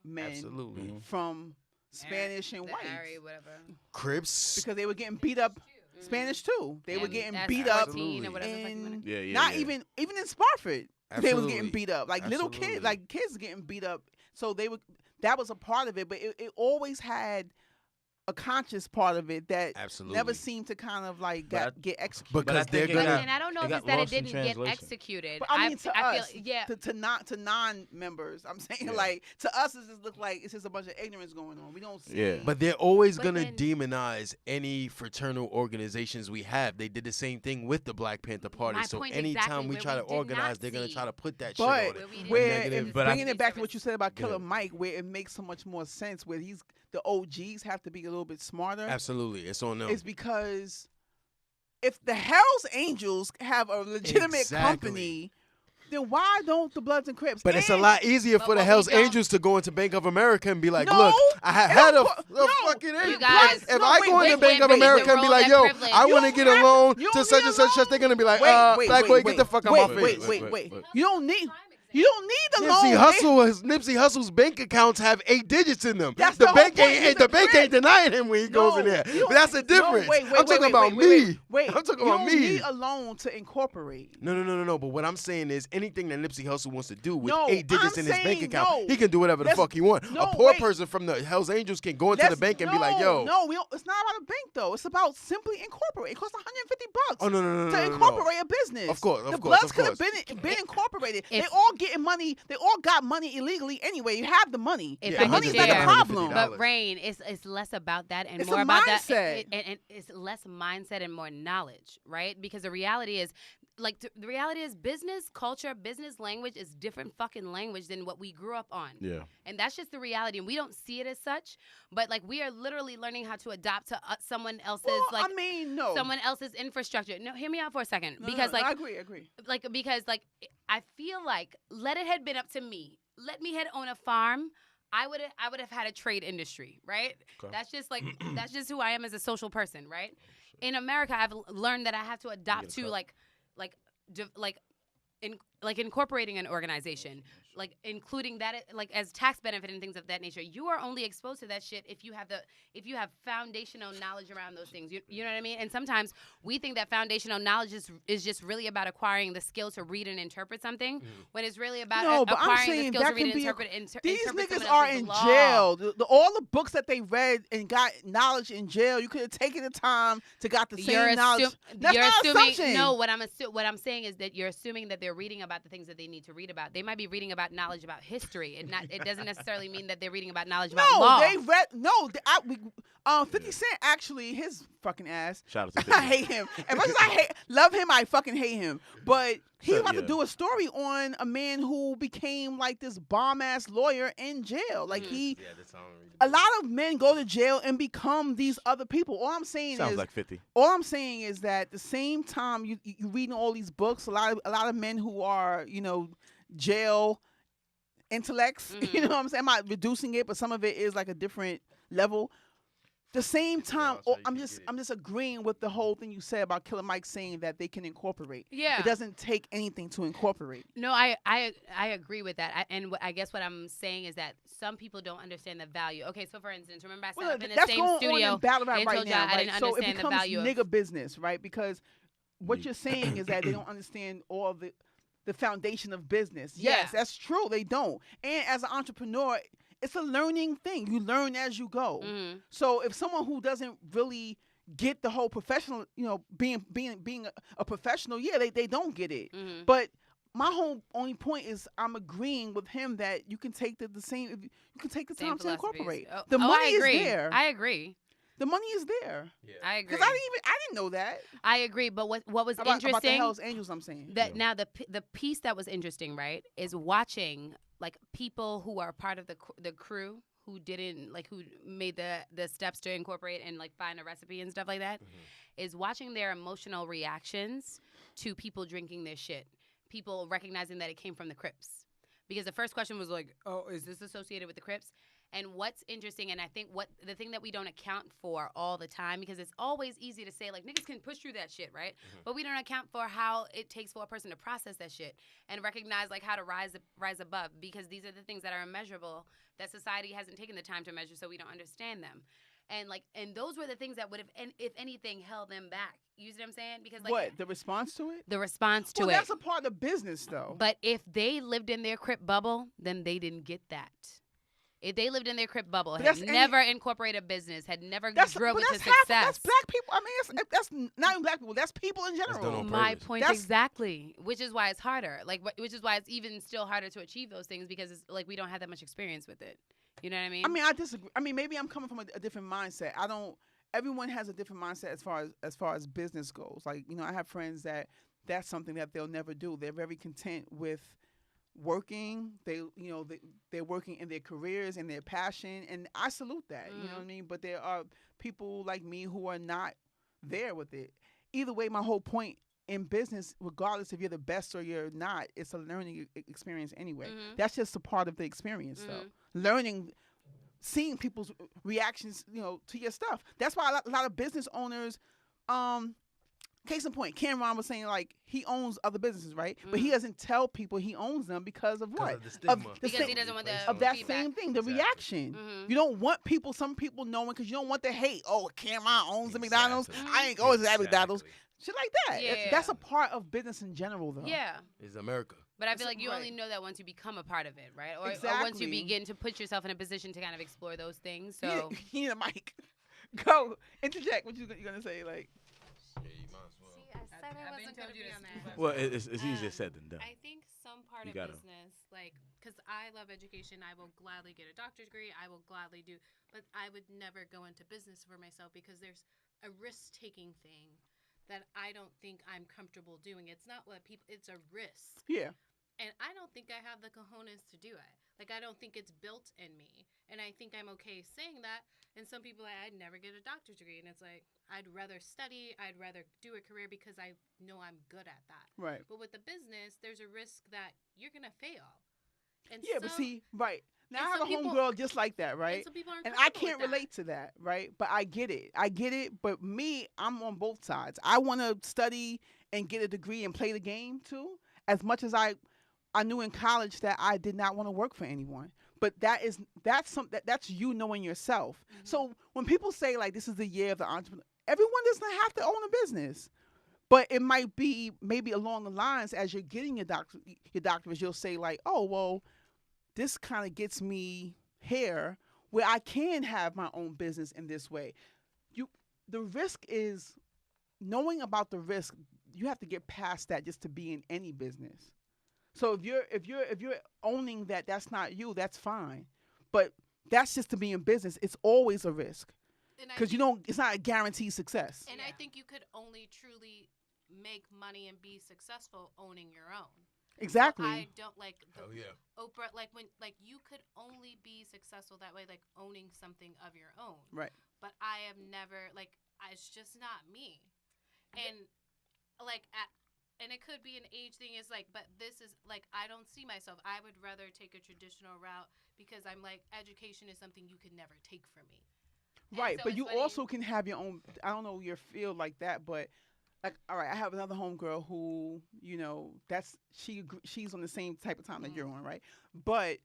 men Absolutely. from Spanish and the whites, Ari, whatever. Crips. because they were getting beat up. Spanish too. They were And getting that's beat up 14 or whatever the fuck you wanna- in Yeah. not even in Spofford. They was getting Absolutely. beat up. Like little Absolutely. kids, like kids getting beat up. So that was a part of it, but it always had a conscious part of it that Absolutely. never seemed to kind of like But get executed. But I Because they're think it But, got- and I don't know it if got it's that it lost in didn't get translation. executed. But I mean, to us, feel, yeah. to non-members, I'm saying like to us, it just look like it's just a bunch of ignorance going on. We don't see. Yeah. But they're always But going to then- demonize any fraternal organizations we have. They did the same thing with the Black Panther Party. My So point anytime exactly, we where try we to did organize, not they're going to see. try to put that But shit on it. Where we didn't where see negative- the But I- bringing it back to what service. you said about Go Killer ahead. Mike, where it makes so much more sense, where the OGs have to be a little bit smarter. Absolutely. It's on them. Is because if the Hell's Angels have a legitimate Exactly. company, then why don't the Bloods and Crips? But it's a And- lot easier But for the what we Hell's don't- Angels to go into Bank of America and be like, No, look, I it had a don't co- no, fucking You agent. guys- If No, I wait, go into wait, Bank of wait, America wait, and be roll like, that yo, privilege. I You want to don't get a have- loan you to don't such need and a such, loan. they're going to be like, Wait, Black boy, get the fuck out my wait, face. wait. wait. You don't need. You don't need a loan. Nipsey Hussle's bank accounts have 8 digits in them. That's the the bank whole point. ain't the bank ain't denying him when he goes in there. you But that's the difference. I'm talking about me. I'm talking about me. You don't need a loan to incorporate. No. But what I'm saying is anything that Nipsey Hussle wants to do with No, 8 digits I'm in his bank saying account, no. he can do whatever the Let's- fuck he wants. no, A poor wait. person from the Hells Angels can go into the bank and be like, yo. No, it's not about a bank though. It's about simply incorporate. It costs $150 Oh, no. to incorporate a business. Of course, the of course, Bloods of could have course. been incorporated. If- They all getting money. They all got money illegally anyway. You have the money. If The I money's could not the share- problem. $150. But Rain, it's less about that and It's more a about mindset. that, and it's less mindset and more knowledge, right? Because the reality is, the reality is, business culture, business language is different fucking language than what we grew up on. Yeah. And that's just the reality, and we don't see it as such. But like, we are literally learning how to adapt to someone else's Well, I mean, no. someone else's infrastructure. No, hear me out for a second, No, because no, like I agree. because I feel like, let it had been up to me. Let me had owned a farm. I would have had a trade industry, right? Okay. That's just like that's just who I am as a social person, right? In America, I've learned that I have to adopt to incorporating an organization, like including that, like as tax benefit and things of that nature. You are only exposed to that shit if you have foundational knowledge around those things. You know what I mean? And sometimes we think that foundational knowledge is just really about acquiring the skill to read and interpret something, when it's really about No, but I'm acquiring the saying skill to that read can and be interpret. These interpret niggas someone are else's in law. jail. All the books that they read and got knowledge in jail, you could have taken the time to got the same knowledge. That's you're not assuming. assumption. No, what I'm saying is that you're assuming that they're reading about the things that they need to read about. They might be reading about knowledge about history. It doesn't necessarily mean that they're reading about knowledge about law. They read. No, 50 Cent actually, his fucking ass. Shout out to 50. I hate him. As much as I love him, I fucking hate him. But he's about to Yeah. do a story on a man who became like this bomb ass lawyer in jail. Like Yeah, that's how I'm reading. a lot of men go to jail and become these other people. All I'm saying Sounds is, like 50. all I'm saying is that the same time you reading all these books, a lot of men who are jail intellects. You know what I'm saying? I'm not reducing it, but some of it is like a different level. The same time, else how you I'm can just get it. I'm just agreeing with the whole thing you said about Killer Mike saying that they can incorporate. Yeah. It doesn't take anything to incorporate. No, I agree with that. I guess what I'm saying is that some people don't understand the value. Okay, so for instance, remember I sat up in the that's same going on studio in battle rap and right told now. y'all I Right? didn't So it understand the becomes value of nigga business, right? Because what you're saying is that they don't understand all the foundation of business. Yes, Yeah. that's true. They don't. And as an entrepreneur, it's a learning thing. You learn as you go. Mhm. So if someone who doesn't really get the whole professional, being a professional, yeah, they don't get it. Mhm. But my whole only point is I'm agreeing with him that you can take the same. You can take the Same time to philosophies. incorporate. Oh, The money I is agree. there. I agree. The money is there. I agree. Because I didn't know that I agree. But what was about the interesting? Hells Angels. I'm saying. That now the piece that was interesting, right, is watching like people who are part of the crew who made the steps to incorporate and like find a recipe and stuff like that, is watching their emotional reactions to people drinking their shit, people recognizing that it came from the Crips, because the first question was like, oh, is this associated with the Crips? And what's interesting, and I think the thing that we don't account for all the time, because it's always easy to say, like, niggas can push through that shit, right? But we don't account for how it takes for a person to process that shit and recognize, like, how to rise above, because these are the things that are immeasurable that society hasn't taken the time to measure, so we don't understand them. And those were the things that would have, and if anything, held them back. You see what I'm saying? Because, like, What, the response to it? the response to Well, it. that's a part of business, though. But if they lived in their Crip bubble, then they didn't get that. If they lived in their Crip bubble, But had that's never incorporated a business, had never drove but into that's success. That's black people. I mean, that's not even black people. That's people in done general. on My purpose. point exactly, which is why it's harder. Which is why it's even still harder to achieve those things, because it's like we don't have that much experience with it. You know what I mean? I mean, I disagree. I mean, maybe I'm coming from a different mindset. I don't. Everyone has a different mindset as far as business goes. Like, I have friends that's something that they'll never do. They're very content with working. They're working in their careers and their passion, and I salute that. You know what I mean? But there are people like me who are not there with it. Either way, my whole point in business, regardless if you're the best or you're not, it's a learning experience anyway. That's just a part of the experience, though. Learning, seeing people's reactions, to your stuff. That's why a lot of business owners, case in point, Cameron was saying like he owns other businesses, right? But he doesn't tell people he owns them because of what? Of the stigma. Because he doesn't want the of that feedback. same thing, the Exactly. reaction. Mhm. You don't want some people knowing because you don't want the hate. Oh, Cameron owns the McDonald's. Exactly. I ain't going to that McDonald's. Exactly. Shit like that. Yeah. That's a part of business in general, though. Yeah. It's America. But I feel It's- like you right. only know that once you become a part of it, right? Or once Exactly. you begin to put yourself in a position to kind of explore those things. You So need, you need a mic. Go. Interject. What you going to say? Like, Yeah, you might as well. See, I said I wasn't going to be on that. Well, it's easier said than done. I think some part You of gotta- business, like, because I love education, I will gladly get a doctor's degree. I will gladly do, but I would never go into business for myself because there's a risk-taking thing that I don't think I'm comfortable doing. It's not what people. It's a risk. yeah. And I don't think I have the cojones to do it. Like, I don't think it's built in me. And I think I'm okay saying that. And some people, I'd never get a doctor's degree. And it's like, I'd rather study. I'd rather do a career because I know I'm good at that. Right. But with the business, there's a risk that you're going to fail. And Yeah, but see, right. Now and I have a some people- homegirl just like that, and right? some people aren't And I comfortable can't with that. relate to that, right? But I get it. I get it. But me, I'm on both sides. I want to study and get a degree and play the game too. As much as I knew in college that I did not want to work for anyone. But that's you knowing yourself. Mm-hmm. So when people say like this is the year of the entrepreneur, everyone doesn't have to own a business. But it might be maybe along the lines as you're getting your doctorate, you'll say like, oh well, this kind of gets me here where I can have my own business in this way. The risk is knowing about the risk. You have to get past that just to be in any business. So if you're owning that that's not you, that's fine. But that's just to be in business. It's always a risk And I because it's not a guaranteed success. And I think you could only truly make money and be successful owning your own. Exactly. I don't like the Hell yeah. Oprah, like when, like you could only be successful that way, like owning something of your own. Right. But I have never, like, it's just not me. And like, and it could be an age thing. Is like, but this is like, I don't see myself. I would rather take a traditional route because I'm like, education is something you could never take from me. And Right, so but it's you funny- also can have your own. I don't know your field like that, but like, all right, I have another homegirl who, she's on the same type of time that you're on, right? But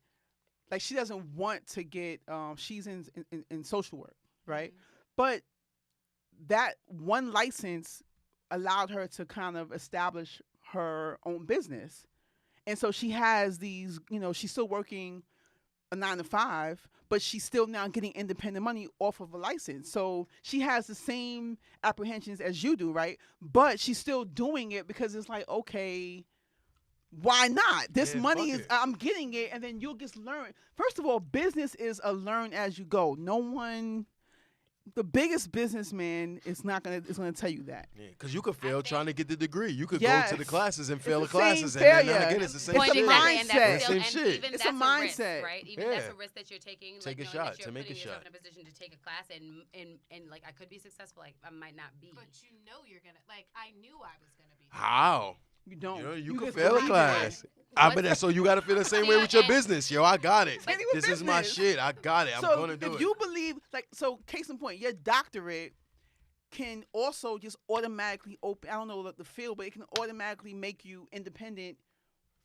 like, she doesn't want to get. She's in social work, right? But that one license allowed her to kind of establish her own business, and so she has these. She's still working a 9 to 5, but she's still now getting independent money off of a license. So she has the same apprehensions as you do, right? But she's still doing it because it's like, okay, why not? This Yeah, money fuck is, it. I'm getting it, and then you'll just learn. First of all, business is a learn as you go. The biggest businessman is gonna tell you that. Yeah, because you could fail trying to get the degree. You could Yes. go to the classes and fail the the classes, same and then failure. again, it's the same It's a shit. Exactly, and mindset. that's still, Same and shit. even It's that's a a risk, mindset. right? Even that's Yeah. a risk that you're taking. Take like a knowing shot, that you're to make a putting yourself shot. in a position to take a class, and like I could be successful, like I might not be. But you know you're gonna, like, I knew I was gonna be. How? You don't. You You could just fail a believe it. class. I bet that. So you got to feel the same way with your business, yo. I got it. Same thing with This is my business. shit. I got it. I'm So gonna do if it. you believe, case in point, your doctorate can also just automatically open. I don't know the field, but it can automatically make you independent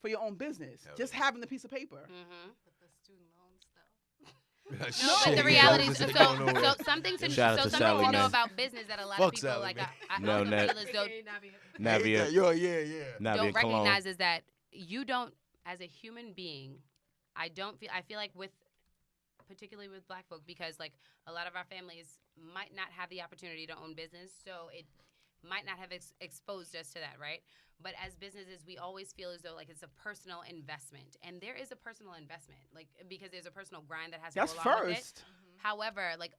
for your own business. Hell Just yeah. having a piece of paper. Mm-hmm. With the student loans, though. No, Shit, but the yeah, reality is, this so, ain't going nowhere. so something to Shout out so to something Sally, to know man. about business that a lot Fuck of people Sally, like man. I No, also Nat. feel as though Navia, Yo, yeah. Navia don't Cologne. recognize is that you don't, as a human being, I feel like particularly with Black folk, because like a lot of our families might not have the opportunity to own business, so it might not have exposed us to that, right? But as businesses, we always feel as though like it's a personal investment, and there is a personal investment, like because there's a personal grind that has to That's go along with it. first. However, like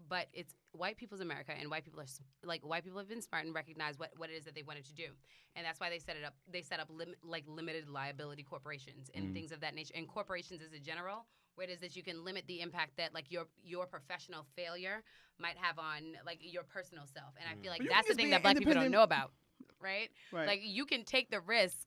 but it's white people's America, and white people have been smart and recognize what it is that they wanted to do, and that's why they set it up. They set up limited liability corporations and things of that nature, and corporations as a general, where it is that you can limit the impact that like your professional failure might have on like your personal self, and I feel like But you that's can the just thing be that an Black people don't independent- know about, right? Right. Like you can take the risk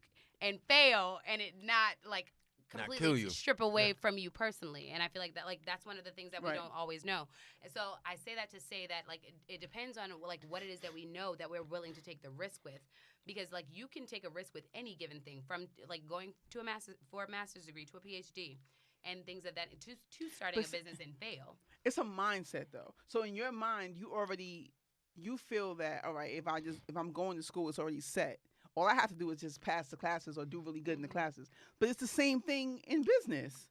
and fail, and it not like kill completely you. strip away from you personally. And I feel like that's one of the things that we Right. don't always know. And so I say that to say that like it depends on like what it is that we know that we're willing to take the risk with, because like you can take a risk with any given thing, from like going to a master's degree to a PhD and things of that to starting But a business and fail. It's a mindset though. So in your mind, you feel that, all right, if I'm going to school, it's already set. All I have to do is just pass the classes or do really good in the classes. But it's the same thing in business.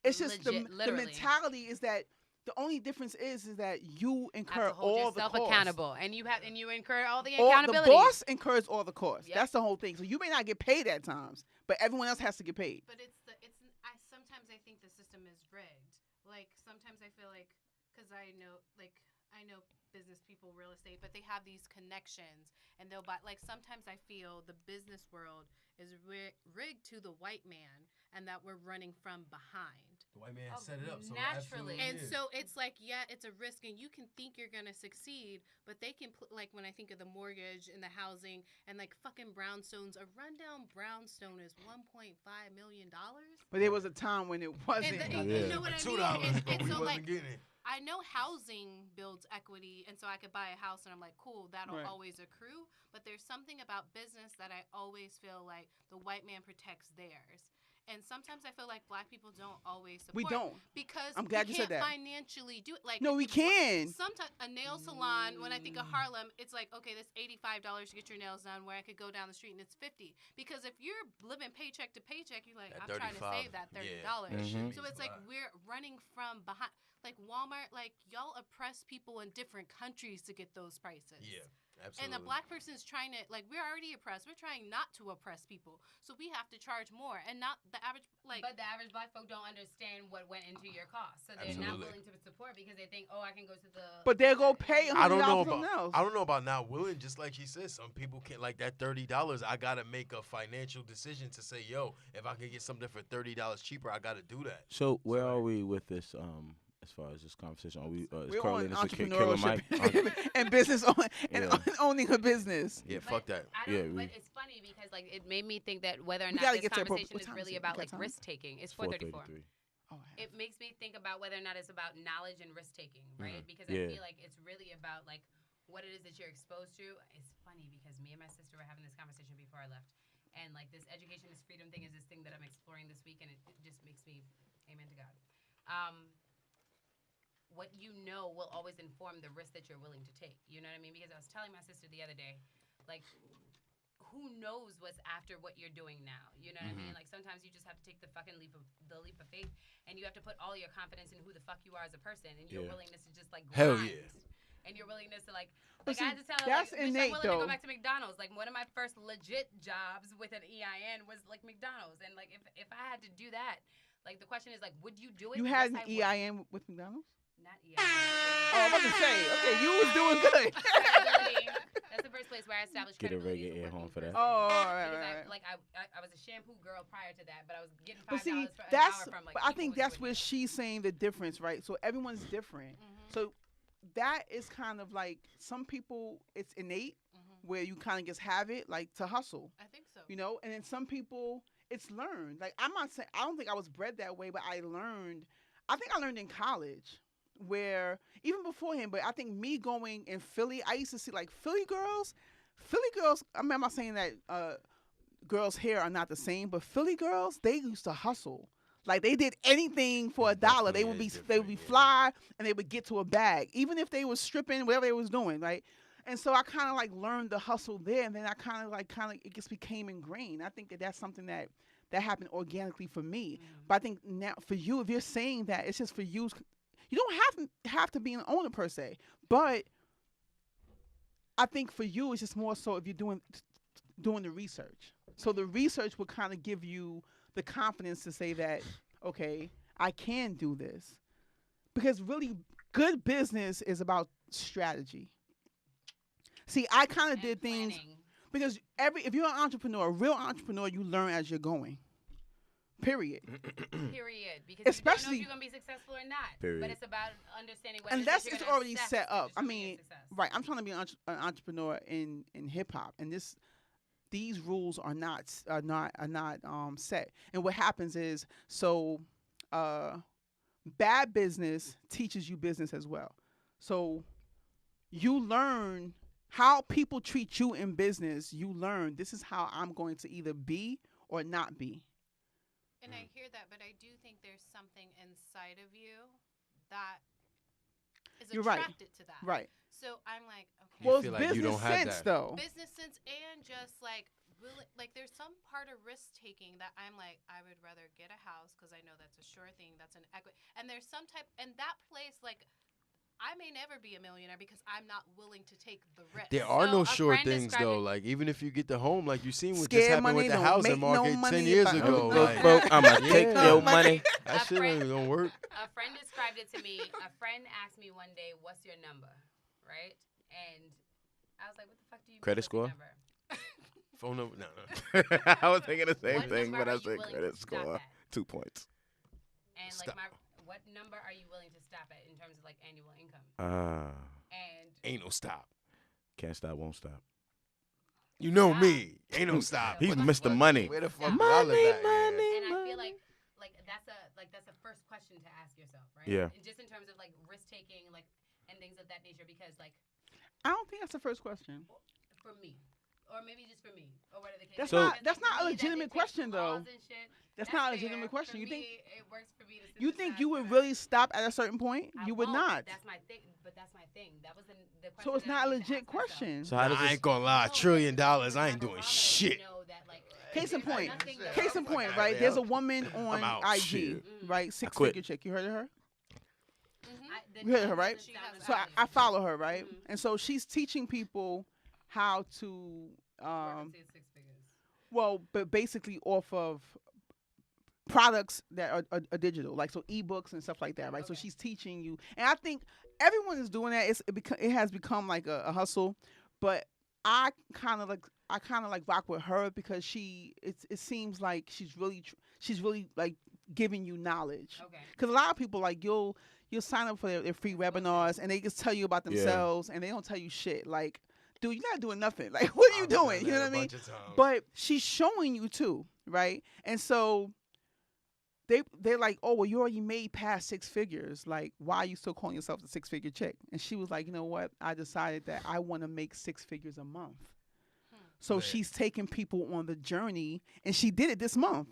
It's just the Literally. mentality is that the only difference is that you incur Have to hold all the yourself costs. accountable, and you incur all the Or the accountability. boss incurs all the costs. Yep. That's the whole thing. So you may not get paid at times, but everyone else has to get paid. But sometimes I think the system is rigged. Like sometimes I feel like, because I know business people, real estate, but they have these connections and they'll buy. Like sometimes I feel the business world is rigged to the white man, and that we're running from behind. The white man Oh, set it up. So naturally. And so it's like, yeah, it's a risk, and you can think you're gonna succeed, but they can like when I think of the mortgage and the housing and like fucking brownstones, a rundown brownstone is $1.5 million. But there was a time when it wasn't. You know what I mean? $2, but And we so wasn't like, getting it. I know housing builds equity, and so I could buy a house, and I'm like, cool, that'll Right. always accrue. But there's something about business that I always feel like the white man protects theirs. And sometimes I feel like black people don't always support. We don't. Because I'm glad we you said can't that. financially do it. Like No, we can. Sometimes a nail salon, when I think of Harlem, it's like, okay, that's $85 to get your nails done, where I could go down the street and it's $50. Because if you're living paycheck to paycheck, you're like, That I'm trying to 35, save that $30. yeah, that Mhm. shit So it's like we're running from behind. Like Walmart, like y'all oppress people in different countries to get those prices. Yeah, absolutely. And the black person's trying to, like, we're already oppressed. We're trying not to oppress people. So we have to charge more. And not the average, like. But the average black folk don't understand what went into your cost, so they're not Absolutely. willing to support because they think, oh, I can go to the. But they'll go pay I don't know $100 for something about else. I don't know about not willing. Just like she said, some people can't, like that $30. I gotta make a financial decision to say, yo, if I can get something for $30 cheaper, I gotta do that. So where are we with this? As far as this conversation, are we? Is We're Carl on Lanez a Killer Mike? entrepreneurship and business and Yeah. owning a business. Yeah, But fuck that. I don't, Yeah, but it's funny because like it made me think that whether or We not gotta this get to appropriate- conversation what is time really is it? about We got like time? risk taking. It's 4:34. 4:33. Oh, It makes me think about whether or not it's about knowledge and risk taking, right? Because Yeah. I feel like it's really about like what it is that you're exposed to. It's funny because me and my sister were having this conversation before I left, and like this education is freedom thing is this thing that I'm exploring this week, and it just makes me, amen to God. What you know will always inform the risk that you're willing to take. You know what I mean? Because I was telling my sister the other day, like, who knows what's after what you're doing now? You know what I mean? Like sometimes you just have to take the fucking leap of faith, and you have to put all your confidence in who the fuck you are as a person, and your Yeah. willingness to just like Hell grind. yeah. And your willingness to like But I had see, to tell her that's like, bitch, innate, I'm willing to though. go back to McDonald's. Like one of my first legit jobs with an EIN was like McDonald's, and like if I had to do that, like the question is like, would you do it? You had Yes, an I would. EIN with McDonald's? Not EIN. Oh, I'm about to say, okay, you was doing good. Credibility. That's the first place where I established Get a credibility. regular as air home working for that. person. Oh, all right, Because right, right. I was a shampoo girl prior to that, but I was getting $5 But see, for an that's. hour from like. But I people think who that's was where doing she's saying the difference, right? So everyone's different. So that is kind of like some people, it's innate, where you kind of just have it, like to hustle, I think so. you know. And then some people, it's learned. Like I'm not saying I don't think I was bred that way, but I learned. I think I learned in college, where even beforehand. But I think me going in Philly, I used to see like Philly girls. I mean, I'm not saying that girls' hair are not the same, but Philly girls, they used to hustle. Like they did anything for $1. They Definitely would be is they would be different, yeah. fly, and they would get to a bag, even if they was stripping, whatever they was doing, right? And so I kind of like learned the hustle there, and then I kind of it just became ingrained. I think that that's something that happened organically for me. But I think now for you, if you're saying that, it's just for you. You don't have to be an owner per se, but I think for you, it's just more so if you're doing the research. So the research will kind of give you the confidence to say that, okay, I can do this. Because really, good business is about strategy. See, I kind of and did things planning. because if you're an entrepreneur, a real entrepreneur, you learn as you're going. Period. Period. Because Especially- you don't know if you're gonna be successful or not. Period. But it's about understanding what it is Unless that you're it's gonna already assess set up. to I determine mean, your success. right? I'm trying to be an entrepreneur in hip hop, and these rules are not set. And what happens is, so bad business teaches you business as well. So you learn how people treat you in business. You learn this is how I'm going to either be or not be. And I hear that, but I do think there's something inside of you that is You're right. attracted to that. Right. So I'm like, okay. Well, feel it's like you business don't have sense that. though. Business sense and just like really, like there's some part of risk taking that I'm like, I would rather get a house because I know that's a sure thing. That's an equity. And there's some type, and that place, like, I may never be a millionaire because I'm not willing to take the risk. There are So no a sure friend things described though. it- Like even if you get the home, like you seen what Scared just happened money with the don't housing make no market money 10 years if I ago. don't Look, Like, bro, I'ma yeah. take your money. That shit friend- ain't gonna work. A friend described it to me. A friend asked me one day, "What's your number?" Right? And I was like, "What the fuck do you mean, Credit what's your score? number?" Phone number, no. I was thinking the same What thing, number but I are you said willing credit to stop score. at? 2 points. And Stop. like what number are you willing to stop at in terms of like annual income? And Ain't no stop. Can't stop, won't stop. You know Stop. me. Ain't no stop. He's What- Mr. Money. Where the fuck Stop. y'all live at? Money. and I feel like that's a first question to ask yourself, right? Yeah. And just in terms of like risk taking, like and things of that nature, because like I don't think that's the first question. for me, or maybe just for me, or whatever the case. That's is. So- Because, that's like, not for a me, that legitimate it takes question, though. laws and shit. That's not a fair. legitimate question. For You think me, it works for me to you think synthesize you would that. really stop at a certain point? I You would won't. not. That's my thing. But that's my thing. That was the question. So it's that I not a need to legit ask myself. question. So how does I this? ain't gonna lie. $1 trillion. I ain't My doing barometer to shit. know that, like, Case in there's point. nothing that Case in works point, Fuck right? outta There's a here. woman on out. IG, Shit. right? quit. 6-figure chick. You heard of her? The You heard name her, right? doesn't sound So familiar. I follow her, right? Mhm. And so she's teaching people how to, Work into six figures. well, but basically off of products that are digital, like so ebooks and stuff like that, right? So Okay. she's teaching you, and I think everyone is doing that. It has become like a hustle, but I kind of like rock with her because it seems like she's really like giving you knowledge. Okay. Because a lot of people like you'll sign up for their free webinars and they just tell you about Yeah. themselves and they don't tell you shit. Like, dude, you're not doing nothing. Like, what are you I've done doing? You that know a what I mean? bunch of times. But she's showing you too, right? And so they're like, oh, well, you already made past 6 figures. Like, why are you still calling yourself a 6-figure chick? And she was like, you know what? I decided that I want to make 6 figures a month. So Lit. she's taking people on the journey, and she did it this month.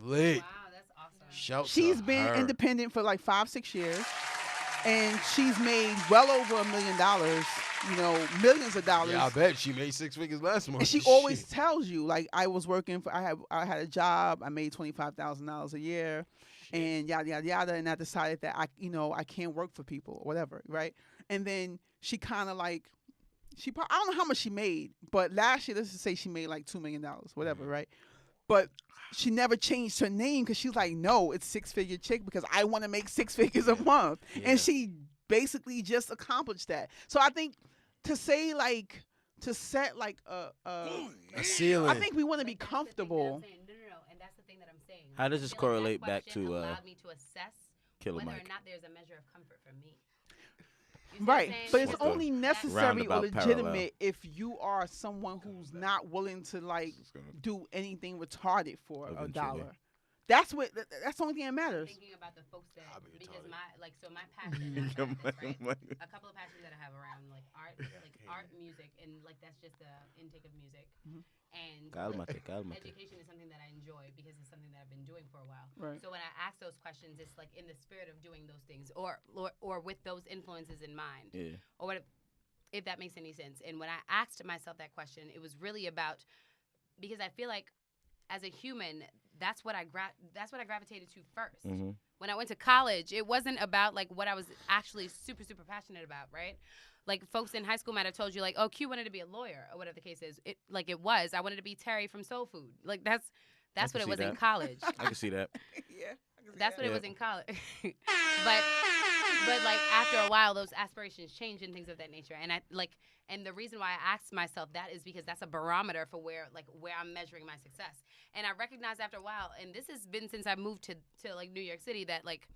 Lit. Wow, that's awesome. Shout She's to been her. independent for like 5-6 years, and she's made well over $1 million. You know, millions of dollars. Yeah, I bet she made 6 figures last month. And she always tells you, like, I was working for, I had a job, I made $25,000 a year, and yada yada yada, and I decided that I can't work for people or whatever, right? And then she kind of like, I don't know how much she made, but last year, let's just say she made like $2 million, whatever, right? But she never changed her name because she was like, no, it's 6-figure chick because I want to make 6 figures a month, Yeah. and she basically just accomplished that. So I think to set like a ceiling. I think we want to be But that's the thing that I'm comfortable. saying. No, and that's the thing that I'm saying. How does I this feel like that correlate back question to, allowed me to assess Killer whether Mike? or not there's a measure of comfort for me. You see what I'm Right, saying? but it's What's the only necessary or roundabout legitimate parallel? if you are someone who's not willing to like It's gonna- do anything retarded for Eventually. $1. That's the only thing that matters. Thinking about the folks that I'll be because retarded. my passion is right? A couple of passions that I have around like art, music, and like that's just the intake of music. Mhm. And Cálmate, cálmate. education is something that I enjoy because it's something that I've been doing for a while. Right. So when I ask those questions, it's like in the spirit of doing those things, or with those influences in mind, Yeah. or what if that makes any sense. And when I asked myself that question, it was really about because I feel like as a human, that's what I gravitated to first. Mm-hmm. When I went to college, it wasn't about like what I was actually super, super passionate about, right? Like folks in high school might have told you like, oh, Q wanted to be a lawyer or whatever the case is. It was. I wanted to be Terry from Soul Food. Like that's can what it see was in that. college. I can see that. Yeah. That's what it Yeah. was in college. but like after a while, those aspirations change and things of that nature. And the reason why I asked myself that is because that's a barometer for where I'm measuring my success. And I recognized after a while, and this has been since I moved to like New York City, that like,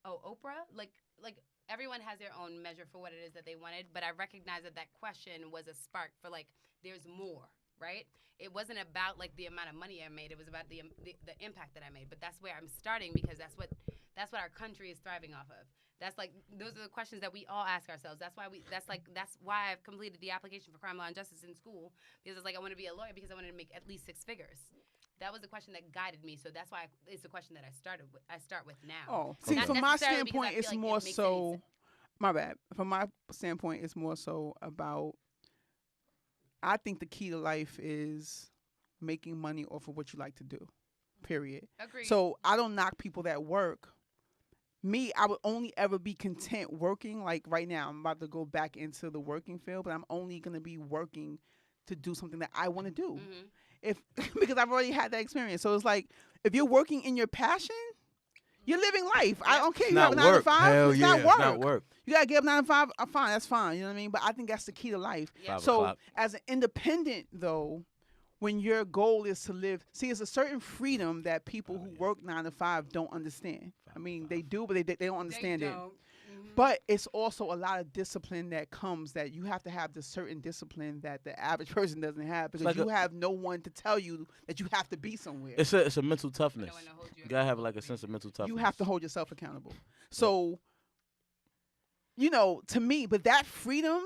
oh, Oprah, like everyone has their own measure for what it is that they wanted, but I recognize that that question was a spark for like there's more, right? It wasn't about like the amount of money I made. It was about the impact that I made. But that's where I'm starting because that's what our country is thriving off of. That's like those are the questions that we all ask ourselves. That's why I've completed the application for crime law and justice in school because it's like I want to be a lawyer because I wanted to make at least 6 figures. That was the question that guided me. So that's why it's the question that I start with now. Oh, see, Not from my necessarily because standpoint, I feel it's like more it makes so. any sense. My bad. From my standpoint, it's more so about. I think the key to life is making money off of what you like to do. Period. Agreed. So I don't knock people that work. Me, I would only ever be content working. Like right now, I'm about to go back into the working field, but I'm only gonna be working to do something that I want to do. Mhm. If because I've already had that experience. So it's like if you're working in your passion, you're living life. I don't care. It's You have a not 9 to work. 5. Hell It's yeah. not It's work. Not work. You gotta get up 9 to 5. Fine, that's fine. You know what I mean? But I think that's the key to life. Yeah. 5 So o'clock. as an independent, though, when your goal is to live, see, it's a certain freedom that people who work 9 to 5 don't understand. I mean, they do, but they don't understand it. But it's also a lot of discipline that comes that you have to have the certain discipline that the average person doesn't have because like you have no one to tell you that you have to be somewhere. It's a mental toughness. No one to hold you You gotta have like a sense of mental toughness. You have to hold yourself accountable. So, you know, to me, but that freedom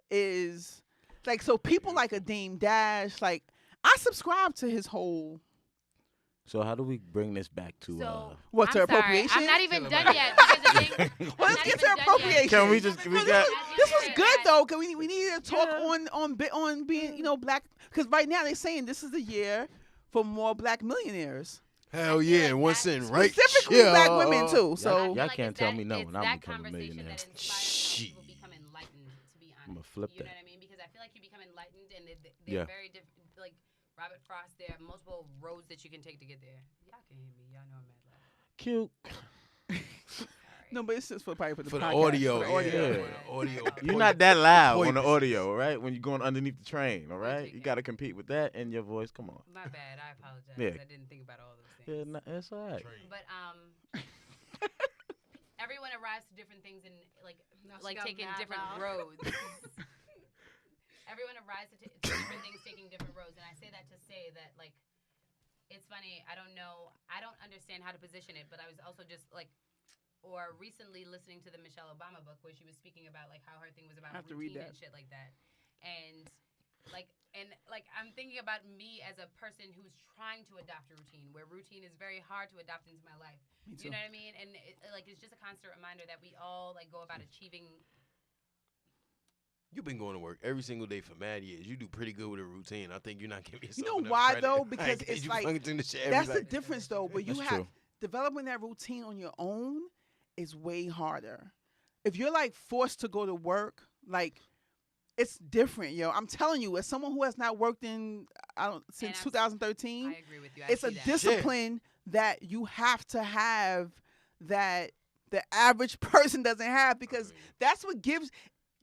is like, so people like a Dame Dash, like I subscribe to his whole, So how do we bring this back to? So what's I'm her sorry, appropriation? I'm not even done yet because the thing. Well, I'm let's not get even to done yet. appropriation. Can we just? We No, got. this was Yeah. good though, cause we need to talk Yeah. on being, you know, black, because right now they're saying this is the year for more black millionaires, Hell yeah, and what's in right? specifically Yeah. black women too. Y'all- So y'all can't it's tell that- me no it's when I'm that becoming a conversation millionaire. That inspires Shit. people become enlightened, to be honest. I'ma flip You know that. what I mean? Because I feel like you become enlightened, and they're Yeah. very different. Like Robert Frost, there are multiple roads that you can take to get there. Y'all can hear me. Y'all know I'm mad loud. Cute. no, but it's just for probably for the For the podcast, audio, for the audio. yeah. for the audio. You're not that loud Point on the this. audio, all right? When you're going underneath the train, all right? You chicken. got to compete with that and your voice. Come on. My bad. I apologize. Yeah. I didn't think about all those things. Yeah, it's all right. But everyone arrives to different things and like got taking mad different loud. roads. Everyone arrives to different things taking different roads, and I say that to say that like it's funny. I don't know. I don't understand how to position it, but I was also just like. Or recently listening to the Michelle Obama book where she was speaking about like how her thing was about I have to read routine that. and shit like that, and I'm thinking about me as a person who's trying to adopt a routine where routine is very hard to adopt into my life. Me You too. know what I mean? And it's just a constant reminder that we all like go about achieving. You've been going to work every single day for mad years. You do pretty good with a routine. I think you're not giving yourself You know enough why, credit. though? Because Like, it's you like- fucking do the shit That's every the difference though. But you That's have true. developing that routine on your own is way harder. If you're like forced to go to work, like it's different, yo. I'm telling you, as someone who has not worked in since I'm- 2013, I agree with you. I it's see a that. discipline that you have to have that the average person doesn't have because that's what gives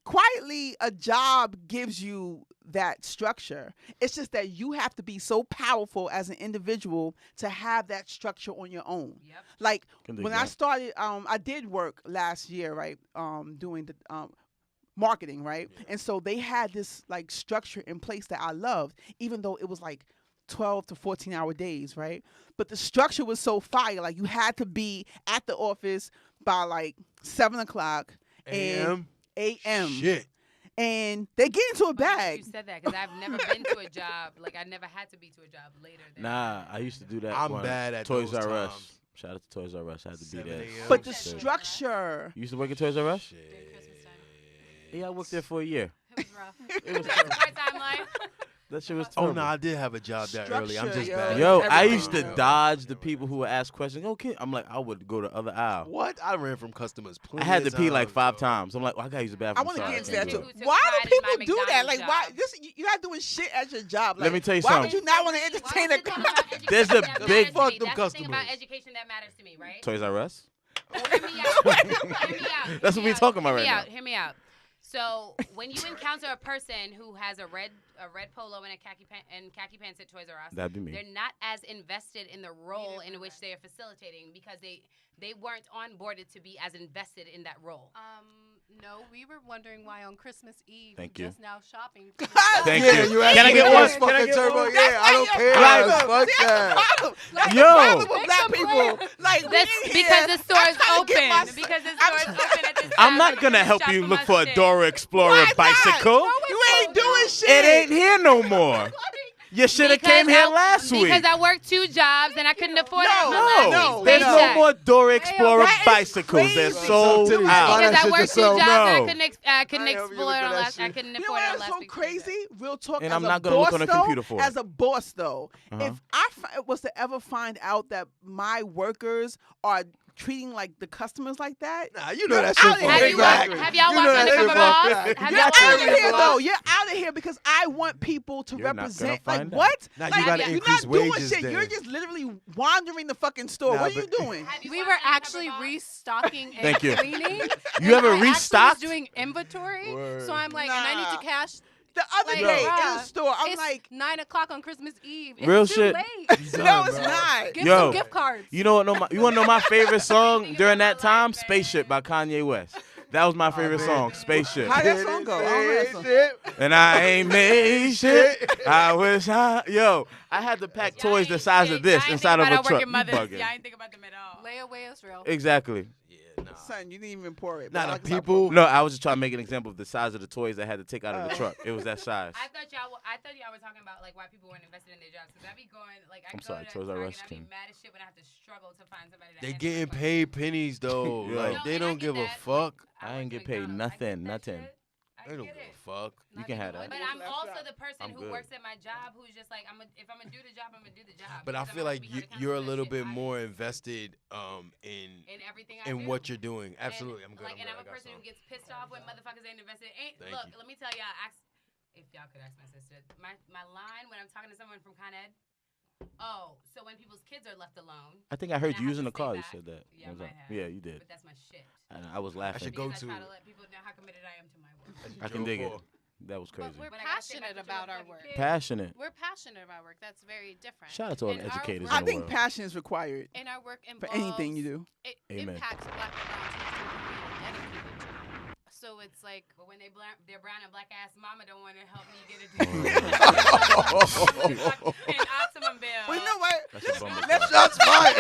quietly a job gives you that structure. It's just that you have to be so powerful as an individual to have that structure on your own. Yep. Like Can do when I that. started, I did work last year, right? Doing the marketing, right? And so they had this like structure in place that I loved, even though it was like 12 to 14-hour days, right? But the structure was so fire. Like you had to be at the office by like 7 o'clock AM. a.m. Shit. And they get into a Funny that bag. You said that because I've never been to a job. Like I never had to be to a job later. Than Nah, I used to do that. I'm when bad at Toys those R Us. times. Shout out to Toys R Us. I had to be 7 there. a.m. But the Shit. structure. You used to work at Toys R Us? Shit. During Christmas time. Yeah, I worked there for a year. It was rough. It was That's a part-time life. That shit was Oh terrible. no, I did have a job that early. I'm Structure, just yo. bad. Yo, Everything. I used to Yo. dodge the people who would ask questions. Okay, I'm like, I would go to other aisle. What? I ran from customers. I Plenty had to of pee like times, 5 yo. times. I'm like, well, I gotta use the I bathroom. want to sorry, get into can't that do too. it. Who took Why pride do in my people do that? Like, McDonald's why? job. You're not doing shit at your job. Let Like, me tell you why would something. you not want to Why entertain is a it about education There's a that matters big- to me? Fuck them That's the thing about customers. education that matters to me, right? Toys R Us? Hear me out. Hear me out. That's what we talking about Hear me right out. Hear me out. So when you encounter a person who has a red polo and khaki pants at Toys R Us, That'd be me. they're not as invested in the role in which they are facilitating because they weren't onboarded to be as invested in that role. No, we were wondering why on Christmas Eve Thank we're you. just now shopping. Thank Yeah, you. you Can I get one? Can I get turbo? one? Yeah, I don't care. Like, Fuck that. That's Yo. the problem with black people. Like, we That's in because here, the store I'm is trying to get my- open. Because the store is open at this time. I'm not I'm gonna help shop you for look my for a shit. Dora Explorer Why not? bicycle. You ain't doing shit. It ain't here no more. You should have came here last week. Because I worked 2 jobs and I couldn't afford it. on my No, last week's there's no paycheck. more Dora Explorer that is bicycles. They're crazy. sold Because out. Because that I shit worked 2 yourself. jobs and No. I couldn't I explore ain't it help you on look at that last. I shit. couldn't You know afford it what on is last so week's crazy? Real talk. And as I'm a not gonna look boss, on a though, computer for it. As a boss, though, Uh-huh. if I was to ever find out that my workers are treating like the customers like that, Nah, you know that You're shit out for of here. exactly. Have y'all You know watched that shit Undercover for Boss? fact. Have you're y'all out watched of Undercover here, Boss? though. You're out of here because I want people to You're not gonna represent. find Like out. what? Now you Like, gotta you're increase not doing wages shit. then. You're just literally wandering the fucking store. Nah, What are you but- doing? Have you We watched were Undercover actually Boss? restocking and Thank you. cleaning. You ever I actually restocked? was doing inventory, Word. so I'm like, and I need Nah. to cash. The other Like, day in bruh, the store, I'm it's like, 9 o'clock on Christmas Eve. It's Real too shit. late. no, it's bro. not. Give Yo. some gift cards. You know what? You want to know my favorite song Everything during about that my time? life, man. Spaceship by Kanye West. That was my favorite man. song, Spaceship. How that song go? I don't know that song. And I ain't made shit. I wish I had to pack Y'all toys the ain't- size yeah, of this y'all ain't inside think of a about our truck. working You mothers. bugging. Y'all ain't think about them at all. Layaway is real. Exactly. Yeah, nah. Son, you didn't even pour it. Nah, but I the like to stop people- pouring. No, I was just trying to make an example of the size of the toys I had to take out of the truck. It was that size. I thought y'all were talking about like why people weren't invested in their jobs. Cause I be going like I I'm go sorry, to Toys R Target Us and I be can- mad as shit when I have to struggle to find somebody. To They answer getting my paid pennies though. Yo. Like No, they and I don't get give a that. fuck. I ain't work get paid McDonald's. I get nothing. that shit. I They don't get give it. a fuck. You can have that. But I'm also the person I'm who good. works at my job who's just like, if I'm gonna do the job, I'm gonna do the job. But I because feel I'm like not gonna be held you're a accountable little for shit bit I more do invested in everything I in do. what you're doing. And, Absolutely, I'm good. Like, I'm and good. I'm a I got person who some. gets pissed off when motherfuckers ain't invested. Thank Look, you. let me tell y'all. If y'all could ask my sister, my line when I'm talking to someone from Con Ed. Oh, so when people's kids are left alone. I think I heard and you have using to the stay car. You back. said that. Yeah, I Was might that- have. Yeah, you did. But that's my shit. And I was laughing. should go Because I try to- to let people know how committed I am to my work. I can dig it. Joe That was crazy. But we're When I gotta stay back passionate with your about our motherfucking work. kids. Passionate. We're passionate about work. That's very different. Shout out to all the And our educators work- I in the think world. passion is required And our work for involves anything you do. It Amen. impacts black and brown children who are dedicated to it. So it's like But when their brown and black ass mama don't want to help me get a Oh. an Optimum bill. Well, you know what? That's a bummer. Let's car. Shots fired.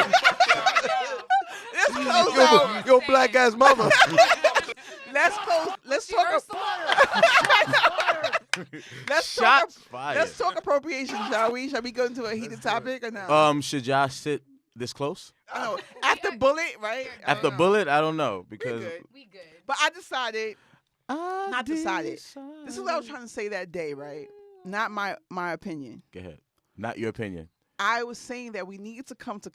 Let's close out. Yo, black ass mama. Let's close. Let's She talk. Ursula. Let's talk. Shots fired. Let's talk appropriation, shall we? Shall we go into a heated topic or no? Should y'all sit this close? I don't know. After Bullet, right? I After don't know. Bullet, I don't know We because good. We good. But I decided. I Not decided. This is what I was trying to say that day, right? Not my opinion. Go ahead. Not your opinion. I was saying that we need to come to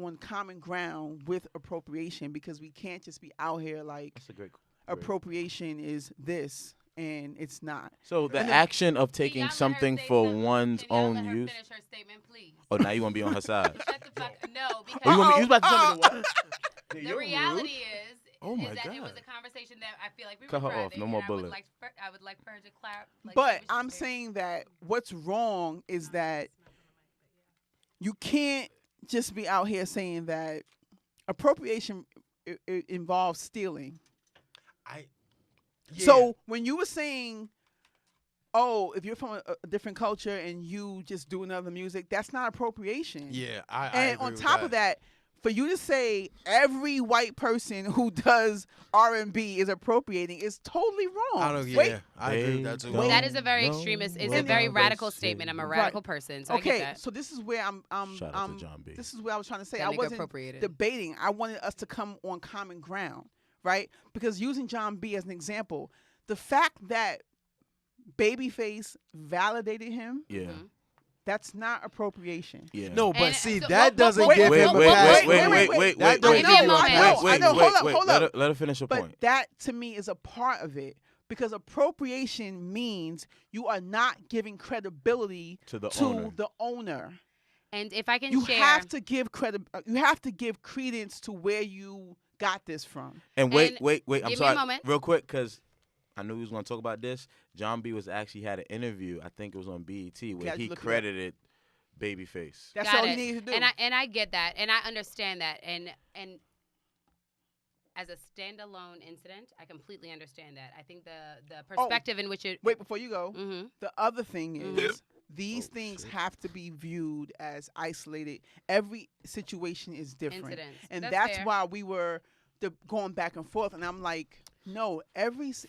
on common ground with appropriation because we can't just be out here like That's a great. appropriation is this and it's not. So the And then- action of Can y'all taking let her something say for something? one's Can y'all own let her use. Finish her statement, please. Oh, now you want to be on her side. Shut the fuck. No, because Oh, you was about to tell me to what? the You're reality rude. is. Oh my is that it was God. a conversation that I feel like we Cut were her off. private, No more and bullets. I would like for her to clap. Like, But finish I'm her statement. saying that what's wrong is that you can't just be out here saying that appropriation it involves stealing. Yeah. So when you were saying, oh, if you're from a different culture and you just do another music, that's not appropriation. yeah, I And agree on with top of that, for you to say every white person who does R&B is appropriating is totally wrong. I don't. Wait, Yeah, I agree with that too. Wait. That is a very No, extremist. It's no, a very no, radical say- statement. I'm a Right. radical person, so I get okay, that. so this is where I'm Shout out to John B. this is where I was trying to say. That I nigga wasn't appropriated. debating. I wanted us to come on common ground, right? Because using John B as an example, the fact that Babyface validated him, Yeah. Mhm. that's not appropriation. Yeah. No, but And see, so- that doesn't wait, give Wait, him wait, a wait, pass. wait, wait, wait, wait. wait, That wait, don't wait, give him a wait, pass. wait, I know, hold up, wait. hold Let up. her finish her But point. that to me is a part of it because appropriation means you are not giving credibility To the to owner. the owner. And if I can You share, have to give You have to give credence to where you got this from. And wait, and wait. I'm give me a sorry. moment. Real quick, because I knew he was going to talk about this. John B was actually had an interview. I think it was on BET where Gotta he look it up. credited Babyface. That's Got all it. he needed to do. And I get that, and I understand that, and as a standalone incident, I completely understand that. I think the perspective in which it. Wait, before you go, Mm-hmm. the other thing is Mhm. these things shit. have to be viewed as isolated. Every situation is different. Incidents. And That's that's fair. why we were going back and forth. And I'm like, no,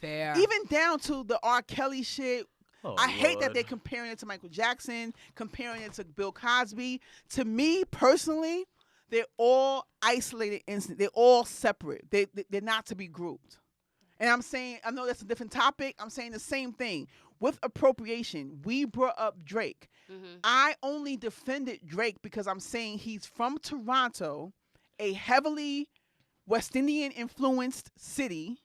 Fair. even down to the R. Kelly shit. Oh, I hate that Lord. they're comparing it to Michael Jackson, comparing it to Bill Cosby. To me personally, they're all isolated incidents. They're all separate. They're not to be grouped. And I'm saying, I know that's a different topic. I'm saying the same thing. With appropriation, we brought up Drake. Mm-hmm. I only defended Drake because I'm saying he's from Toronto, a heavily West Indian influenced city.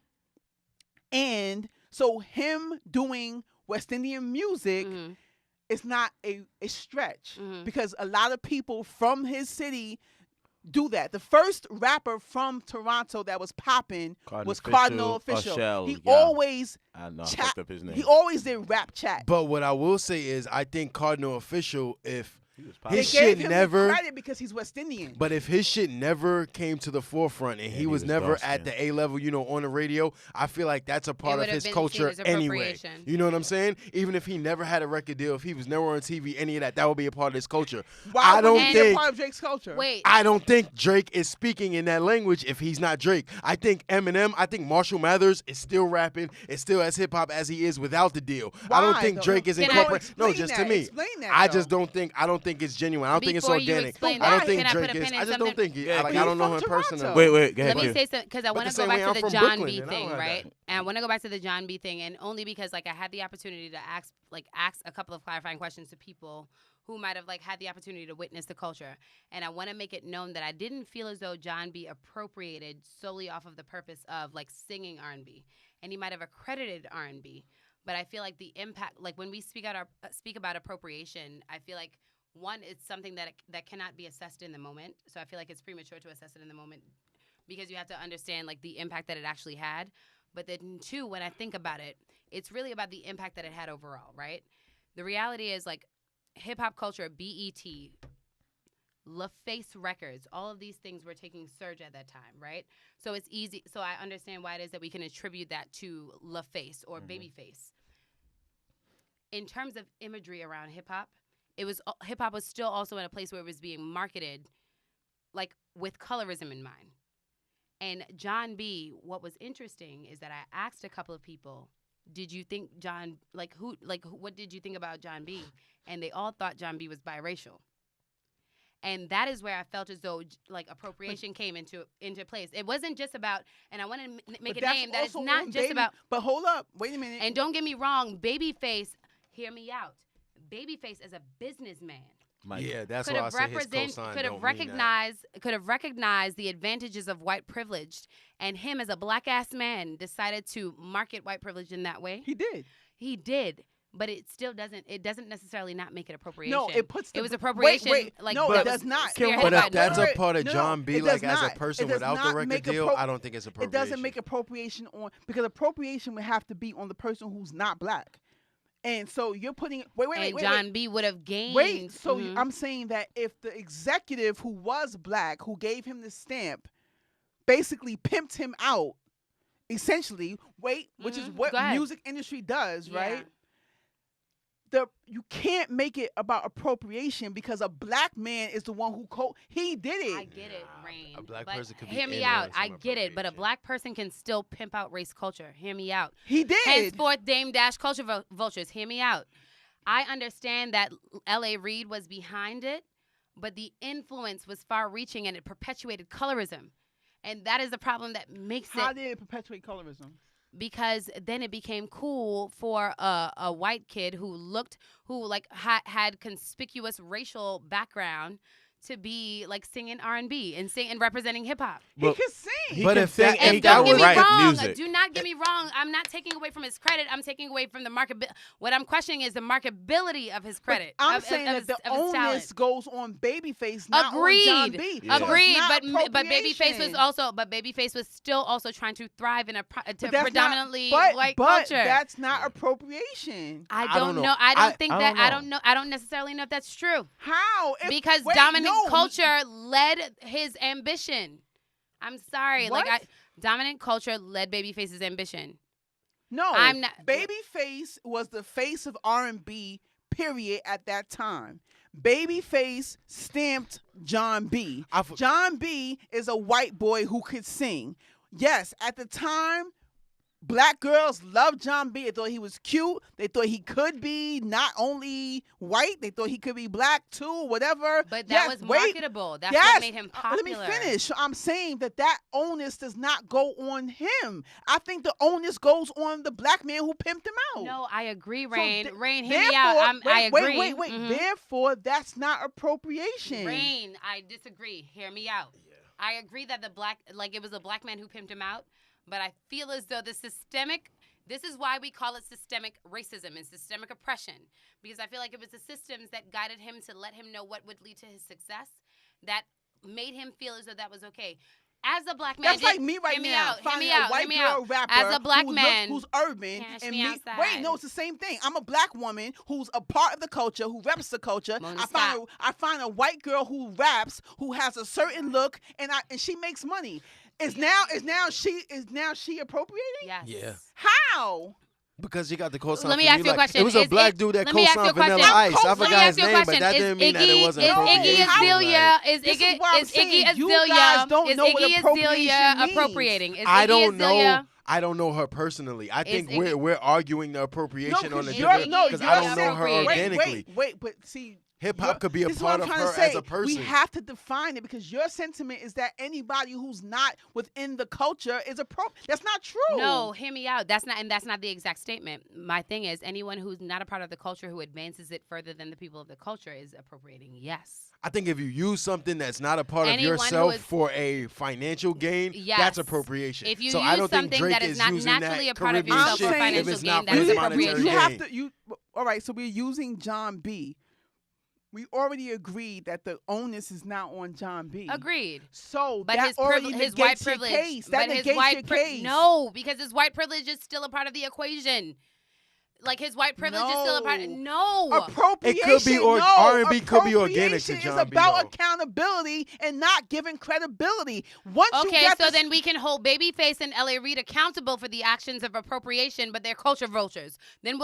And so him doing West Indian music Mm-hmm. is not a stretch Mhm. because a lot of people from his city do that. The first rapper from Toronto that was popping was Cardinal Official. Shell, He yeah. always I know. I chat- fucked up his name. he always did rap chat. But what I will say is, I think Cardinal Official, if He was They popping. his gave shit him never- the credit because he's West Indian. But if his shit never came to the forefront and Yeah, he was never dark at skinned. the A level, on the radio, I feel like that's a part of would've his been seen culture as anyway. appropriation. You know what I'm saying? Even if he never had a record deal, if he was never on TV, any of that, that would be a part of his culture. Why I would don't he be a think- part of Drake's culture? Wait. I don't think Drake is speaking in that language if he's not Drake. I think Eminem, I think Marshall Mathers is still rapping, is still as hip hop as he is without the deal. I don't Why, think though? Drake is Can I- incorporated. No, Explain just that. to me. Explain that, I though. just don't think it's genuine. I don't think it's Before you organic. explain that, I don't think can I put a Drake is. pin in I just don't something? think it. Yeah, Like he's I don't know from him Toronto. personally. Wait, go Let ahead. me say something because I But want the to go same way back I'm to the from John Brooklyn, B and I don't thing, have right? that. And I want to go back to the John B thing, and only because I had the opportunity to ask a couple of clarifying questions to people who might have had the opportunity to witness the culture, and I want to make it known that I didn't feel as though John B appropriated solely off of the purpose of singing R&B, and he might have accredited R&B, but I feel like the impact, when we speak about appropriation, I feel like one, it's something that cannot be assessed in the moment, so I feel like it's premature to assess it in the moment because you have to understand the impact that it actually had. But then two, when I think about it, it's really about the impact that it had overall, right? The reality is hip hop culture, BET, LaFace Records, all of these things were taking surge at that time, right? So it's easy. So I understand why it is that we can attribute that to LaFace or Babyface. In terms of imagery around hip hop, hip hop was still also in a place where it was being marketed with colorism in mind. And John B, what was interesting is that I asked a couple of people, did you think what did you think about John B? And they all thought John B was biracial. And that is where I felt as though appropriation came into place. It wasn't just about, and I want to make But a that's name that it's also not on just Baby- about, But hold up. Wait a minute. and don't get me wrong, Babyface, hear me out. Babyface as a businessman Mike. Yeah, that's could why I have say his cosign could don't have mean that. recognized the advantages of white privilege, and him as a black ass man decided to market white privilege in that way. He did. He did, but it still doesn't. It doesn't necessarily not make it appropriation. No, it puts. It was wait, appropriation. Wait, no, that it was does not. spearheaded But by if that's a Wait, part of no, John B, it does as a not. person It does without the not record make deal, appro- I don't think it's It appropriation. doesn't make appropriation because appropriation would have to be on the person who's not black. And so you're putting and John B would have gained. Wait, so Mhm. I'm saying that if the executive who was black, who gave him the stamp, basically pimped him out, essentially, which is Mhm. what Go ahead. music industry does, Yeah. right? You can't make it about appropriation because a black man is the one who he did it. I get it, Rain. a black but person could be hear me in out. on some I get it, but a appropriation. black person can still pimp out race culture. Hear me out. He did. Henceforth, Dame Dash culture vultures. Hear me out. I understand that L.A. Reid was behind it, but the influence was far-reaching and it perpetuated colorism, and that is the problem that makes How it. did it perpetuate colorism? Because then it became cool for a white kid who had conspicuous racial background to be like singing R&B and sing and representing hip hop. He can sing. He But can if that- sing if and he And that don't can get me was- write wrong. music. Do not get me wrong. I'm not taking away from his credit. I'm taking away from the market. What I'm questioning is the marketability of his credit. I'm of, saying of that his, the of his talent. onus goes on Babyface, not on John Agreed. B. Yeah. So it's Agreed, not but Babyface was appropriation. Babyface was still also trying to thrive in a But that's not- predominantly but white culture. culture. That's not appropriation. I don't don't know. know. I don't think I that. don't know. I don't necessarily know if that's true How? because wait, dominant no, culture led his ambition. I'm sorry, What? dominant culture led Babyface's ambition. No, I'm not- Babyface was the face of R&B. Period. At that time, Babyface stamped John B. John B is a white boy who could sing. Yes, at the time, black girls loved John B. They thought he was cute. They thought he could be not only white, they thought he could be black too, whatever. But that Yes, was wait. marketable. That's Yes. what made him popular. Let me finish. So I'm saying that onus does not go on him. I think the onus goes on the black man who pimped him out. No, I agree, So Rain. th- Rain, hear me out. I agree. Wait. Mhm. Therefore, that's not appropriation. Rain, I disagree. Hear me out. I agree that it was a black man who pimped him out, but I feel as though this is why we call it systemic racism and systemic oppression, because I feel like it was the systems that guided him to let him know what would lead to his success that made him feel as though that was okay. As a black man, That's like me right now, finding a white girl rapper As a black man, who's urban, cash and me me. outside. Wait, no, it's the same thing. I'm a black woman who's a part of the culture, who reps the culture. Mona, I find a white girl who raps, who has a certain look, and she makes money. Is now she appropriating? yes. Yeah. How? Because you got the co-sign. Let me from ask you, you a like, question. It was a Is black it- dude that let me ask you a co-signed Vanilla question. Ice. I Let me forgot ask his you a name, but question. that Is didn't mean that it Iggy- wasn't is appropriation. Iggy Azalea? Is This is Iggy why I'm is saying Iggy you Azalea? guys don't Is know what Iggy appropriation Azalea means. appropriating? Is I Iggy don't Azalea- know. I don't know her personally. I think Iggy- we're arguing the appropriation on a you're- different no, because you're I don't know her appropriating. organically. Wait, but see. Hip hop could be a This is what part I'm of trying her to say. as a person. We have to define it because your sentiment is that anybody who's not within the culture is That's not true. No, hear me out. That's not the exact statement. My thing is, anyone who's not a part of the culture who advances it further than the people of the culture is appropriating. Yes. I think if you use something that's not a part of Anyone who yourself is- for a financial gain, Yes. that's appropriation. If you so use I don't think something Drake that is not using naturally that a part of Caribbean yourself shit for if financial it's gain, not that for is his appropriation. monetary You have gain. to. All right. So we're using John B. We already agreed that the onus is not on John B. Agreed. So But that his already his negates white your privilege. case. That but his negates white your pri- case. No, because his white privilege is still a part of the equation. Like his white privilege is still a part. No. Appropriation. It could be no. R&B could be organic to Appropriation John is B, about though. accountability and not giving credibility. Once you Okay, got so this, then we can hold Babyface and L.A. Reid accountable for the actions of appropriation, but they're culture vultures. Then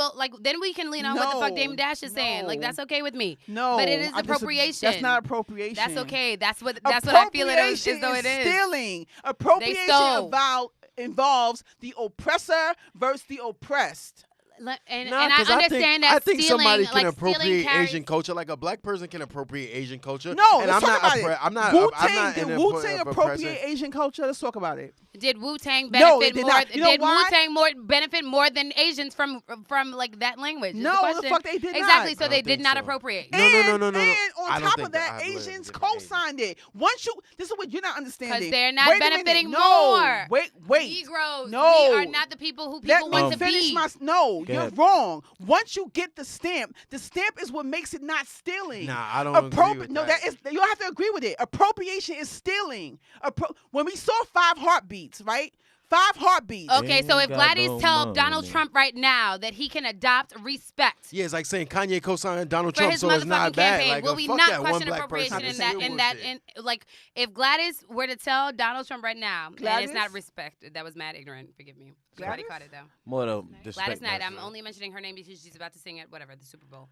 we can lean on what the fuck Damon Dash is saying. Like No. that's okay with me. no, but it is I disagree. appropriation. That's not appropriation. That's okay. That's what I feel it is as though it is. Stealing. Appropriation stole. involves the oppressor versus the oppressed. And Nah, I 'cause understand I that think stealing, somebody can like appropriate stealing carries, Asian culture, like a black person can appropriate Asian culture. No, and let's I'm talk not about it. I'm not. Wu-Tang, I'm not did in Wu-Tang oppressor. appropriate Asian culture? Let's talk about it. Did Wu-Tang No, benefit they did more? not. You know Did why? Wu-Tang benefit more than Asians from like that language? is No, the the question. fuck they did not. Exactly. So I they don't did think not so. appropriate. No. And I on don't top think of the that, ad-libs Asians are different co-signed it. This is what you're not understanding. Because they're not Wait a minute. benefiting No. more. Wait. Negroes. No. We are not the people who Let people me want to finish be. No, Go you're ahead. wrong. Once you get the stamp is what makes it not stealing. Nah, I don't agree with No, that. you don't have to agree with it. Appropriation is stealing. When we saw 5 Heartbeats, right? 5 Heartbeats. Okay, so if Ain't got Gladys no tell Donald money. Trump right now that he can adopt respect Yeah, it's like saying Kanye co-signed Donald for Trump, his so it's not motherfucking bad. campaign, Like, will we fuck not that one question black appropriation person in to that? say In that, bullshit. in like, if Gladys were to tell Donald Trump right now, and Gladys? it's not respect, that was mad ignorant. Forgive me. Somebody Gladys? caught it though. More the disrespect. Gladys Knight. I'm that's- only mentioning her name because she's about to sing at whatever the Super Bowl.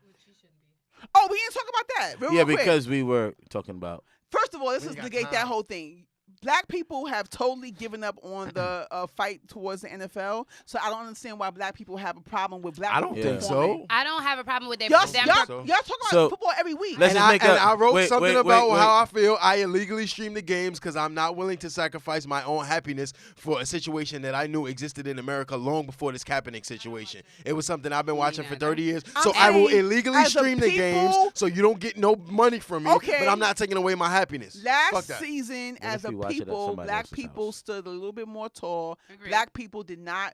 Oh, we didn't talk about that. Real Yeah, quick. because we were talking about. First of all, let's We just got negate that time. whole thing. black people have totally given up on the fight towards the NFL. So I don't understand why black people have a problem with black I people don't think performing. so. I don't have a problem with them. Y'all, them y'all, so. y'all talking about So, football every week. let's And just make I wrote wait, something wait, about wait. how I feel. I illegally stream the games because I'm not willing to sacrifice my own happiness for a situation that I knew existed in America long before this Kaepernick situation. It was something I've been watching for 30 years. So I'm I will saying, illegally as a stream the games people- so you don't get no money from me, Okay. but I'm not taking away my happiness. Fuck Last that. season, What as if a you watch it at people, somebody black else's people house? stood a little bit more tall. Agreed. Black people did not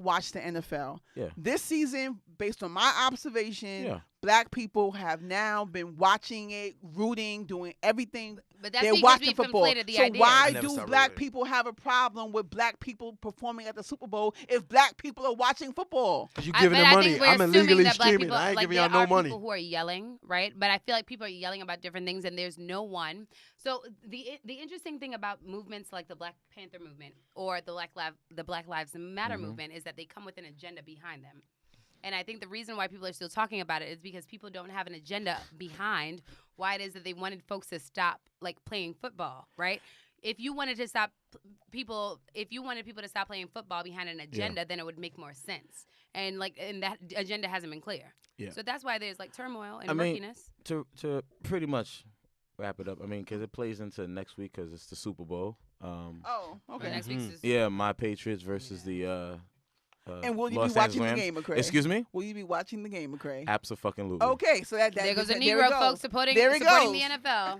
watch the NFL. Yeah. This season, based on my observation, Yeah. black people have now been watching it, rooting, doing everything. But that's They're because watching we've football. conflated the So ideas. why I never do stopped black rooting. people have a problem with black people performing at the Super Bowl if black people are watching football? Because you I- giving but them I money. think we're I'm assuming illegally that black streaming. people, I ain't like, giving there y'all no are money. people who are yelling, right? But I feel like people are yelling about different things, and there's no one. So the interesting thing about movements like the Black Panther movement or the Black Lives Matter movement is that they come with an agenda behind them. And I think the reason why people are still talking about it is because people don't have an agenda behind why it is that they wanted folks to stop like playing football, right? If you wanted to stop people to stop playing football behind an agenda, then it would make more sense. And that agenda hasn't been clear. Yeah. So that's why there's like turmoil and I mean, murkiness. To pretty much wrap it up. I mean, because it plays into next week because it's the Super Bowl. Oh, For okay. next week's is- Yeah, my Patriots versus the. And will you Los be watching Angeles the game, Rams. McCray? Excuse me? Will you be watching the game, McCray? Absolutely. Okay, so that there goes the there Negro we go. folks supporting There it supporting goes. the NFL.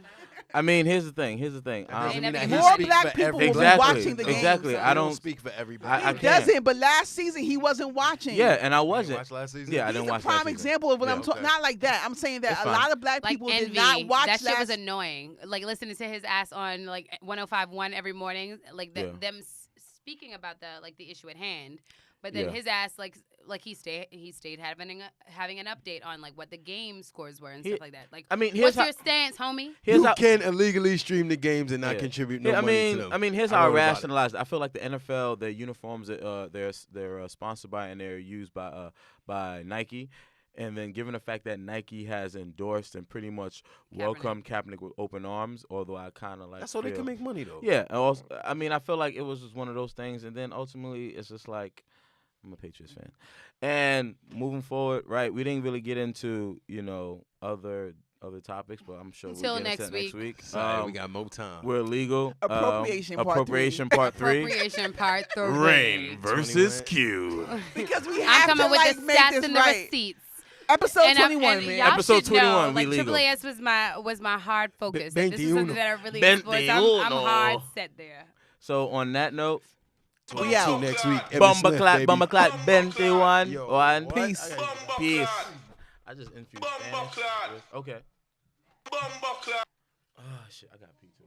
I mean, here's the thing. That doesn't Ain't mean never that been he More speaks black for people will be Exactly. watching the game. Exactly. so- I I don't- don't speak for everybody. I He can't. doesn't, but last season he wasn't watching. Yeah, and I You wasn't. watched last season? Yeah, I He's didn't a watch prime last season. example of what Yeah, I'm talking. okay. Not like that. I'm saying that It's a fine. lot of black Like people Envy, did not watch that shit was last. annoying. Like listening to his ass on like 105.1 every morning, like Yeah. them speaking about the issue at hand. But then Yeah. his ass like he stayed having an update on like what the game scores were and He- stuff like that. Like, I mean, what's here's how. your stance, homie? Here's You how. can illegally stream the games and not Yeah. contribute no Yeah, money to them. I mean, here's I how I wrote about it. rationalize it. I feel like the NFL, their uniforms, they're sponsored by and they're used by Nike, and then given the fact that Nike has endorsed and pretty much welcomed Kaepernick with open arms, although I kind of like. That's how they feel- can make money, though. Yeah, and also, I mean, I feel like it was just one of those things, and then ultimately, it's just like I'm a Patriots fan, and moving forward, right? We didn't really get into other topics, but I'm sure Until we'll get next into that next week. week. Sorry, we got more time. We're legal. Appropriation part Appropriation part 3. Appropriation part 3. Rain versus 21. Q. Because we I'm have coming to with like the make stats this and the right. receipts. Episode And 21, and man. y'all Episode should know, 21, we like, legal. AAS was my hard focus. Like, this is 21. something that I really explore. So I'm 21. hard set there. So on that note, We out. Next week. Evan Bumba Smith, clap, baby. Bumba clap, 21. Yo, One. what? Peace. Peace. I just infused Spanish. Okay. Oh shit, I got pee too.